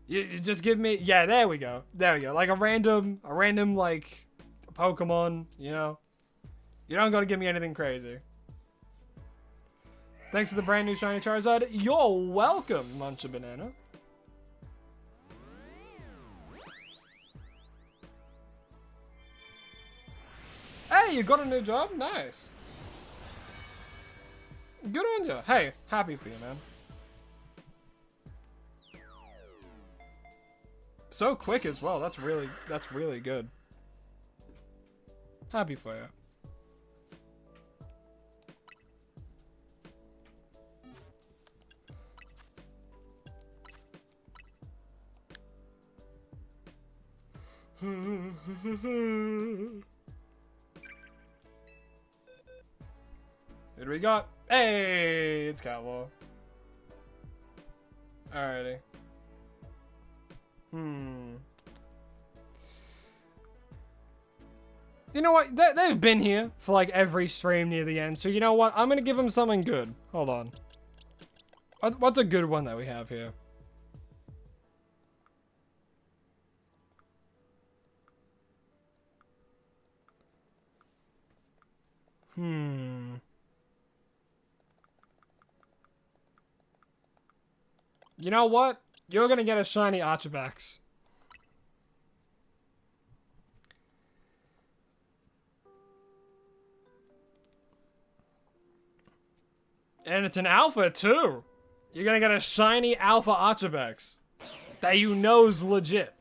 You just give me... Yeah, there we go. There we go. Like a random, like, Pokemon, you know? You don't gotta give me anything crazy. Thanks for the brand new shiny Charizard. You're welcome, Munch a Banana. Hey, you got a new job? Nice. Good on you. Hey, happy for you, man. So quick as well. That's really good. Happy for you. Who do we got? Hey, it's Catlaw. Alrighty. You know what? They've been here for like every stream near the end, so you know what? I'm gonna give them something good. Hold on. What's a good one that we have here? You know what? You're gonna get a shiny Archibald. And it's an alpha, too. You're gonna get a shiny alpha Archibald. That you know's legit.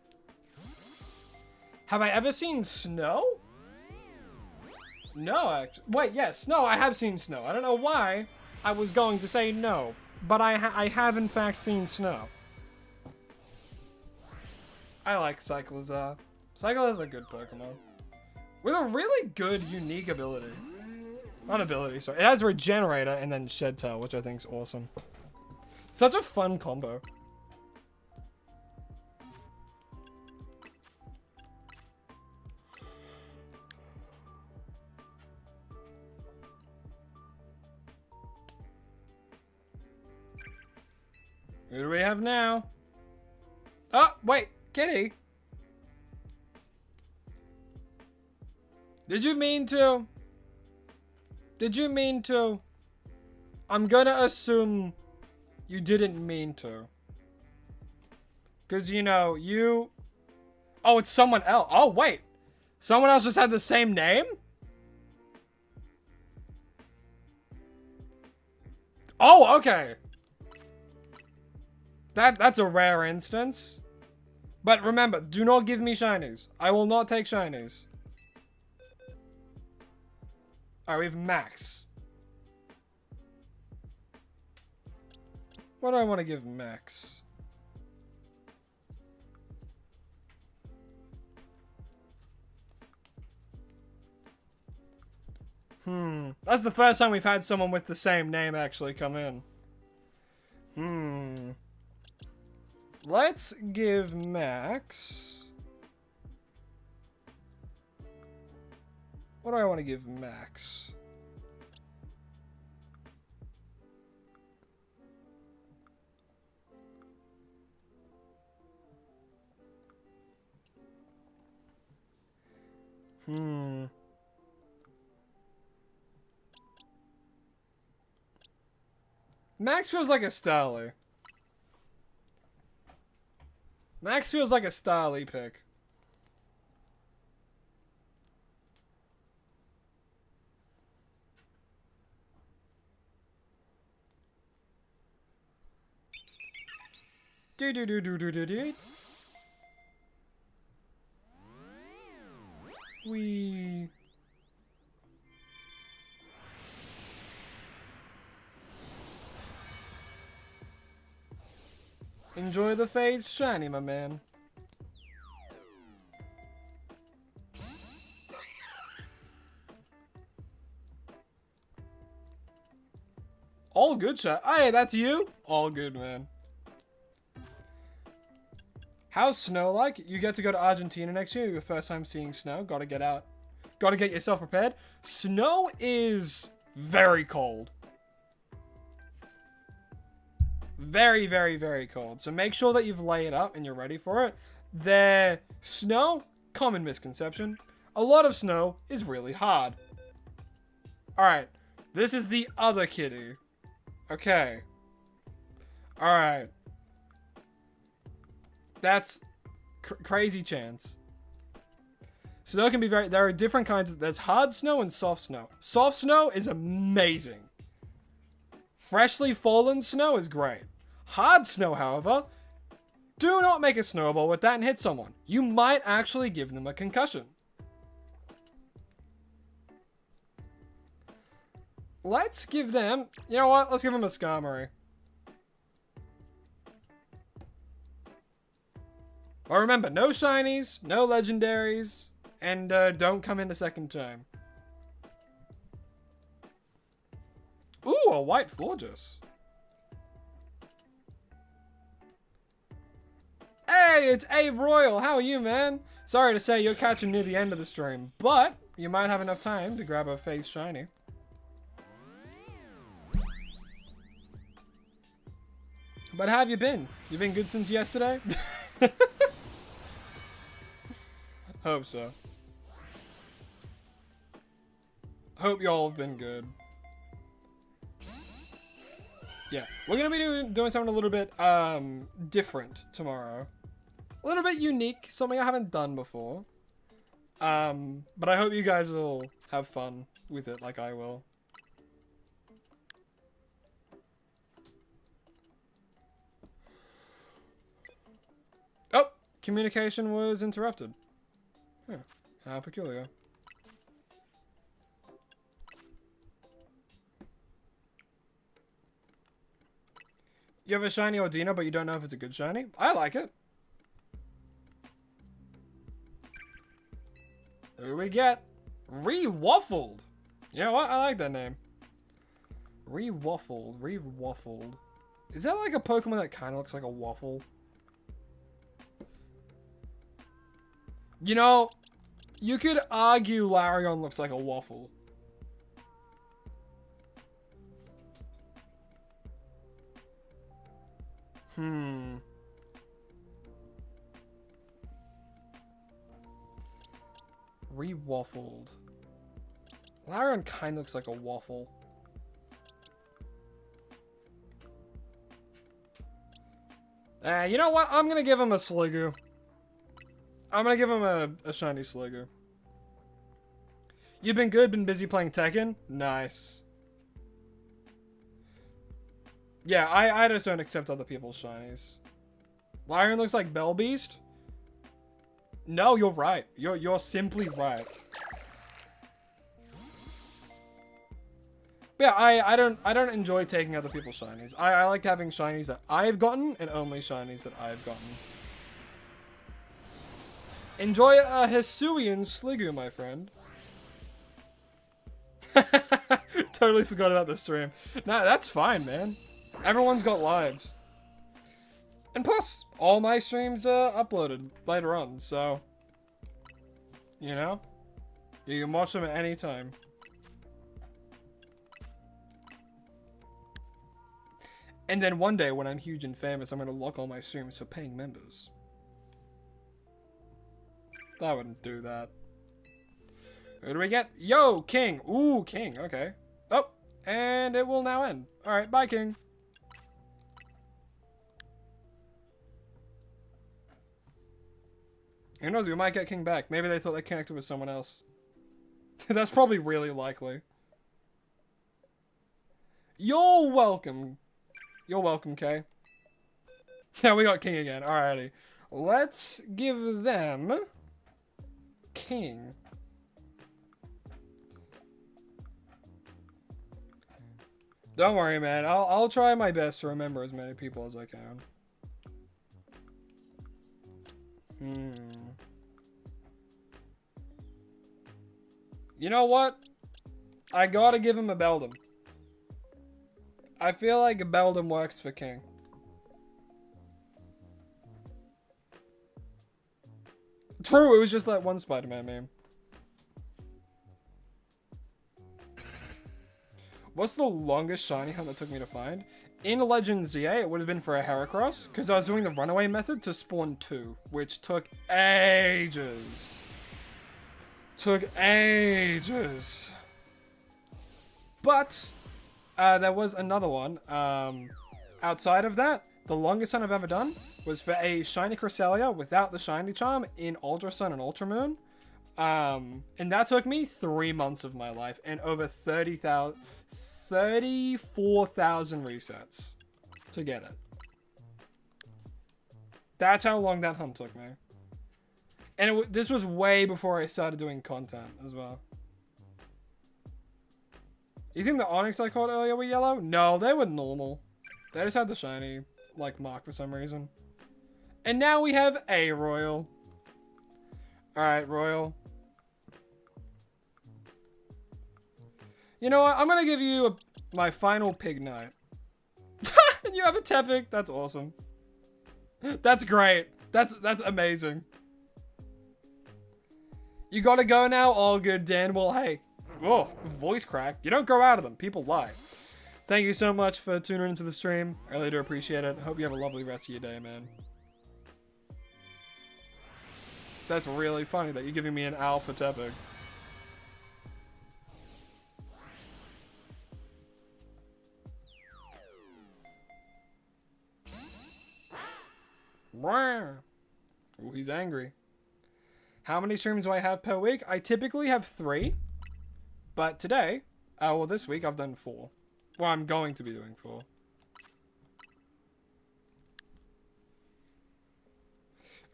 Have I ever seen snow? No, actually. Wait, yes. No, I have seen snow. I don't know why I was going to say no. But I have, in fact, seen snow. I like Cyclizar. Cyclizar's a good Pokemon. With a really good, unique ability. Not ability, sorry. It has Regenerator and then Shed Tail, which I think is awesome. Such a fun combo. Who do we have now? Oh, wait, Kitty. Did you mean to? Did you mean to? I'm gonna assume you didn't mean to. Cause you know, you... Oh, it's someone else. Oh, wait. Someone else just had the same name? Oh, okay. That's a rare instance. But remember, do not give me shinies. I will not take shinies. Alright, we have Max. What do I want to give Max? That's the first time we've had someone with the same name actually come in. Let's give Max... What do I want to give Max? Max feels like a Starly. Max feels like a Starly pick. Do. We. Enjoy the phased shiny, my man. All good, chat. Hey, that's you? All good, man. How's snow like? You get to go to Argentina next year. Your first time seeing snow. Gotta get out. Gotta get yourself prepared. Snow is very cold. Very, very, very cold. So make sure that you've laid up and you're ready for it. Snow, common misconception. A lot of snow is really hard. Alright. This is the other kitty. Okay. Alright. That's crazy chance. Snow can be there are different kinds there's hard snow and soft snow. Soft snow is amazing. Freshly fallen snow is great. Hard snow, however, do not make a snowball with that and hit someone. You might actually give them a concussion. Let's give them, you know what? Let's give them a Skarmory. But remember, no shinies, no legendaries, and don't come in a second time. Ooh, a white Florges. Hey, it's Abe Royal. How are you, man? Sorry to say you're catching near the end of the stream, but you might have enough time to grab a face shiny. But how have you been? You been good since yesterday? Hope so. Hope y'all have been good. Yeah, we're gonna be doing something a little bit different tomorrow. A little bit unique, something I haven't done before. But I hope you guys will have fun with it like I will. Oh, communication was interrupted. Huh, how peculiar. You have a shiny Ordino, but you don't know if it's a good shiny? I like it. Who do we get? Re-Waffled. You know what? I like that name. Re-Waffled. Re-Waffled. Is that like a Pokemon that kind of looks like a waffle? You know, you could argue Larion looks like a waffle. Re-Waffled. Larion kind of looks like a waffle. You know what? I'm gonna give him a Sliggoo. I'm gonna give him a shiny Sliggoo. You've been good, been busy playing Tekken? Nice. Yeah, I just don't accept other people's shinies. Larion looks like Bellbeast? No, you're right. You're simply right. Yeah, I don't enjoy taking other people's shinies. I like having shinies that I've gotten and only shinies that I've gotten. Enjoy a Hisuian Sliggoo, my friend. Totally forgot about the stream. Nah, that's fine, man. Everyone's got lives. And plus, all my streams are uploaded later on, so... You know? You can watch them at any time. And then one day, when I'm huge and famous, I'm gonna lock all my streams for paying members. I wouldn't do that. Who do we get? Yo, King! Ooh, King, okay. Oh, and it will now end. Alright, bye, King. Who knows, we might get King back. Maybe they thought they connected with someone else. That's probably really likely. You're welcome. You're welcome, Kay. Yeah, we got King again. Alrighty. Let's give them King. Don't worry, man. I'll try my best to remember as many people as I can. You know what? I gotta give him a Beldum. I feel like a Beldum works for King. True, it was just that one Spider-Man meme. What's the longest shiny hunt that took me to find? In Legend ZA, it would have been for a Heracross, because I was doing the runaway method to spawn 2, which took ages. Took ages. But, there was another one. Outside of that, the longest hunt I've ever done was for a shiny Cresselia without the shiny charm in Ultra Sun and Ultra Moon. And that took me 3 months of my life and over 34,000 resets to get it. That's how long that hunt took me. And this was way before I started doing content as well. You think the Onyx I caught earlier were yellow? No, they were normal. They just had the shiny, like, mark for some reason. And now we have a Royal. Alright, Royal. You know what? I'm gonna give you my final pig night. And you have a Tepig. That's awesome. That's great. That's amazing. You gotta go now? All good, Dan. Well, hey. Oh, voice crack. You don't grow out of them. People lie. Thank you so much for tuning into the stream. I really do appreciate it. Hope you have a lovely rest of your day, man. That's really funny that you're giving me an alpha Tepig. Oh, he's angry. How many streams do I have per week? I typically have 3. But today, well, this week I've done 4. Well, I'm going to be doing 4.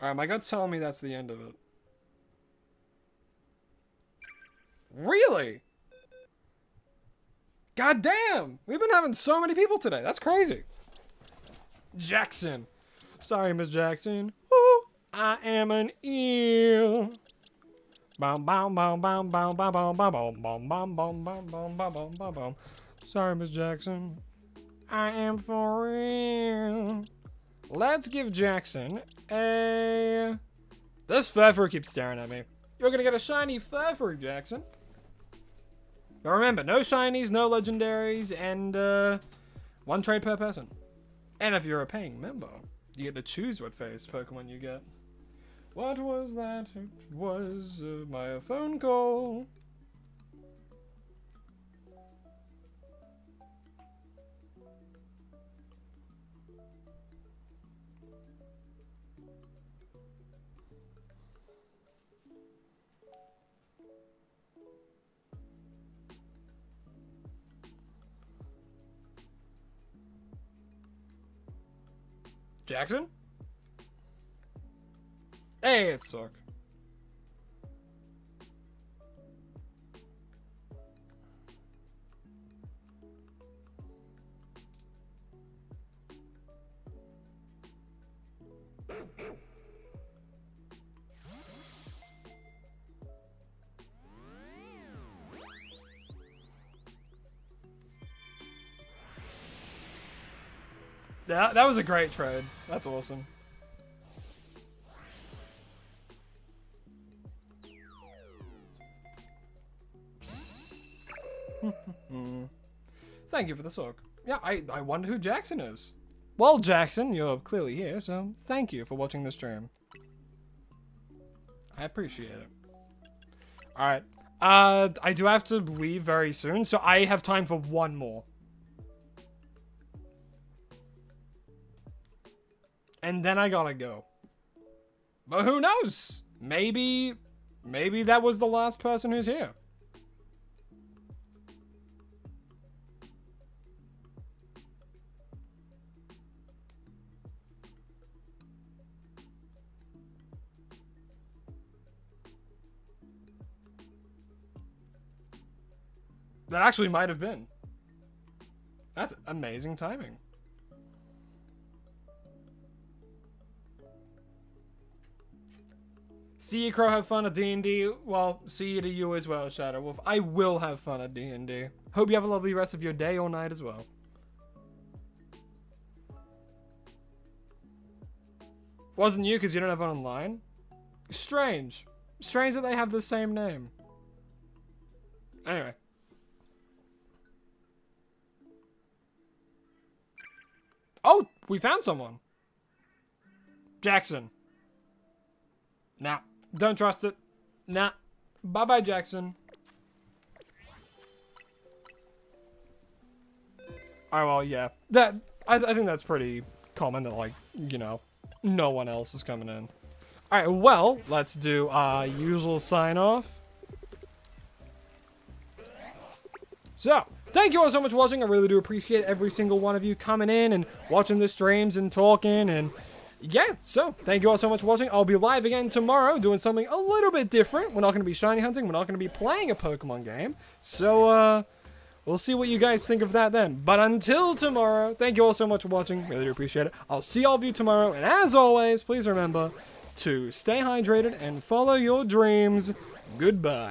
Alright, my gut's telling me that's the end of it. Really? God damn! We've been having so many people today. That's crazy. Jackson. Sorry, Miss Jackson. Ooh, I am an eel. Bum bum bum bum bum bum bum bum bum bum bum bum bum bum bum bum. Sorry, Miss Jackson. I am for real. Let's give Jackson a... This Furfrou keeps staring at me. You're gonna get a shiny Furfrou, Jackson. But remember, no shinies, no legendaries, and 1 trade per person. And if you're a paying member, you get to choose what face Pokemon you get. What was that? It was my phone call. Jackson? Hey, it's Sook. That was a great trade. That's awesome. Thank you for the sock. Yeah, I wonder who Jackson is. Well, Jackson, you're clearly here, so thank you for watching the stream. I appreciate it. Alright. I do have to leave very soon, so I have time for 1 more. And then I gotta go. But who knows? Maybe that was the last person who's here. That actually might have been. That's amazing timing. See you, Crow, have fun at D&D. Well, see you to you as well, Shadow Wolf. I will have fun at D&D. Hope you have a lovely rest of your day or night as well. Wasn't you because you don't have it online? Strange. Strange that they have the same name. Anyway. Oh, we found someone. Jackson. Nah, don't trust it. Nah. Bye-bye, Jackson. Alright, well, yeah. I think that's pretty common that, like, you know, no one else is coming in. Alright, well, let's do our usual sign-off. So, thank you all so much for watching. I really do appreciate every single one of you coming in and watching the streams and talking and... yeah, so thank you all so much for watching. I'll be live again tomorrow doing something a little bit different. We're not going to be shiny hunting. We're not going to be playing a Pokemon game. So, we'll see what you guys think of that then. But until tomorrow, thank you all so much for watching. Really do appreciate it. I'll see all of you tomorrow. And as always, please remember to stay hydrated and follow your dreams. Goodbye.